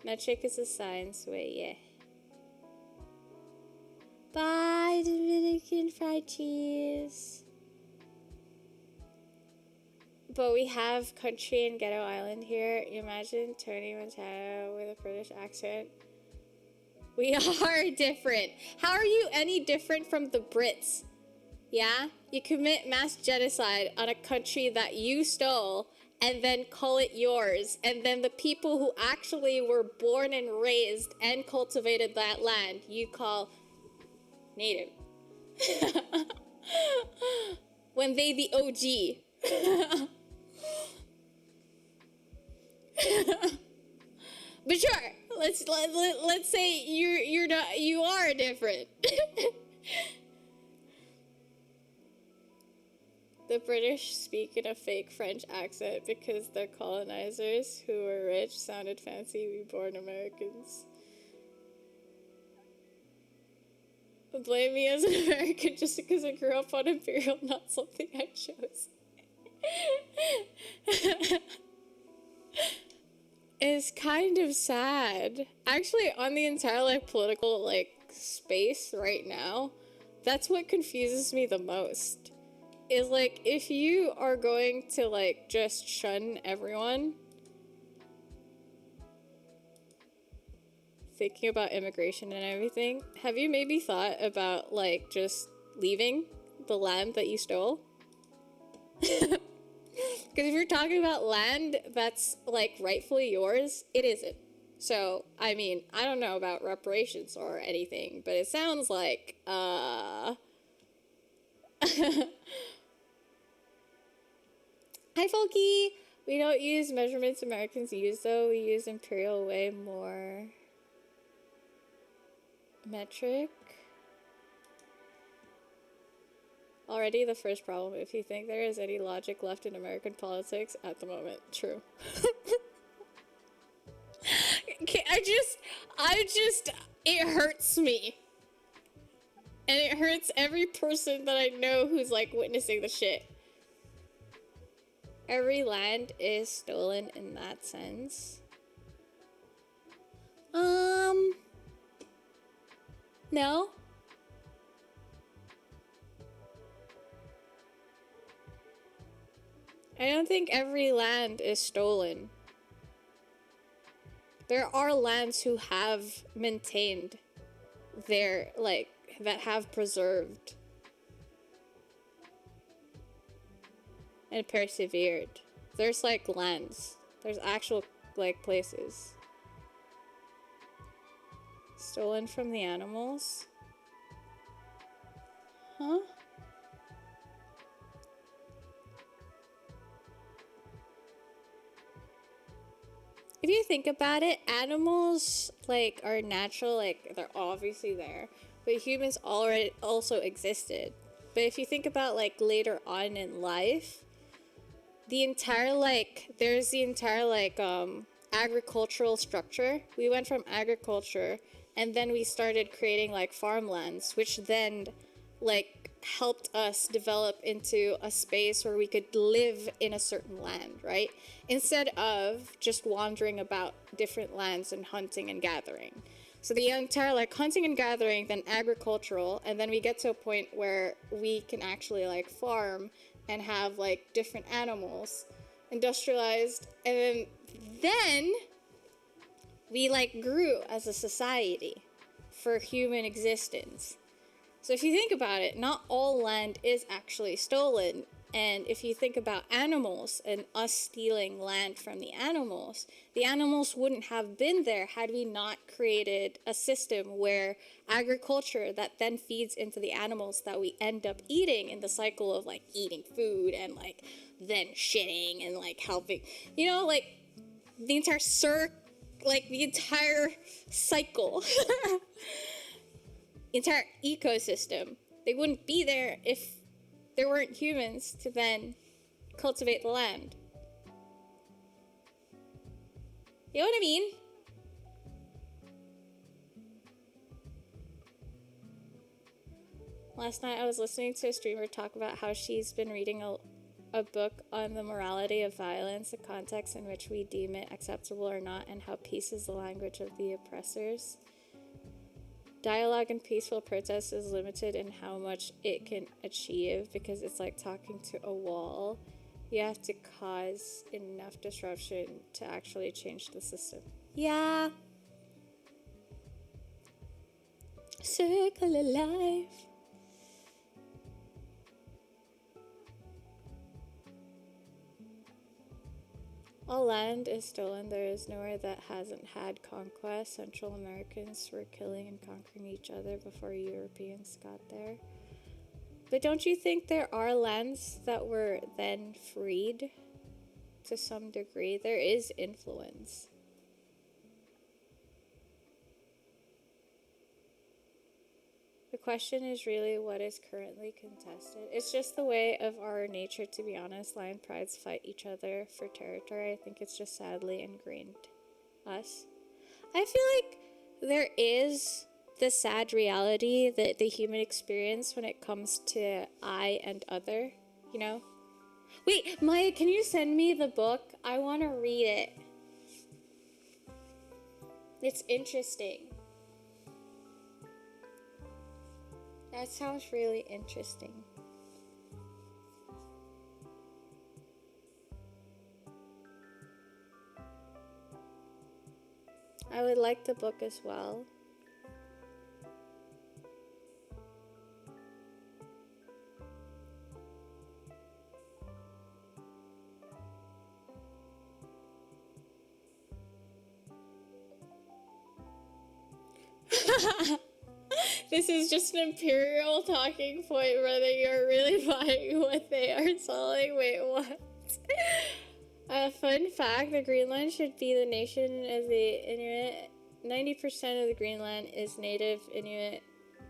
Metric is a science way, yeah. Bye, Dominican fried cheese. But we have country and ghetto island here. Imagine Tony Montana with a British accent. We are different. How are you any different from the Brits? Yeah? You commit mass genocide on a country that you stole and then call it yours. And then the people who actually were born and raised and cultivated that land, you call native. When they the OG. But sure, let's say you are different. The British speak in a fake French accent because their colonizers, who were rich, sounded fancy. We born Americans. Blame me as an American just because I grew up on Imperial, not something I chose. It's kind of sad. Actually, on the entire political space right now, that's what confuses me the most. Is if you are going to just shun everyone, thinking about immigration and everything, have you maybe thought about just leaving the land that you stole? Because if you're talking about land that's rightfully yours, it isn't. So, I mean, I don't know about reparations or anything, but it sounds like, Hi, Folky! We don't use measurements Americans use, though. We use imperial way more. Metric. Already the first problem, if you think there is any logic left in American politics at the moment. True. It hurts me. And it hurts every person that I know who's witnessing the shit. Every land is stolen in that sense. No. I don't think every land is stolen. There are lands who have maintained their, that have preserved and persevered. There's like lands. There's actual like places. Stolen from the animals? Huh? If you think about it, animals like are natural, like they're obviously there, but humans already also existed. But if you think about like later on in life, there's the entire agricultural structure. We went from agriculture and then we started creating like farmlands, which then like helped us develop into a space where we could live in a certain land, right? Instead of just wandering about different lands and hunting and gathering. So the entire like hunting and gathering, then agricultural, and then we get to a point where we can actually like farm and have like different animals, industrialized, and then we like grew as a society for human existence. So if you think about it, not all land is actually stolen. And if you think about animals and us stealing land from the animals wouldn't have been there had we not created a system where agriculture that then feeds into the animals that we end up eating in the cycle of like eating food and like then shitting and like helping, like the entire the entire cycle. Entire ecosystem. They wouldn't be there if there weren't humans to then cultivate the land. You know what I mean? Last night I was listening to a streamer talk about how she's been reading a book on the morality of violence, the context in which we deem it acceptable or not, and how peace is the language of the oppressors. Dialogue and peaceful protest is limited in how much it can achieve because it's like talking to a wall. You have to cause enough disruption to actually change the system. Yeah. Circle of life. All land is stolen. There is nowhere that hasn't had conquest. Central Americans were killing and conquering each other before Europeans got there. But don't you think there are lands that were then freed to some degree? There is influence. The question is really what is currently contested. It's just the way of our nature, to be honest. Lion prides fight each other for territory. I think it's just sadly ingrained us. I feel like there is the sad reality that the human experience when it comes to I and other, Wait, Maya, can you send me the book? I want to read it. It's interesting. That sounds really interesting. I would like the book as well. This is just an imperial talking point whether you're really buying what they are selling. Wait, what? Fun fact, the Greenland should be the nation as the Inuit. 90% of the Greenland is native Inuit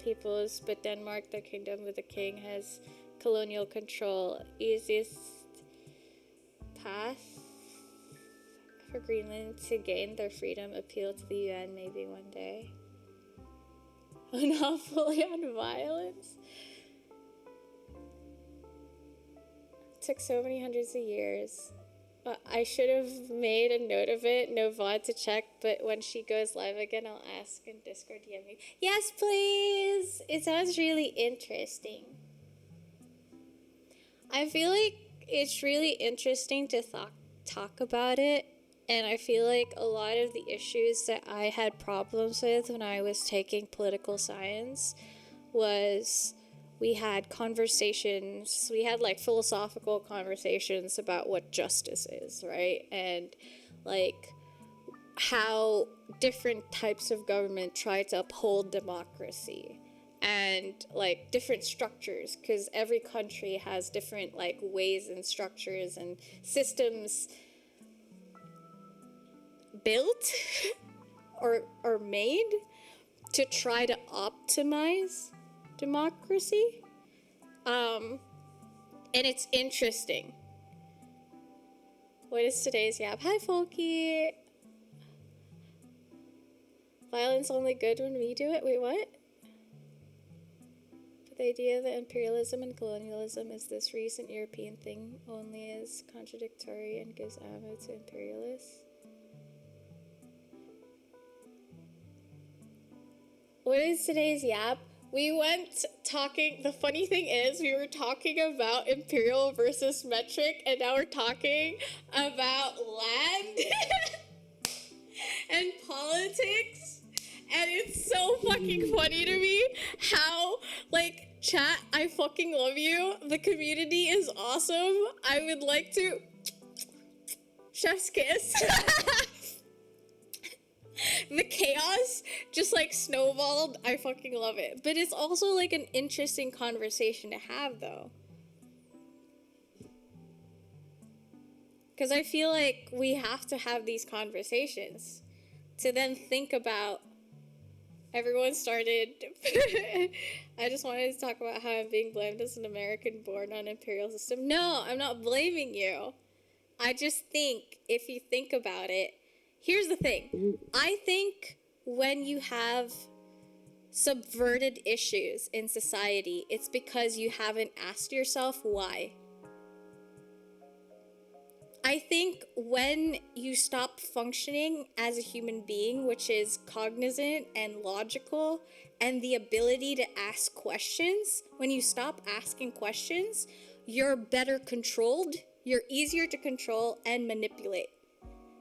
peoples, but Denmark, the kingdom with the king, has colonial control. Easiest path for Greenland to gain their freedom, appeal to the UN maybe one day. Monopoly on violence. It took so many hundreds of years. I should have made a note of it, no VOD to check, but when she goes live again, I'll ask in Discord DM me. Yes, please! It sounds really interesting. I feel like it's really interesting to talk about it, and I feel like a lot of the issues that I had problems with when I was taking political science was we had conversations, we had like philosophical conversations about what justice is, right? And like how different types of government try to uphold democracy and like different structures, because every country has different like ways and structures and systems built or made to try to optimize democracy. And it's interesting. What is today's yap? Hi, Folky. Violence only good when we do it? Wait, what? But the idea that imperialism and colonialism is this recent European thing only is contradictory and gives ammo to imperialists. What is today's yap? We went talking, the funny thing is, we were talking about imperial versus metric, and now we're talking about land and politics, and it's so fucking funny to me how, like, chat, I fucking love you, the community is awesome, I would like to chef's kiss. The chaos just like snowballed. I fucking love it. But it's also like an interesting conversation to have though. Because I feel like we have to have these conversations to then think about. Everyone started. I just wanted to talk about how I'm being blamed as an American born on imperial system. No, I'm not blaming you. I just think if you think about it, here's the thing. I think when you have subverted issues in society, it's because you haven't asked yourself why. I think when you stop functioning as a human being, which is cognizant and logical, and the ability to ask questions, when you stop asking questions, you're better controlled, you're easier to control and manipulate.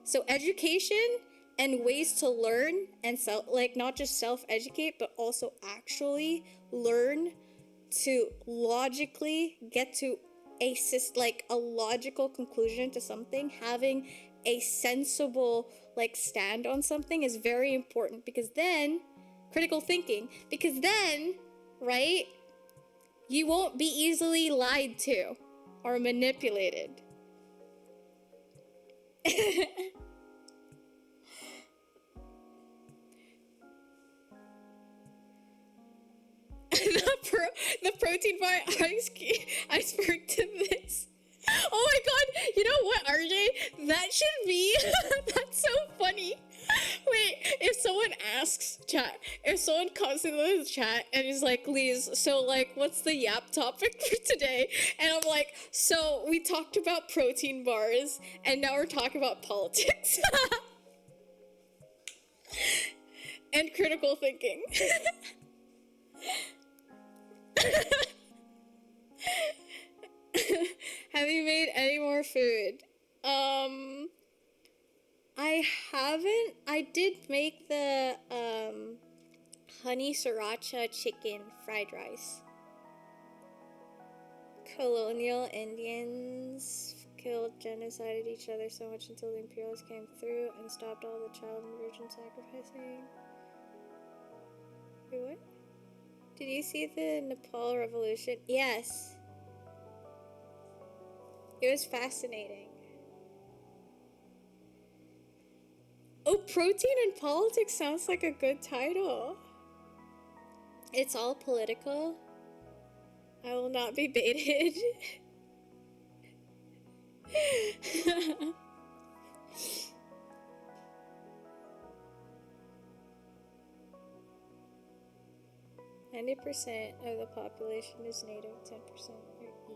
So education and ways to learn and not just self-educate, but also actually learn to logically get to a logical conclusion to something, having a sensible stand on something is very important, because then critical thinking, because then, right, you won't be easily lied to or manipulated. The protein bar, I spoke to this. Oh my god, you know what, RJ? That should be, that's so funny. Wait, if someone asks chat, if someone comes into the chat and is like, Lise, so what's the yap topic for today? And I'm like, so we talked about protein bars and now we're talking about politics. And critical thinking. Have you made any more food? I haven't. I did make the honey sriracha chicken fried rice. Colonial Indians killed, genocided each other so much until the imperialists came through and stopped all the child and virgin sacrificing. Wait, what? Did you see the Nepal Revolution? Yes. It was fascinating. Oh, Protein and Politics sounds like a good title. It's all political. I will not be baited. %90 of the population is native, 10% are EU.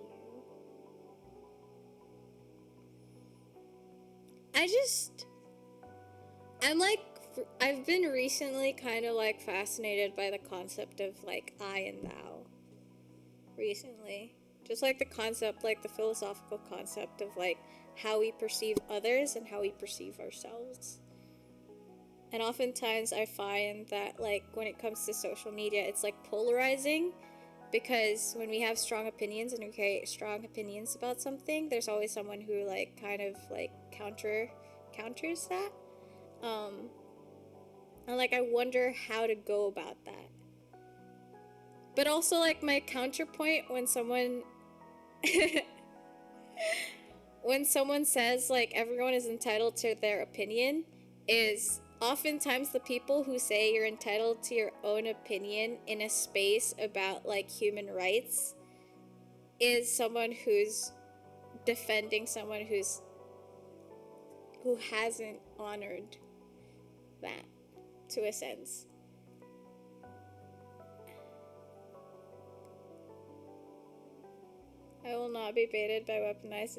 I've been recently kind of fascinated by the concept of I and thou. Recently. Just the concept, the philosophical concept of how we perceive others and how we perceive ourselves. And oftentimes I find that when it comes to social media, it's polarizing, because when we have strong opinions and we create strong opinions about something, there's always someone who like kind of like counters that. And like I wonder how to go about that. But also like my counterpoint when someone when someone says like everyone is entitled to their opinion is oftentimes the people who say you're entitled to your own opinion in a space about like human rights is someone who's defending someone who hasn't honored that to a sense. I will not be baited by weaponized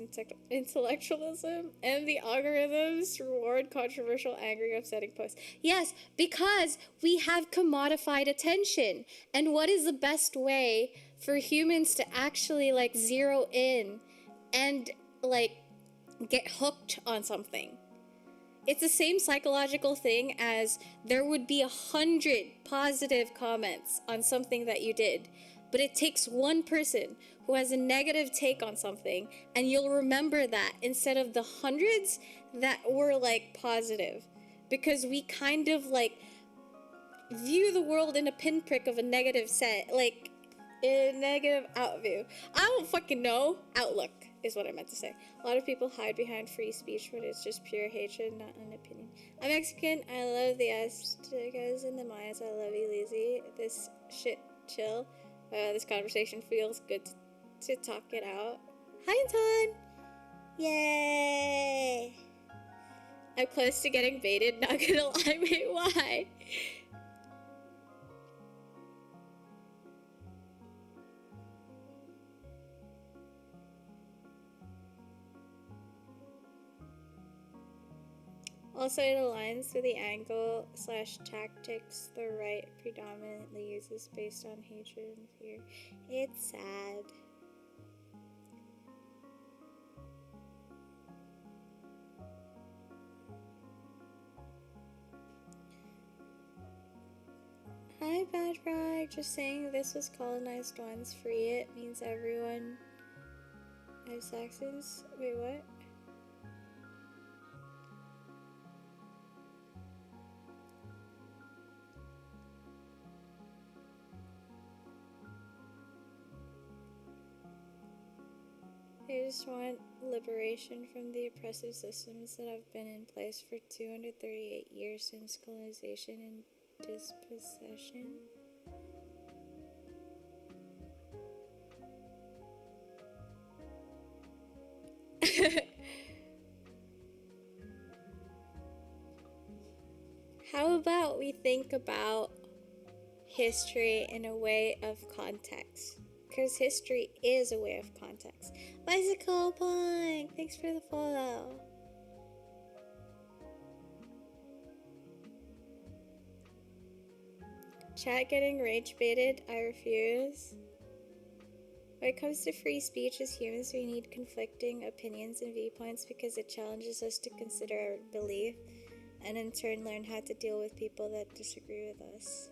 intellectualism, and the algorithms reward controversial, angry, upsetting posts. Yes, because we have commodified attention. And what is the best way for humans to actually like zero in and like get hooked on something? It's the same psychological thing as there would be 100 positive comments on something that you did, but it takes one person who has a negative take on something, and you'll remember that instead of the hundreds that were like positive, because we kind of like view the world in a pinprick of a negative set, like a negative outview. I don't fucking know. Outlook is what I meant to say. A lot of people hide behind free speech when it's just pure hatred, not an opinion. I'm Mexican. I love the Aztecas and the Mayas. I love you, Lizzie. This shit chill. This conversation feels good to talk it out. Hi, Anton. Yay. I'm close to getting baited. Not gonna lie. Wait, why? Also, it aligns with the angle/tactics the right predominantly uses based on hatred and fear. It's sad. Hi, Bad Brag. Just saying this was colonized ones. Free it means everyone. I have Saxons. Wait, what? I just want liberation from the oppressive systems that have been in place for 238 years since colonization and dispossession. How about we think about history in a way of context? Because history is a way of context. Bicycle Punk, thanks for the follow. Chat getting rage baited, I refuse. When it comes to free speech, as humans, we need conflicting opinions and viewpoints because it challenges us to consider our belief and in turn learn how to deal with people that disagree with us.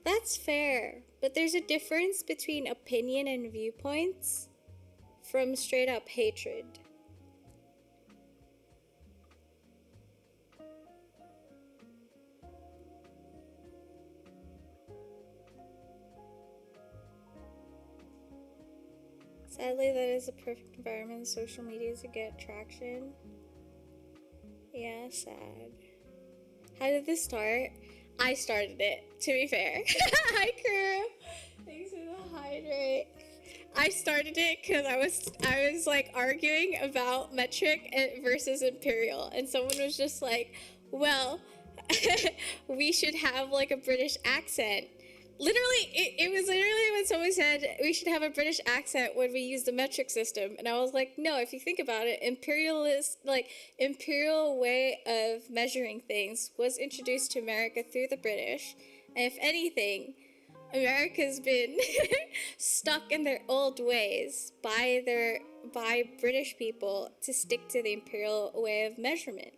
That's fair, but there's a difference between opinion and viewpoints from straight up hatred. Sadly, that is a perfect environment, social media to get traction. Yeah, sad. How did this start? I started it, to be fair. Hi, crew. Thanks for the hydrate. I started it because I was like arguing about metric versus imperial, and someone was just like, well, we should have like a British accent. Literally, it was literally when someone said we should have a British accent when we use the metric system, and I was like, no, if you think about it, imperial way of measuring things was introduced to America through the British, and if anything, America's been stuck in their old ways by British people to stick to the imperial way of measurement.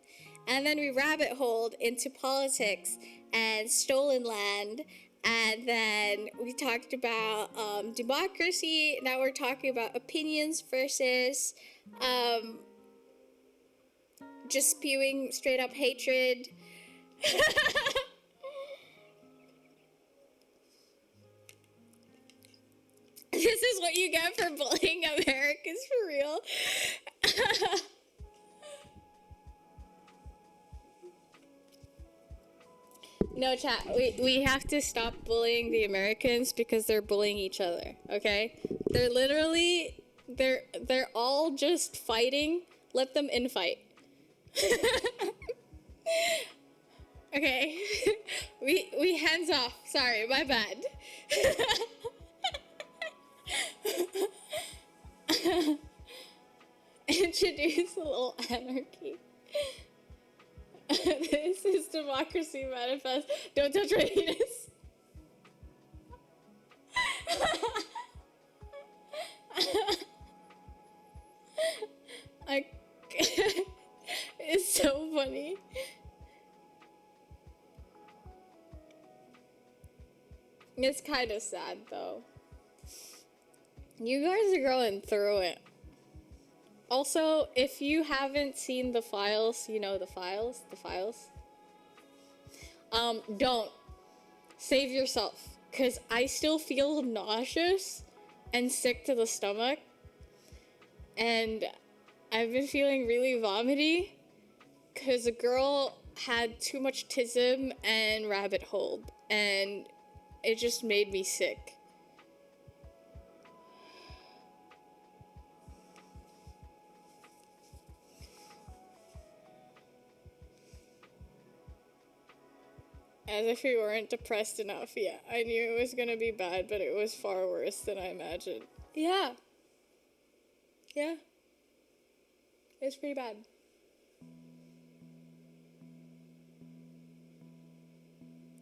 And then we rabbit holed into politics and stolen land And then we talked about democracy. Now we're talking about opinions versus just spewing straight up hatred. This is what you get for bullying Americans for real. No, chat, we have to stop bullying the Americans because they're bullying each other, okay? They're literally, they're all just fighting. Let them infight. Okay? we hands off. Sorry, my bad. Introduce a little anarchy. This is Democracy Manifest. Don't touch my penis. It's so funny. It's kind of sad though. You guys are going through it. Also, if you haven't seen the files, you know the files. Don't. Save yourself. Because I still feel nauseous and sick to the stomach. And I've been feeling really vomity. Because a girl had too much tism and rabbit hold. And it just made me sick. As if we weren't depressed enough. Yeah, I knew it was gonna be bad, but it was far worse than I imagined. Yeah. Yeah. It's pretty bad.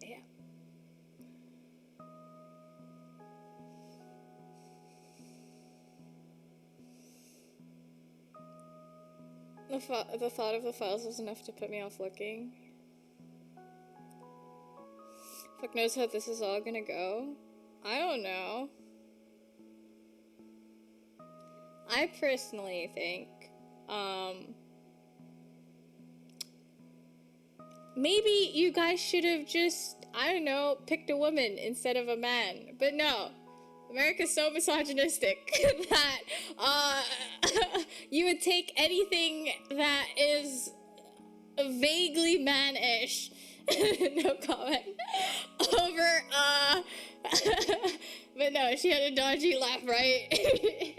Yeah. The thought of the files was enough to put me off looking. Fuck knows how this is all gonna go. I don't know. I personally think, maybe you guys should have just, I don't know, picked a woman instead of a man. But no. America's so misogynistic that, you would take anything that is vaguely man-ish. No comment. Over, but no, she had a dodgy laugh, right?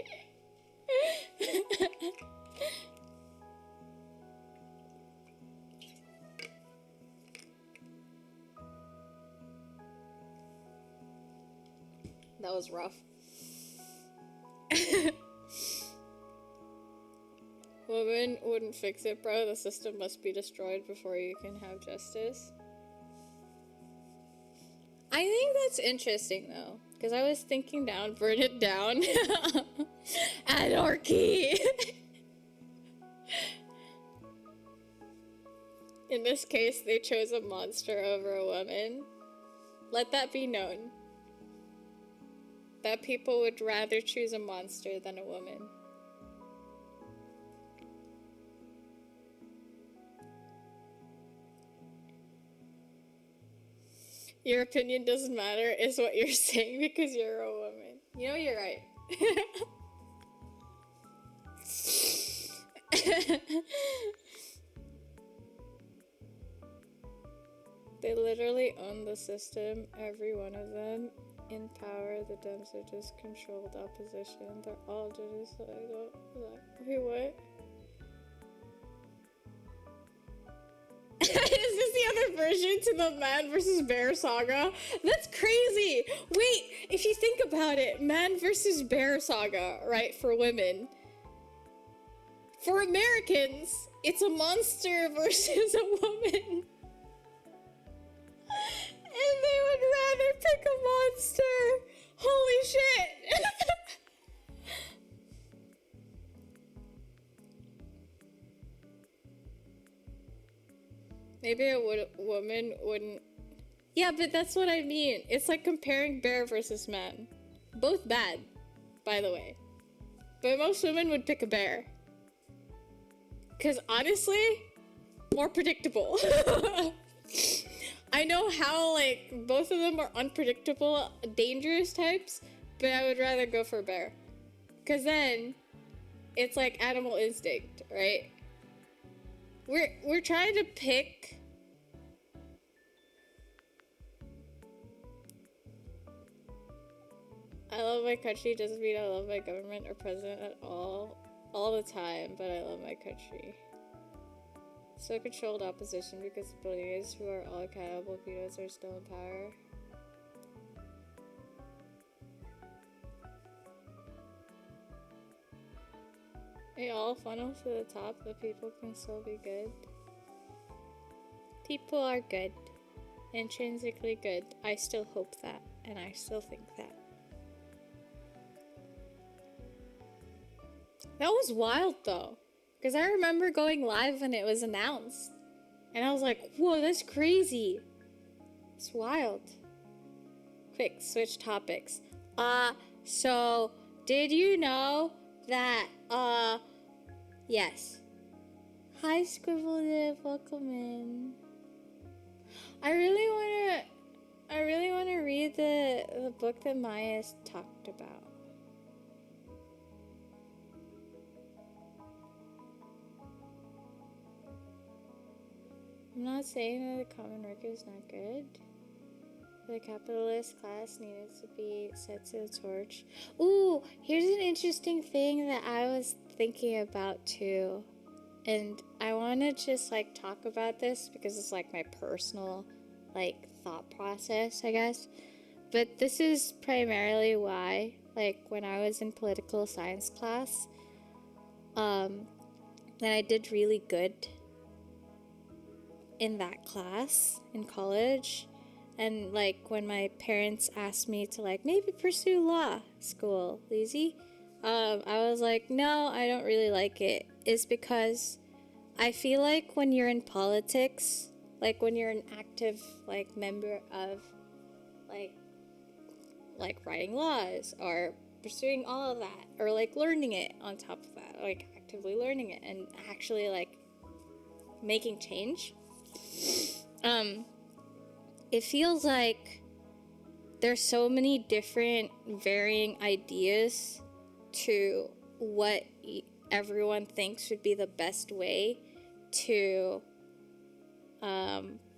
That was rough. Women wouldn't fix it, bro. The system must be destroyed before you can have justice. I think that's interesting, though. Because I was thinking down, burn it down. Anarchy! In this case, they chose a monster over a woman. Let that be known. That people would rather choose a monster than a woman. Your opinion doesn't matter is what you're saying because you're a woman. You know, you're right. They literally own the system, every one of them. In power, the Dems are just controlled opposition. They're all genocidal. Wait, what? Is this the other version to the man versus bear saga? That's crazy! Wait, if you think about it, man versus bear saga, right, for women. For Americans, it's a monster versus a woman. And they would rather pick a monster. Holy shit. Maybe a woman wouldn't Yeah, but that's what I mean. It's like comparing bear versus man. Both bad, by the way. But most women would pick a bear. Because honestly, more predictable. I know how, like, both of them are unpredictable, dangerous types, but I would rather go for a bear. Because then, it's like animal instinct, right? We're trying to pick... I love my country doesn't mean I love my government or president at all the time, but I love my country. So controlled opposition because the billionaires who are all accountable peanuts are still in power. They all funnel to the top, the people can still be good. People are good. Intrinsically good. I still hope that, and I still think that. That was wild though, because I remember going live when it was announced, and I was like, whoa, that's crazy. It's wild. Quick, switch topics. So, did you know that, yes. Hi, Scribble, welcome in. I really wanna read the book that Maya's talked about. I'm not saying that the common worker is not good. The capitalist class needed to be set to the torch. Ooh, here's an interesting thing that I was thinking about too. And I want to just like talk about this because it's like my personal like thought process, I guess. But this is primarily why, like when I was in political science class, and I did really good in that class in college, and like when my parents asked me to like maybe pursue law school, Lizzie, I was like, no, I don't really like it. It's because I feel like when you're in politics, like when you're an active like member of like writing laws or pursuing all of that, or like learning it on top of that, like actively learning it and actually like making change, it feels like there's so many different varying ideas to what everyone thinks would be the best way to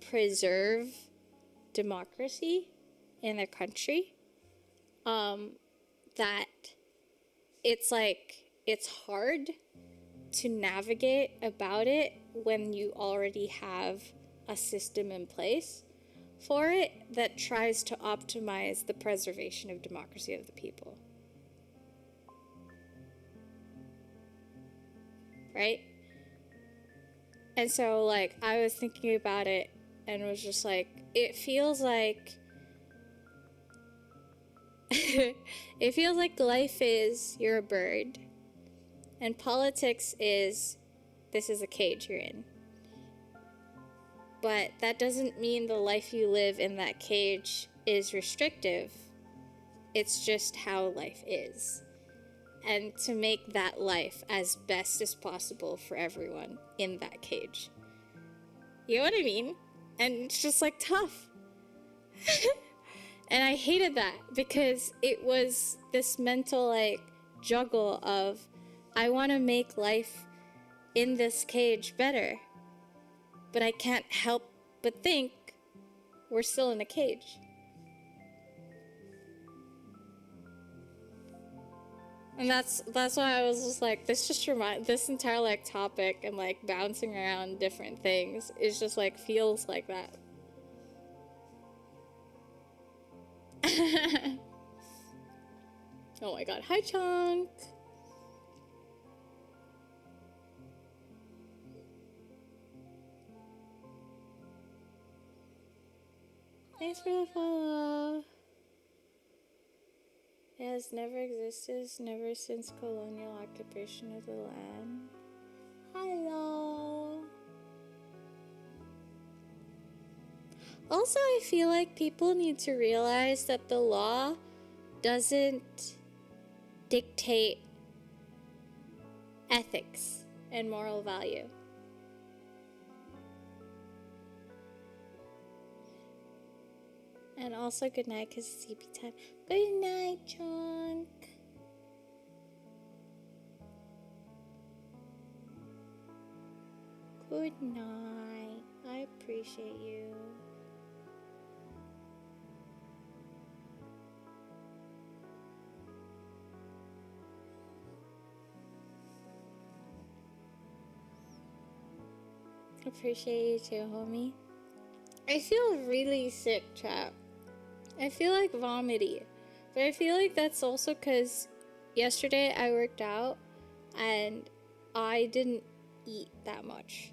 preserve democracy in a country, that it's like it's hard to navigate about it when you already have a system in place for it that tries to optimize the preservation of democracy of the people. Right? And so, like, I was thinking about it and was just like, it feels like it feels like life is you're a bird and politics is this is a cage you're in. But that doesn't mean the life you live in that cage is restrictive. It's just how life is. And to make that life as best as possible for everyone in that cage. You know what I mean? And it's just like tough. And I hated that because it was this mental like juggle of I want to make life in this cage better. But I can't help but think we're still in a cage. And that's why I was just like, this entire like topic and like bouncing around different things is just like feels like that. Oh my god, hi Chunk! Thanks for the follow. It has never existed, never since colonial occupation of the land. Hello. Also, I feel like people need to realize that the law doesn't dictate ethics and moral value. And also, good night, because it's sleepy time. Good night, Chunk. Good night. I appreciate you. Appreciate you too, homie. I feel really sick, chat. I feel like vomity. But I feel like that's also because yesterday I worked out and I didn't eat that much.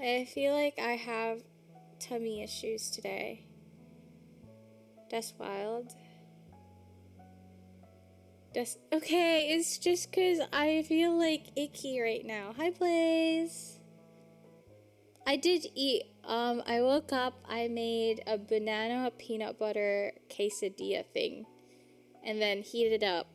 I feel like I have tummy issues today. That's wild. That's okay, it's just because I feel like icky right now. Hi, Blaze. I did eat. I woke up, I made a banana peanut butter quesadilla thing. And then heated it up.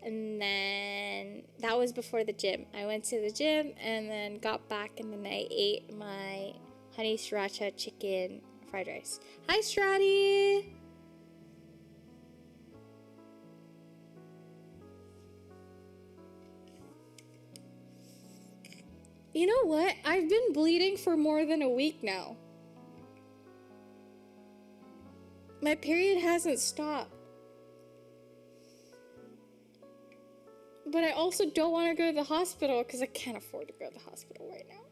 And then that was before the gym. I went to the gym and then got back and then I ate my honey sriracha chicken fried rice. Hi, Strati! You know what? I've been bleeding for more than a week now. My period hasn't stopped. But I also don't want to go to the hospital because I can't afford to go to the hospital right now.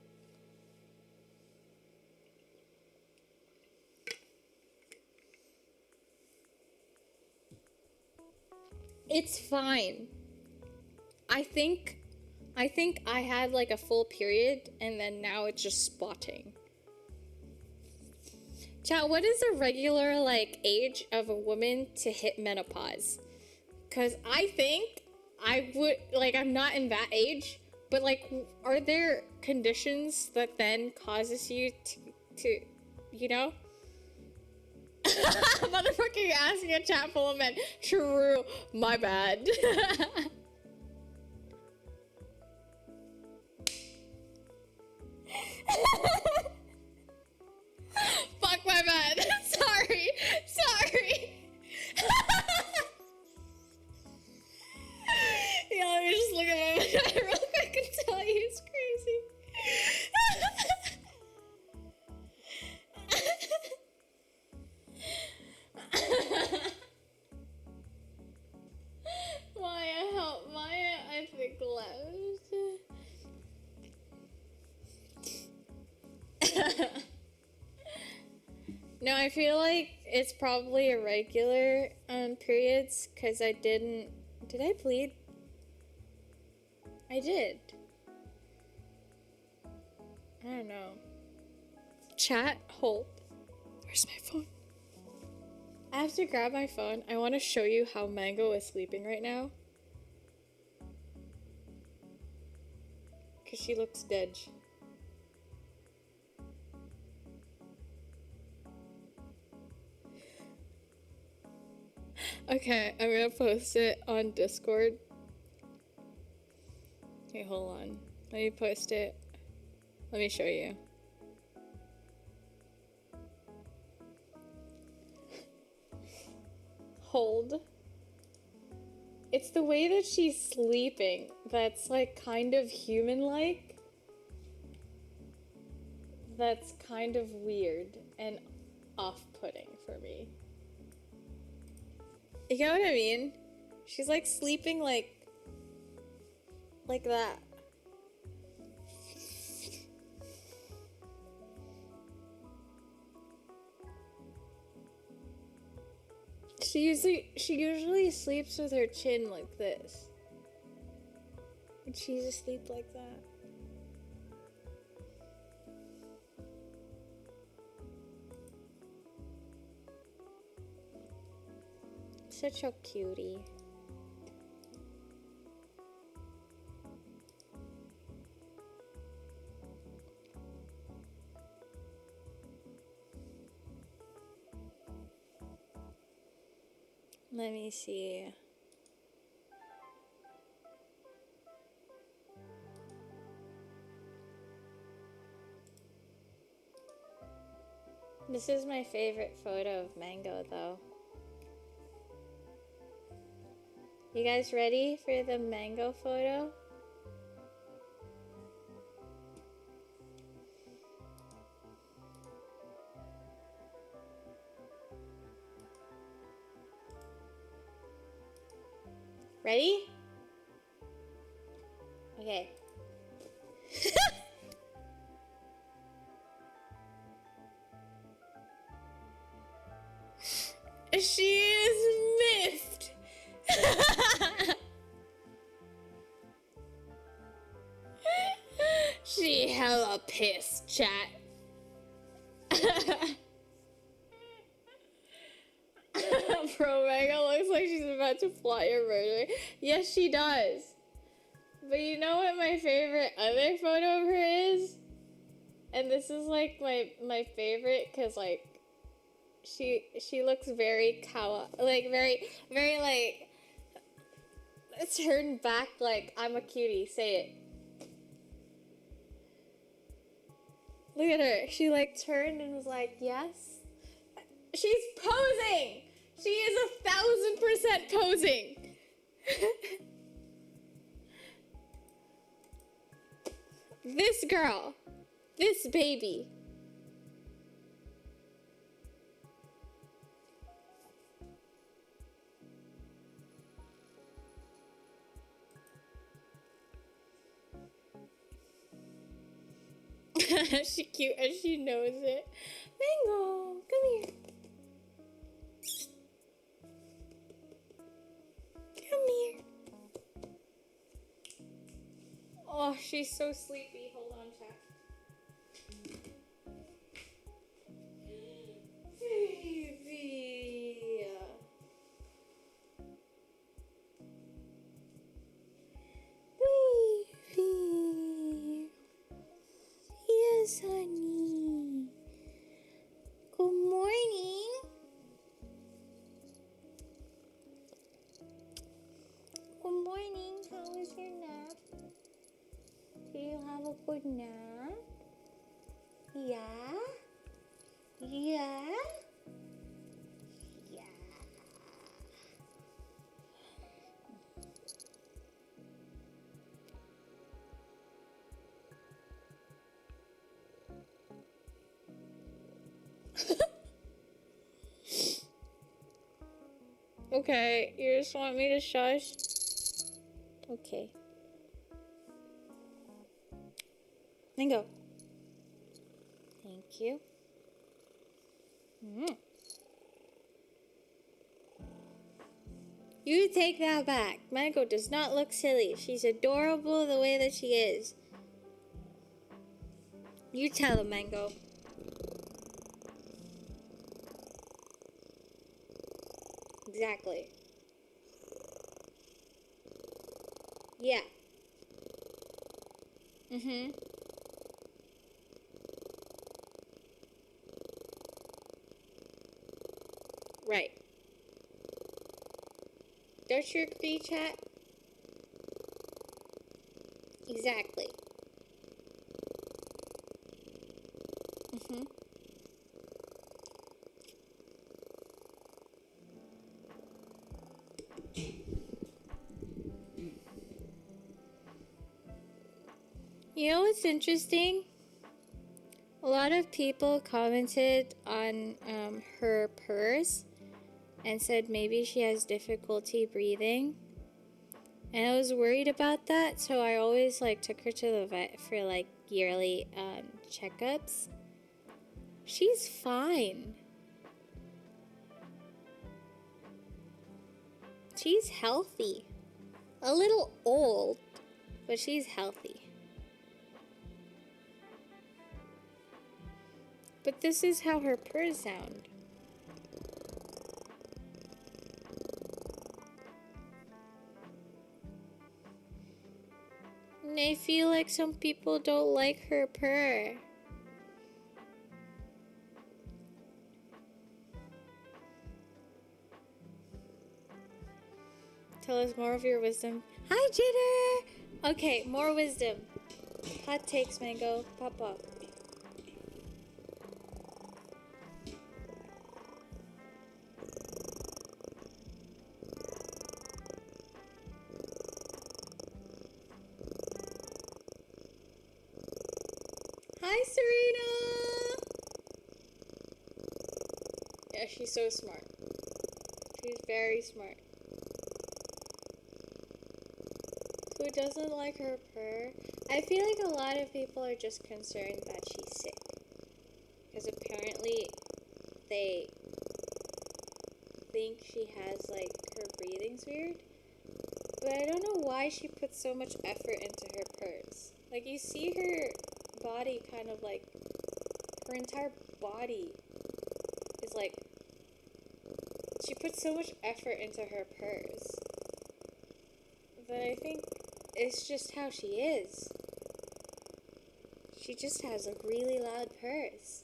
It's fine. I think I had like a full period and then now it's just spotting. Chat, what is the regular like age of a woman to hit menopause? Cause I think I would like I'm not in that age, but like are there conditions that then causes you to you know? Motherfucker, you're asking a chat full of men. True, my bad. Fuck my bad. Sorry. Yeah, let me just look at my vagina real quick and tell you it's crazy. Maya, help. Maya, I think left. No, I feel like it's probably irregular periods because I didn't. Did I bleed? I did. I don't know. Chat, hold. Where's my phone? I have to grab my phone. I want to show you how Mango is sleeping right now. Because she looks dead. Okay, I'm gonna post it on Discord. Okay, hold on. Let me post it. Let me show you. Hold. It's the way that she's sleeping that's like kind of human-like. That's kind of weird and off-putting for me. You get what I mean? She's like sleeping like that. She usually sleeps with her chin like this. And she's asleep like that. Such a cutie. Let me see. This is my favorite photo of Mango, though. You guys ready for the Mango photo? Ready? Okay. She is miffed. She hella pissed, chat. Bro, Mega looks like she's about to plot your murder. Yes, she does. But you know what my favorite other photo of her is? And this is like my favorite because like she looks very like very like turned back like I'm a cutie. Say it. Look at her. She like turned and was like, yes. She's posing. She is 1,000% posing. This girl. This baby. She cute and she knows it. Mango, come here. Come here. Oh, she's so sleepy. Hold on, chat. Baby. Baby. Yes, honey. Good morning. Good morning. How was your nap? Did you have a good nap? Yeah? Yeah? Yeah. Okay, you just want me to shush? Okay. Mango. Thank you. You take that back. Mango does not look silly. She's adorable the way that she is. You tell him, Mango. Exactly. Yeah. Right. Don't you agree, chat? Exactly. You know what's interesting? A lot of people commented on her purse and said maybe she has difficulty breathing. And I was worried about that, so I always like took her to the vet for like yearly checkups. She's fine. She's healthy. A little old, but she's healthy. But this is how her purrs sound. And I feel like some people don't like her purr. Tell us more of your wisdom. Hi, Jitter! Okay, more wisdom. Hot takes, Mango. Pop up. Hi, Serena! Yeah, she's so smart. She's very smart. Who doesn't like her purr? I feel like a lot of people are just concerned that she's sick. Because apparently they think she has, like, her breathing's weird. But I don't know why she puts so much effort into her purrs. Like, you see her body kind of like, her entire body is like, she puts so much effort into her purrs that I think it's just how she is. She just has a really loud purrs.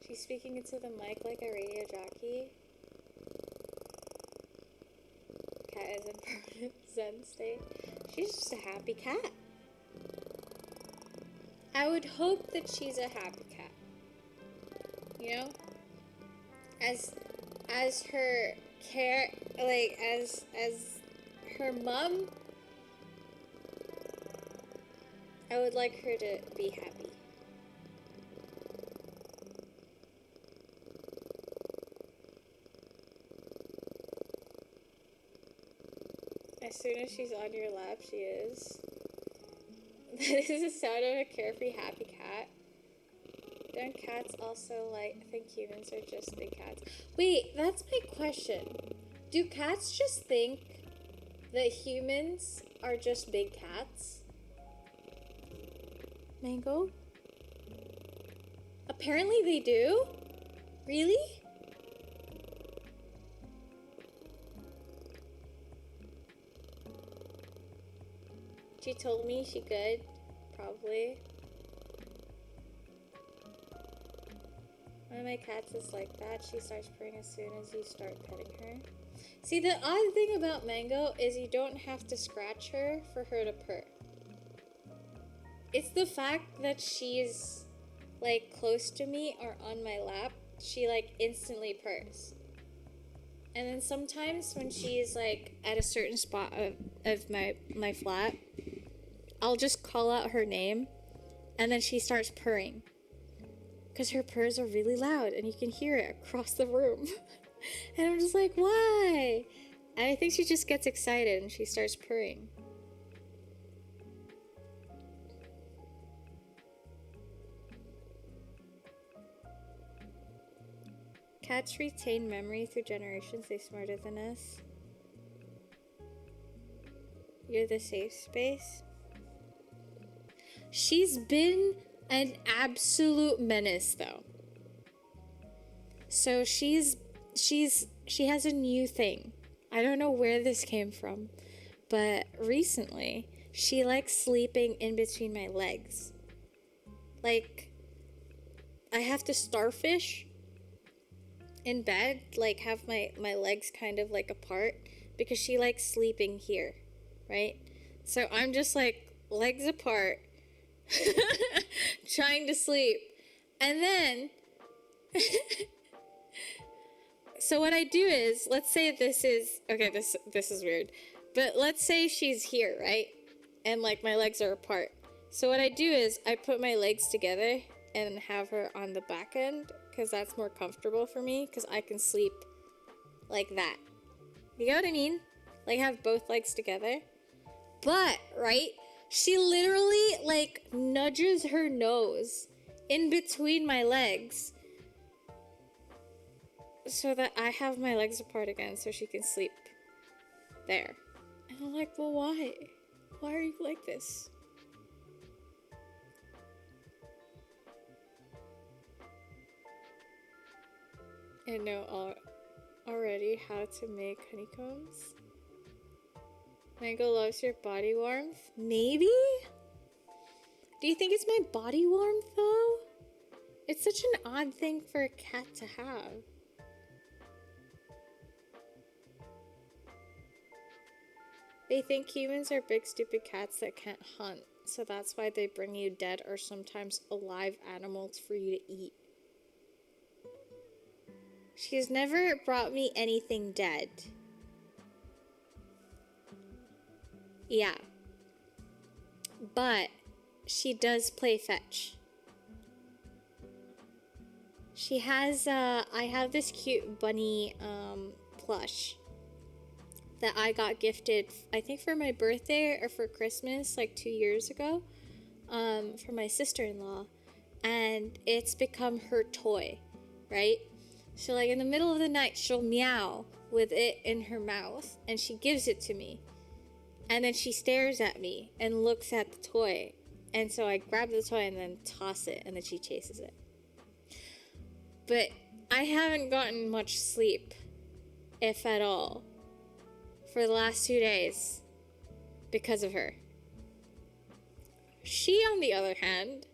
She's speaking into the mic like a radio jockey. Cat is in permanent zen state. She's just a happy cat. I would hope that she's a happy cat. You know? As her care, like, as her mom, I would like her to be happy. As soon as she's on your lap, she is. That is the sound of a carefree, happy cat. Don't cats also think humans are just big cats? Wait, that's my question. Do cats just think that humans are just big cats? Mango? Apparently they do? Really? She told me she could. Probably. One of my cats is like that. She starts purring as soon as you start petting her. See, the odd thing about Mango is you don't have to scratch her for her to purr. It's the fact that she's, like, close to me or on my lap, she, like, instantly purrs. And then sometimes when she's, like, at a certain spot of my flat, I'll just call out her name, and then she starts purring. Because her purrs are really loud, and you can hear it across the room. And I'm just like, why? And I think she just gets excited, and she starts purring. Cats retain memory through generations. They're smarter than us. You're the safe space. She's been an absolute menace, though. So she has a new thing. I don't know where this came from, but recently she likes sleeping in between my legs. Like, I have to starfish in bed, like have my legs kind of like apart, because she likes sleeping here, right? So I'm just like legs apart, trying to sleep. And then so what I do is, let's say this is weird, but let's say she's here, right? And like my legs are apart. So what I do is I put my legs together and have her on the back end, because that's more comfortable for me, because I can sleep like that. You know what I mean? Like, have both legs together. But, right, she literally, like, nudges her nose in between my legs so that I have my legs apart again so she can sleep there. And I'm like, well, why? Why are you like this? I know already how to make honeycombs. Mango loves your body warmth. Maybe? Do you think it's my body warmth, though? It's such an odd thing for a cat to have. They think humans are big stupid cats that can't hunt, so that's why they bring you dead or sometimes alive animals for you to eat. She's never brought me anything dead. Yeah. But she does play fetch. She has, I have this cute bunny, plush that I got gifted, I think for my birthday or for Christmas, like 2 years ago, from my sister-in-law. And it's become her toy, right? So, like, in the middle of the night, she'll meow with it in her mouth, and she gives it to me. And then she stares at me and looks at the toy. And so I grab the toy and then toss it, and then she chases it. But I haven't gotten much sleep, if at all, for the last 2 days because of her. She, on the other hand,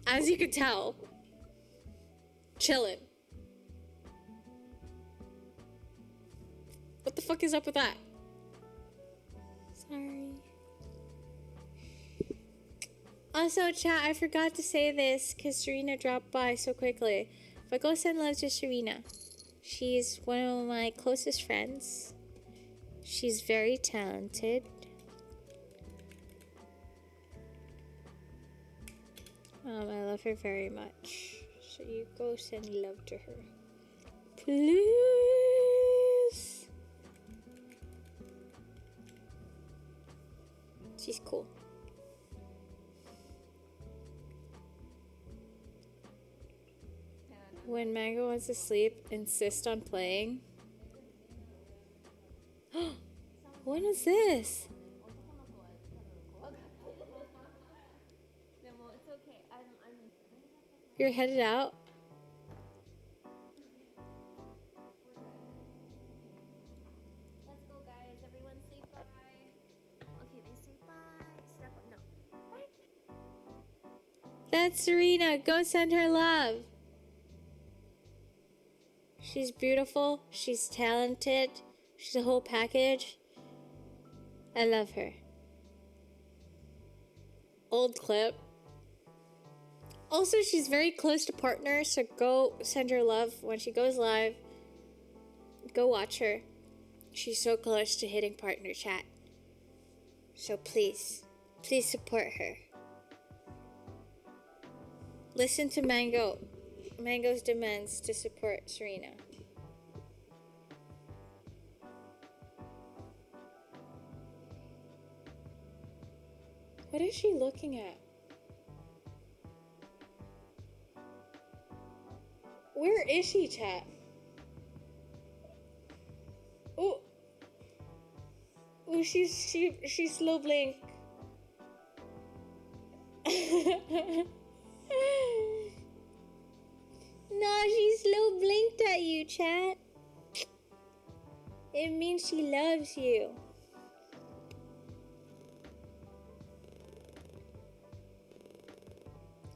as you can tell, chillin'. What the fuck is up with that? Sorry. Also, chat, I forgot to say this because Serena dropped by so quickly. But go send love to Serena. She's one of my closest friends. She's very talented. I love her very much. So you go send love to her. Please. She's cool. When Mango wants to sleep, insist on playing. What is this? You're headed out? Let's go, guys. Everyone say bye. Okay, they say bye. Step up. No. What? That's Serena. Go send her love. She's beautiful. She's talented. She's a whole package. I love her. Old clip. Also, she's very close to partner, so go send her love when she goes live. Go watch her. She's so close to hitting partner chat. So please support her. Listen to Mango's demands to support Serena. What is she looking at? Where is she, chat? Oh, she slow blink. No, she slow blinked at you, chat. It means she loves you.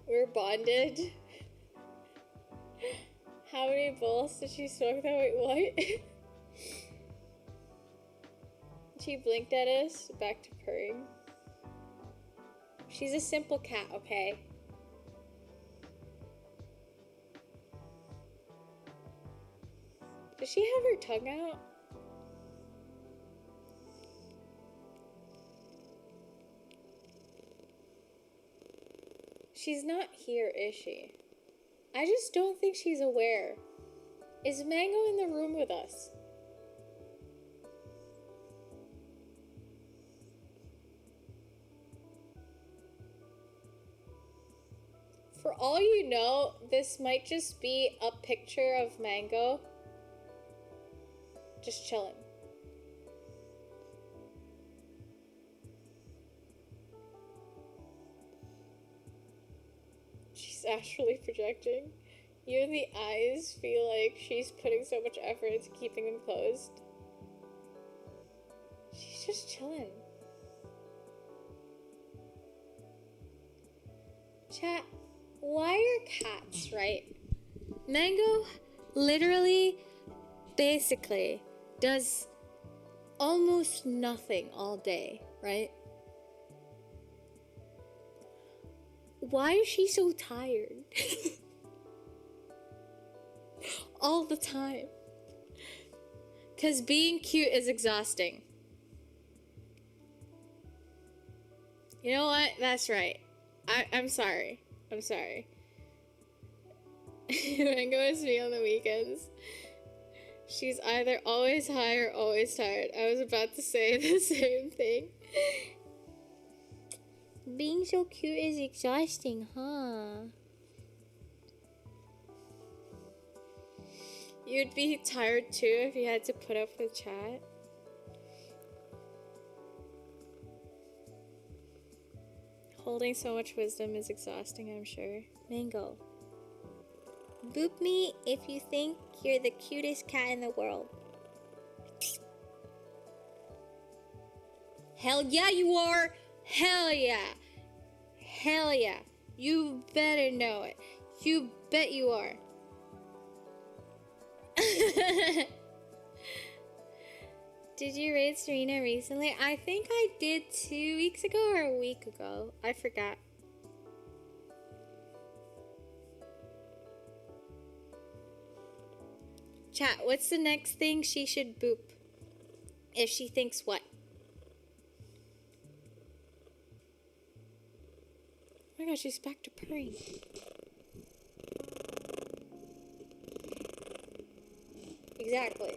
We're bonded. How many balls did she smoke that? Wait, what? She blinked at us, back to purring. She's a simple cat, okay? Does she have her tongue out? She's not here, is she? I just don't think she's aware. Is Mango in the room with us? For all you know, this might just be a picture of Mango just chilling. She's actually projecting. You and the eyes feel like she's putting so much effort into keeping them closed. She's just chilling. Chat, why are cats, right? Mango literally, basically, does almost nothing all day, right? Why is she so tired? All the time. Because being cute is exhausting. You know what? That's right. I'm sorry. I'm sorry. Mango is me on the weekends. She's either always high or always tired. I was about to say the same thing. Being so cute is exhausting, huh? You'd be tired too if you had to put up with chat. Holding so much wisdom is exhausting, I'm sure. Mango. Boop me if you think you're the cutest cat in the world. Hell yeah, you are! Hell yeah! Hell yeah! You better know it. You bet you are. Did you raid Serena recently? I think I did 2 weeks ago or a week ago. I forgot. Chat, what's the next thing she should boop? If she thinks what? Oh my gosh, she's back to purring. Exactly.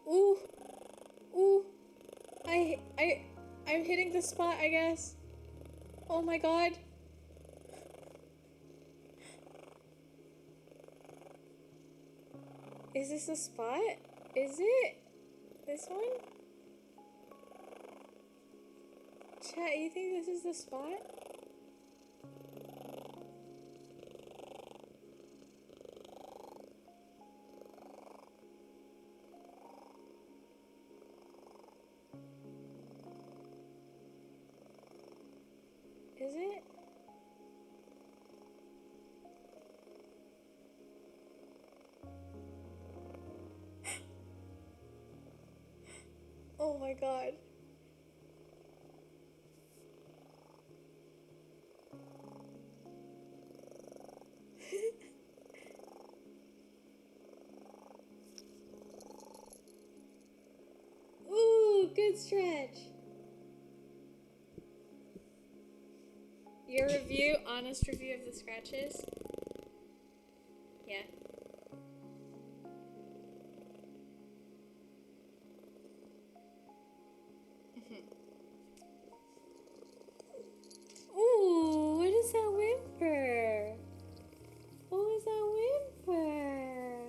Ooh. Ooh. I'm hitting the spot, I guess. Oh my god. Is this the spot? Is it? This one? Chat, you think this is the spot? Is it? Oh my god. Ooh, good stretch. Your review, honest review of the scratches? Yeah. Ooh, what is that whimper? What was that whimper?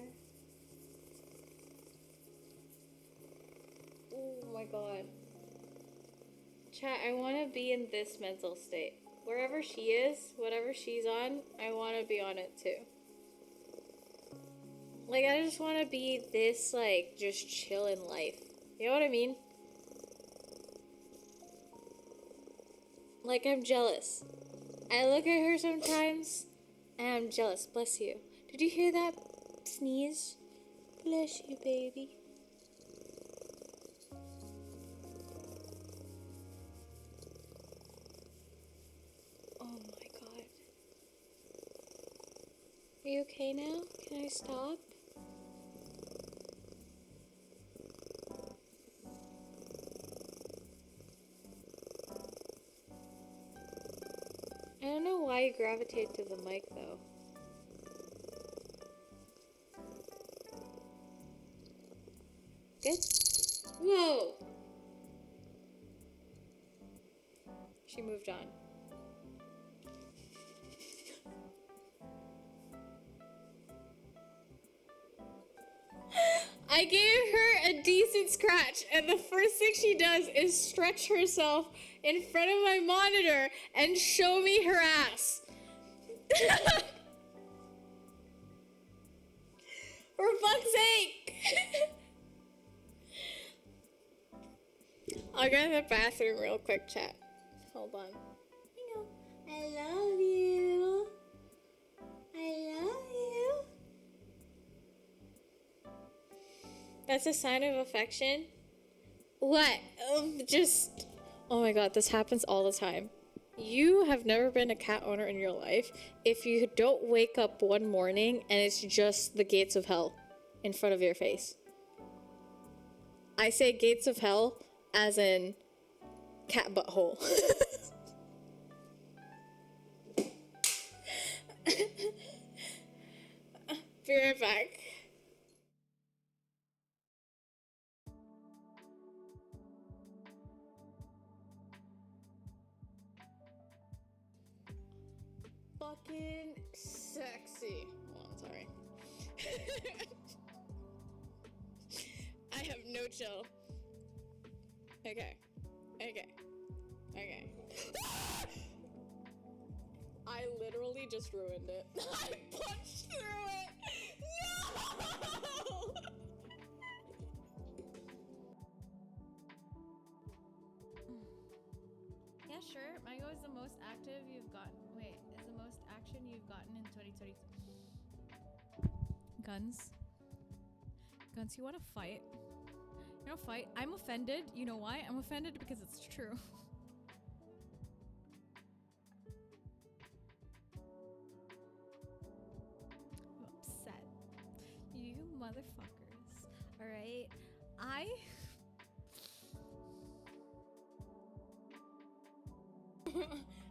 Oh my god. Chat, I want to be in this mental state. Wherever she is, whatever she's on, I want to be on it too. Like, I just want to be this, like, just chill in life. You know what I mean? Like, I'm jealous. I look at her sometimes, and I'm jealous. Bless you. Did you hear that sneeze? Bless you, baby. Oh my god. Are you okay now? Can I stop? I don't know why you gravitate to the mic though. Good? Whoa! She moved on. I gave her a decent scratch, and the first thing she does is stretch herself in front of my monitor and show me her ass. For fuck's sake! I'll go to the bathroom real quick, chat. Hold on. I love you. I love you. That's a sign of affection? What? Just... Oh my god, this happens all the time. You have never been a cat owner in your life if you don't wake up one morning and it's just the gates of hell in front of your face. I say gates of hell as in cat butthole. Be right back. Fucking sexy. Oh, I'm sorry. I have no chill. Okay. I literally just ruined it. I punched through it. No! Yeah, sure. Mango is the most active you've gotten. Wait, is the most action you've gotten in 2022. Guns. Guns, you want to fight? You know, fight? I'm offended. You know why? I'm offended because it's true. I'm upset. You motherfuckers. Alright?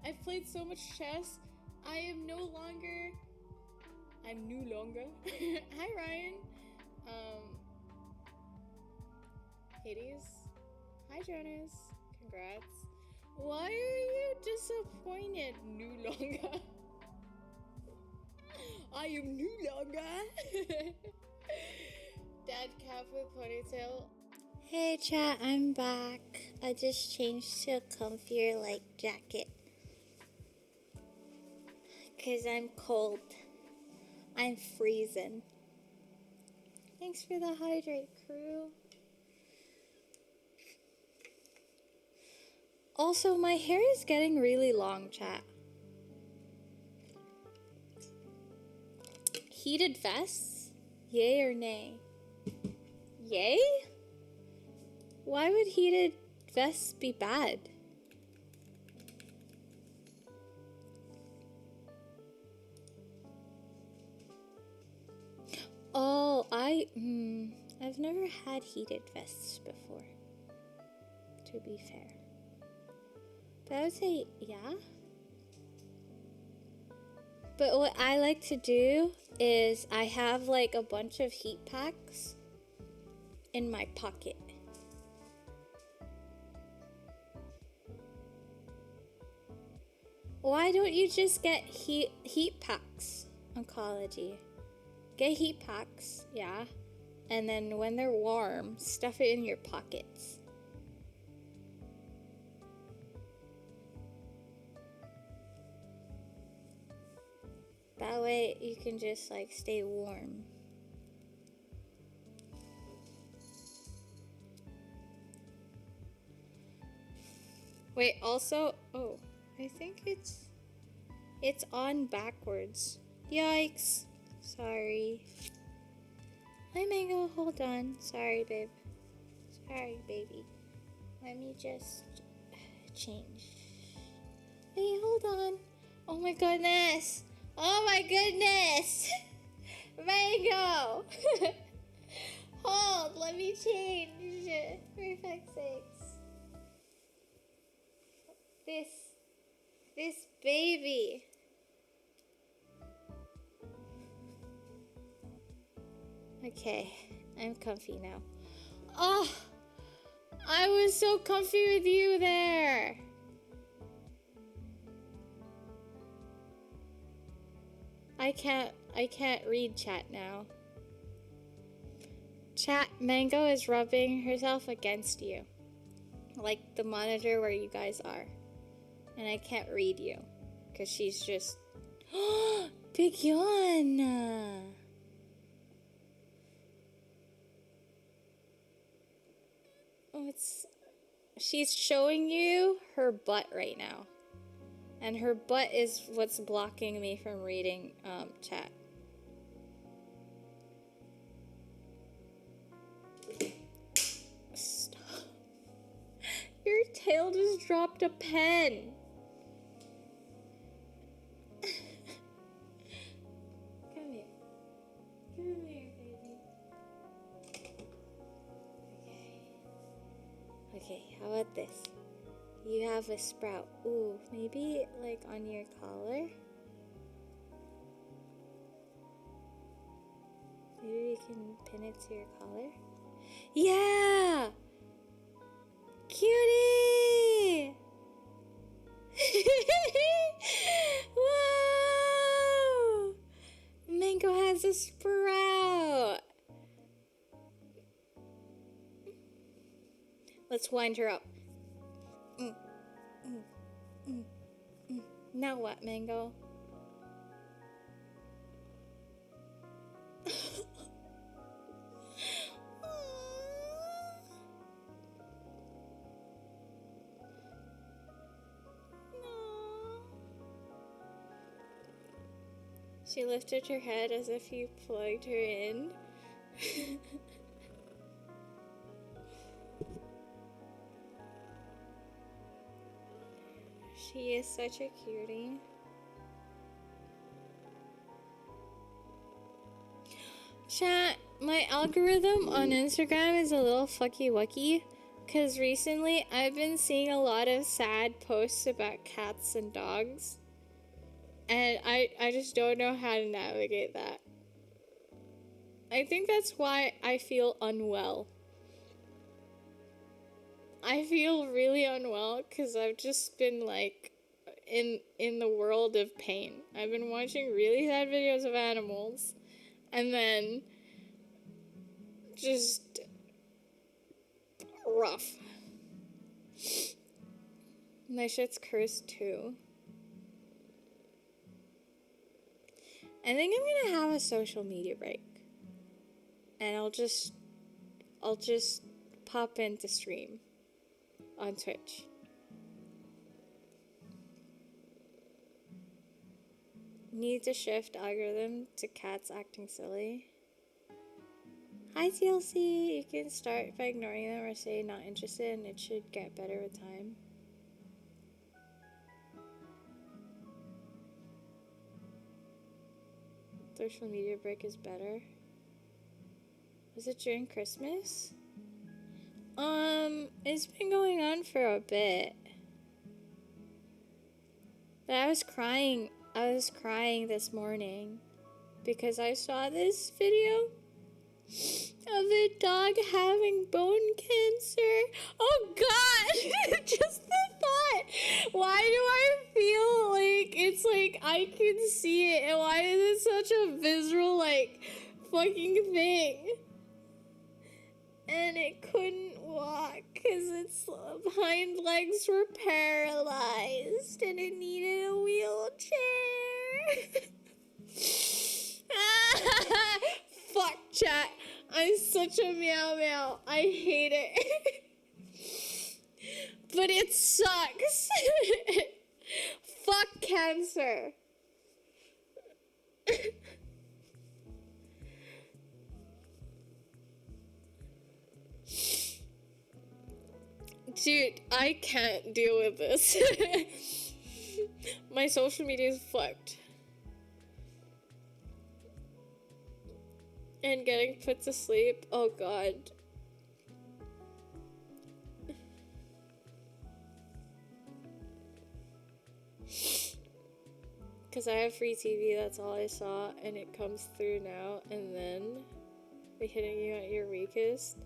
I've played so much chess. I'm no longer. Hi, Ryan. Hades. Hi, Jonas. Congrats. Why are you disappointed? No longer. I am no longer. Dad cap with ponytail. Hey chat, I'm back. I just changed to a comfier like jacket. Cause I'm cold. I'm freezing. Thanks for the hydrate, crew. Also, my hair is getting really long, chat. Heated vests? Yay or nay? Yay? Why would heated vests be bad? Oh, I've never had heated vests before, to be fair. But I would say, yeah. But what I like to do is I have like a bunch of heat packs in my pocket. Why don't you just get heat packs? Oncology. Get heat packs, yeah. And then when they're warm, stuff it in your pockets. That way you can just like stay warm. Wait, also, oh, I think it's on backwards. Yikes. Sorry. Hi, Mango. Hold on. Sorry, babe. Sorry, baby. Let me just change. Hey, hold on. Oh my goodness. Oh my goodness. Mango. Hold. Let me change. For fuck's sakes. This baby. Okay, I'm comfy now. Oh, I was so comfy with you there. I can't read chat now. Chat, Mango is rubbing herself against you. Like the monitor where you guys are. And I can't read you. Because she's just... Big yawn! She's showing you her butt right now. And her butt is what's blocking me from reading chat. Stop. Your tail just dropped a pen. Come here. Come here, baby. Okay, how about this? You have a sprout. Ooh, maybe like on your collar? Maybe we can pin it to your collar? Yeah! Cutie! Whoa! Mango has a sprout! Let's wind her up. Now what, Mango? She lifted her head as if you plugged her in. She is such a cutie. Chat, my algorithm on Instagram is a little fucky wucky because recently I've been seeing a lot of sad posts about cats and dogs. And I just don't know how to navigate that. I think that's why I feel unwell. I feel really unwell because I've just been like in the world of pain. I've been watching really sad videos of animals and then just rough. My shit's cursed too. I think I'm gonna have a social media break. And I'll just pop in to stream on Twitch. Need to shift algorithm to cats acting silly. Hi TLC, you can start by ignoring them or say not interested and it should get better with time. Social media break is better. Was it during Christmas? It's been going on for a bit. But I was crying this morning because I saw this video of a dog having bone cancer. Oh God! Just the thought. Why do I feel like it's like I can see it and why is it such a visceral like fucking thing? And it couldn't walk because its hind legs were paralyzed and it needed a wheelchair. Fuck chat. I'm such a meow meow. I hate it. But it sucks. Fuck cancer. Dude, I can't deal with this. My social media is fucked. And getting put to sleep, oh God. Because I have free TV, that's all I saw, and it comes through now, and then we're hitting you at your weakest.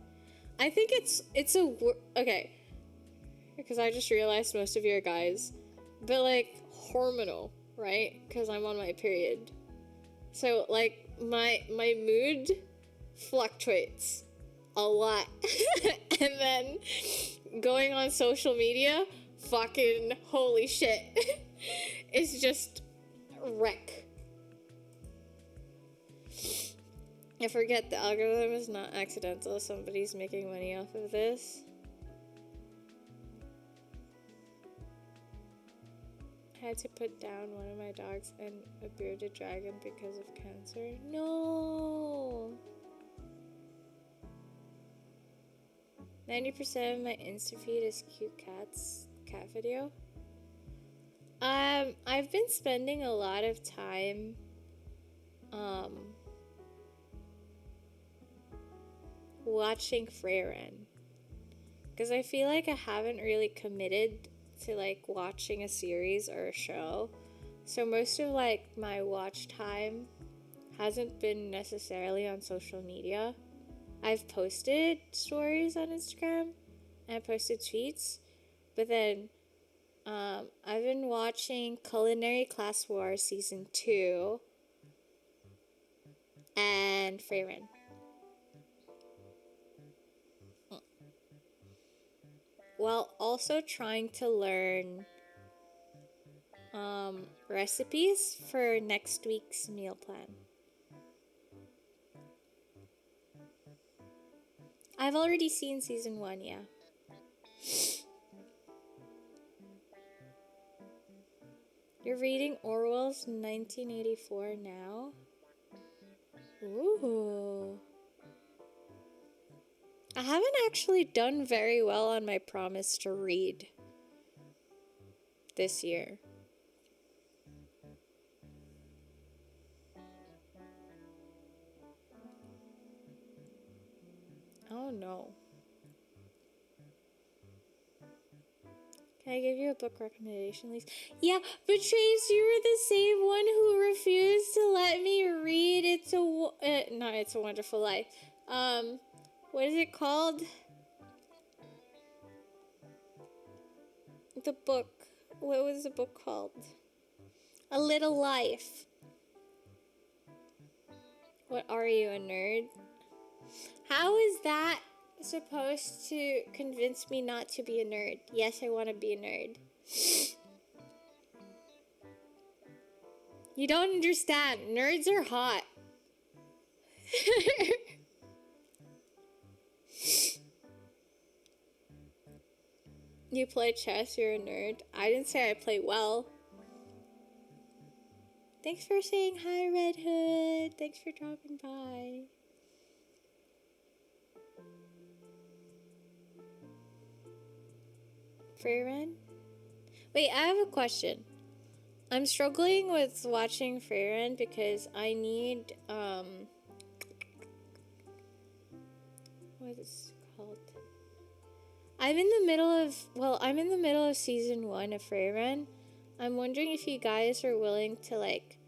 I think it's a, okay. Because I just realized most of you are guys. But, like, hormonal, right? Because I'm on my period. So, like, my mood fluctuates a lot. And then going on social media, fucking holy shit. It's just wreck. I forget the algorithm is not accidental. Somebody's making money off of this. had to put down one of my dogs and a bearded dragon because of cancer. No. 90% of my Insta feed is cute cat video. I've been spending a lot of time watching Freyren, because I feel like I haven't really committed to like watching a series or a show. So most of like my watch time hasn't been necessarily on social media. I've posted stories on Instagram and I posted tweets, but then I've been watching Culinary Class War Season 2 and Freyren. While also trying to learn recipes for next week's meal plan. I've already seen Season 1, yeah. You're reading Orwell's 1984 now? Ooh. I haven't actually done very well on my promise to read this year. Oh no. Can I give you a book recommendation, please? Yeah, but Trace, you were the same one who refused to let me read It's a Wonderful Life. What is it called? The book. What was the book called? A Little Life. What, are you, a nerd? How is that supposed to convince me not to be a nerd? Yes, I want to be a nerd. You don't understand. Nerds are hot. You play chess, you're a nerd. I didn't say I play well. Thanks for saying hi, Red Hood. Thanks for dropping by. Freyren? Wait, I have a question. I'm struggling with watching Freyren because I need, what is it called? I'm in the middle of season 1 of Freyren. I'm wondering if you guys are willing to, like,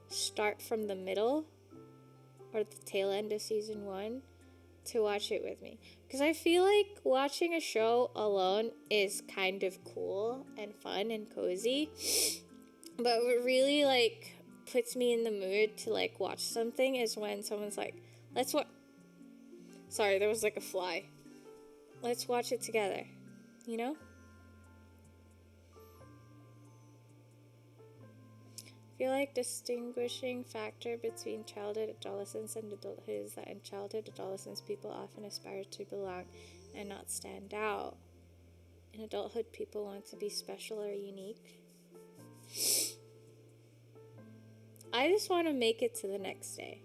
start from the middle or the tail end of season 1 to watch it with me. Because I feel like watching a show alone is kind of cool and fun and cozy. But what really, like, puts me in the mood to, like, watch something is when someone's like, let's watch... Sorry, there was, like, a fly. Let's watch it together. You know? I feel like distinguishing factor between childhood, adolescence, and adulthood is that in childhood, adolescence, people often aspire to belong and not stand out. In adulthood, people want to be special or unique. I just want to make it to the next day.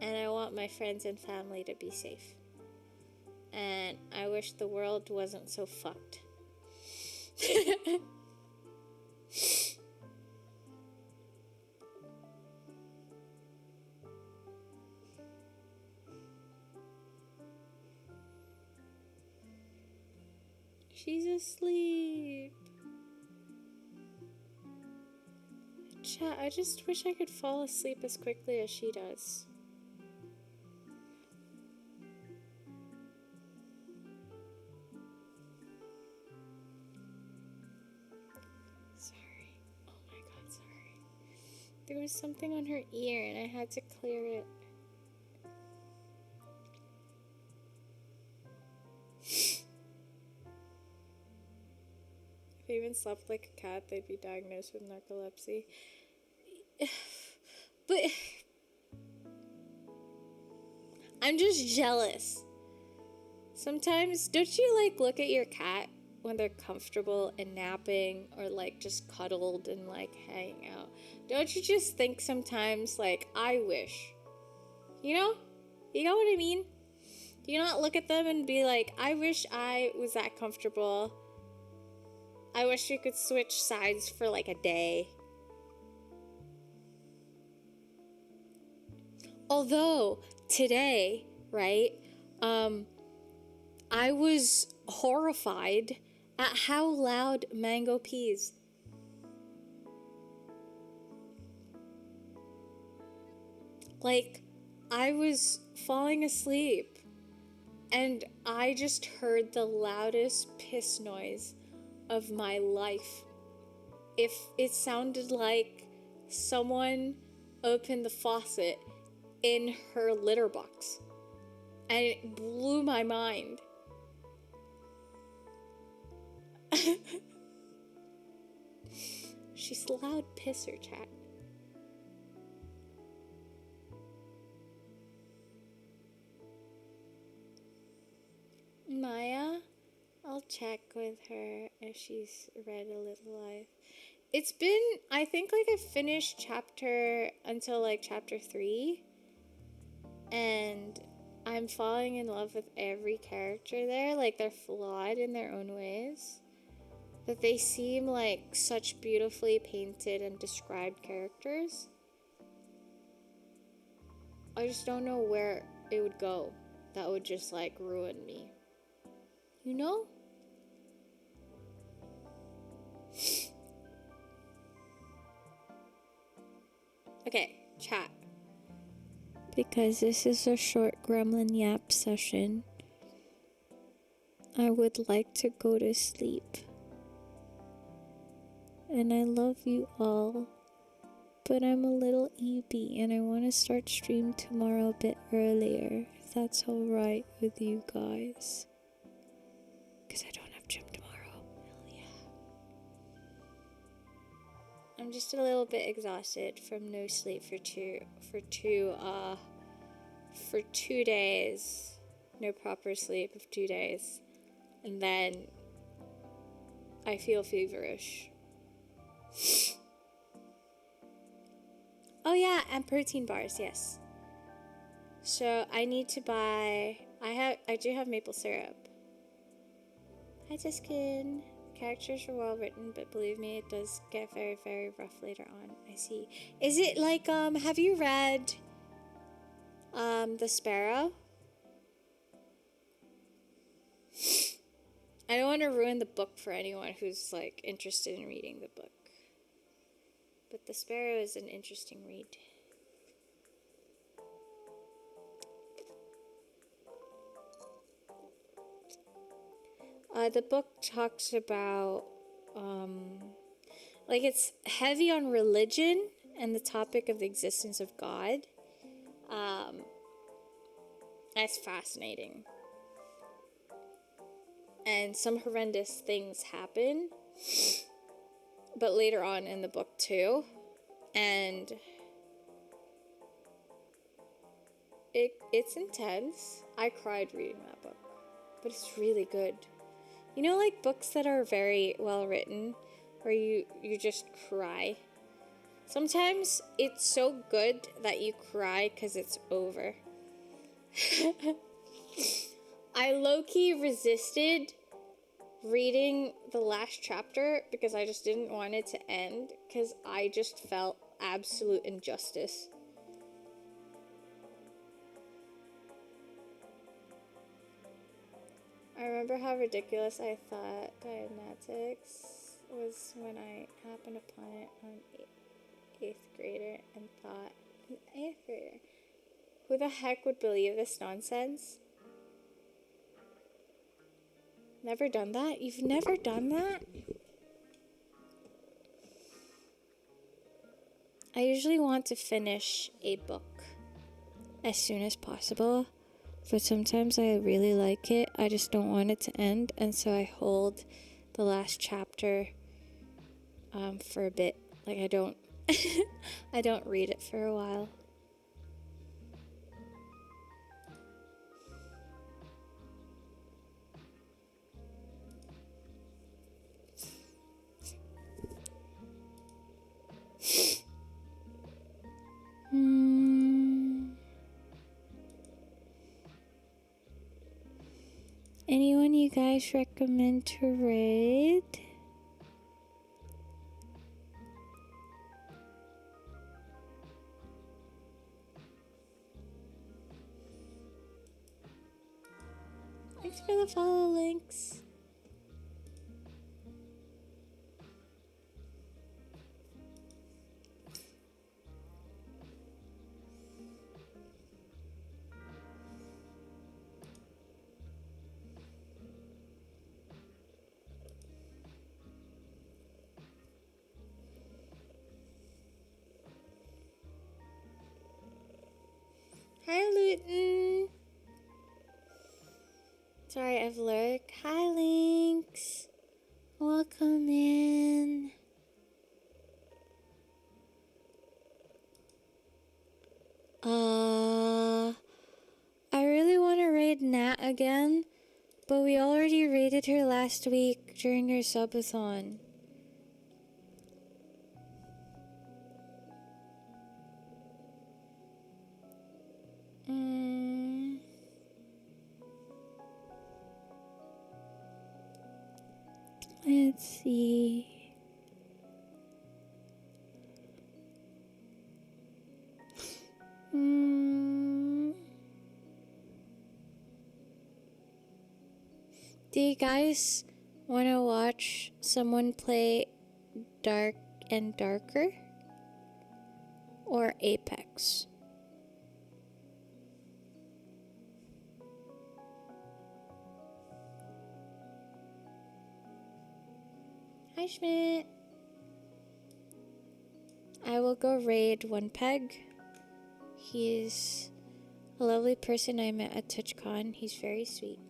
And I want my friends and family to be safe. And I wish the world wasn't so fucked. She's asleep. Chat, I just wish I could fall asleep as quickly as she does. Sorry. Oh my god, sorry. There was something on her ear and I had to clear it. If they even slept like a cat, they'd be diagnosed with narcolepsy. But I'm just jealous. Sometimes, don't you like look at your cat when they're comfortable and napping or like just cuddled and like hanging out. Don't you just think sometimes like, I wish, you know? You know what I mean? Do you not look at them and be like, I wish I was that comfortable. I wish we could switch sides for like a day. Although today, right, I was horrified at how loud Mango pees. Like, I was falling asleep and I just heard the loudest piss noise of my life. If it sounded like someone opened the faucet in her litter box, and it blew my mind. She's a loud pisser, chat. Maya, I'll check with her if she's read A Little Life. It's been, I think, like I finished chapter until like chapter 3, and I'm falling in love with every character there. Like, they're flawed in their own ways, but they seem like such beautifully painted and described characters. I just don't know where it would go that would just like ruin me. You know? Okay, chat. Because this is a short Gremlin Yap session, I would like to go to sleep. And I love you all, but I'm a little eepy and I want to start stream tomorrow a bit earlier, if that's alright with you guys. Because I don't have gym tomorrow. Hell yeah. I'm just a little bit exhausted from no sleep for two days. No proper sleep of 2 days. And then I feel feverish. Oh yeah, and protein bars, yes. So I need to buy, I do have maple syrup. Hi Tiskin. Characters are well written, but believe me, it does get very, very rough later on. I see. Is it like, have you read, The Sparrow? I don't want to ruin the book for anyone who's, like, interested in reading the book. But The Sparrow is an interesting read. The book talks about, like, it's heavy on religion and the topic of the existence of God. That's fascinating. And some horrendous things happen, but later on in the book too. And it's intense. I cried reading that book, but it's really good. You know, like books that are very well written, where you just cry. Sometimes it's so good that you cry because it's over. I low-key resisted reading the last chapter because I just didn't want it to end, because I just felt absolute injustice. I remember how ridiculous I thought Dianetics was when I happened upon it on 8th grader and thought, an 8th grader? Who the heck would believe this nonsense? Never done that? You've never done that? I usually want to finish a book as soon as possible, but sometimes I really like it. I just don't want it to end, and so I hold the last chapter for a bit. Like, I don't I don't read it for a while. Anyone you guys recommend to raid? Thanks for the follow links. Hi, Luton. Sorry, I've lurked. Hi, Lynx. Welcome in. I really want to raid Nat again, but we already raided her last week during her subathon. Let's see. Do you guys want to watch someone play Dark and Darker or Apex? Hi, Schmidt. I will go raid One Peg. He's a lovely person I met at TouchCon. He's very sweet.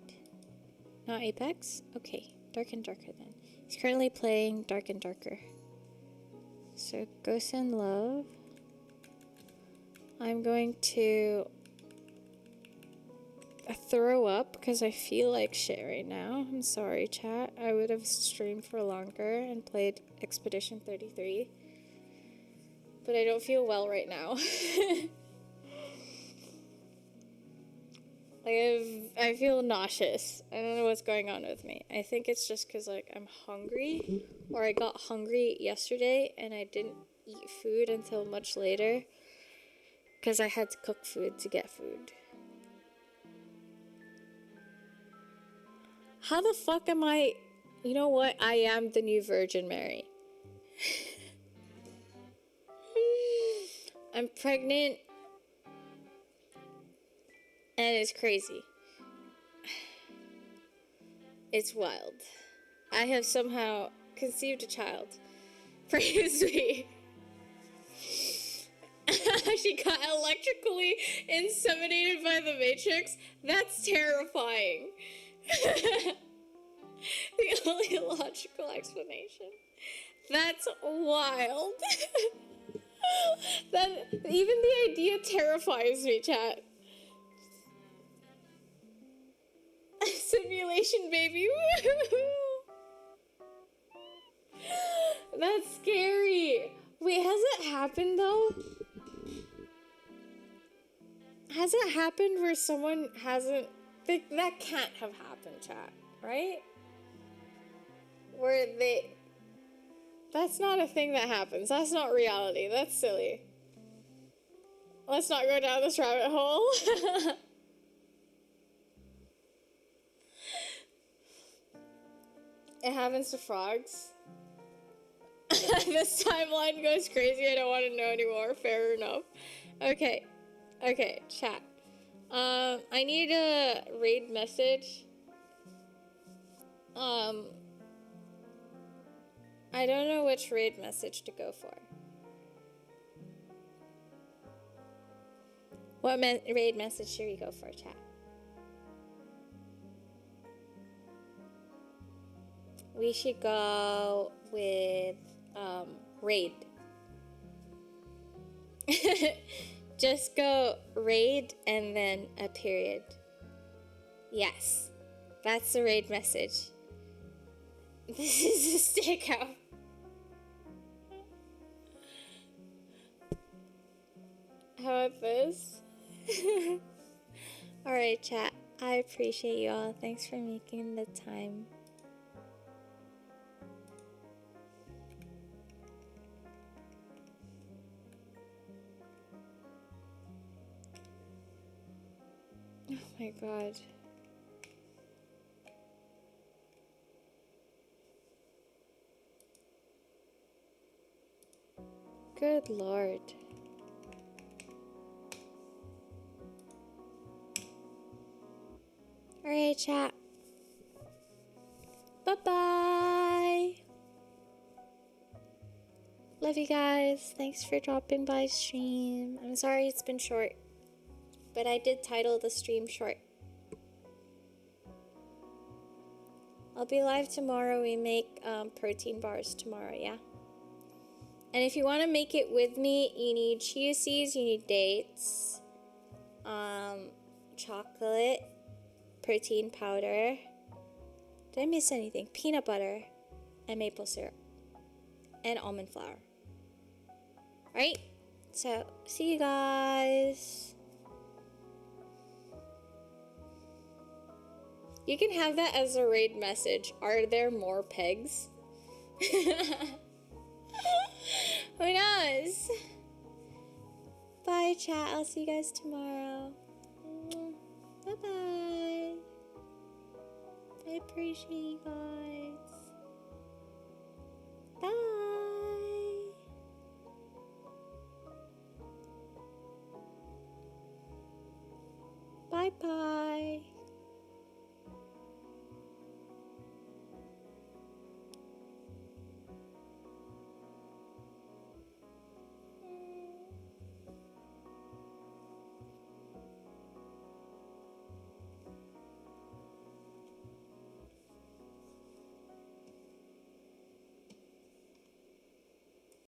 Not Apex? Okay, Dark and Darker then. He's currently playing Dark and Darker. So go send love. I'm going to throw up because I feel like shit right now. I'm sorry, chat. I would have streamed for longer and played Expedition 33. But I don't feel well right now. I feel nauseous. I don't know what's going on with me. I think it's just because I'm hungry, or I got hungry yesterday and I didn't eat food until much later because I had to cook food to get food. How the fuck am I? You know what? I am the new Virgin Mary. I'm pregnant. And it's crazy. It's wild. I have somehow conceived a child. Praise me. She got electrically inseminated by the Matrix. That's terrifying. The only logical explanation. That's wild. That even the idea terrifies me, chat. Simulation baby. That's scary. Wait, has it happened though? Has it happened where someone hasn't... That can't have happened, chat, right? Where they... That's not a thing that happens. That's not reality. That's silly. Let's not go down this rabbit hole. It happens to frogs. This timeline goes crazy. I don't want to know anymore. Fair enough. Okay. Okay, chat. I need a raid message. I don't know which raid message to go for. What raid message should we go for, chat? We should go with, raid. Just go raid and then a period. Yes. That's the raid message. This is a stakeout. How about this? Alright, chat. I appreciate you all. Thanks for making the time. Oh my god. Good lord. Alright, chat. Bye-bye. Love you guys. Thanks for dropping by stream. I'm sorry it's been short, but I did title the stream short. I'll be live tomorrow. We make protein bars tomorrow, yeah? And if you want to make it with me, you need chia seeds, you need dates, chocolate, protein powder. Did I miss anything? Peanut butter and maple syrup and almond flour. Alright? So, see you guys. You can have that as a raid message. Are there more pegs? Who knows? Bye, chat. I'll see you guys tomorrow. Bye-bye. I appreciate you guys. Bye.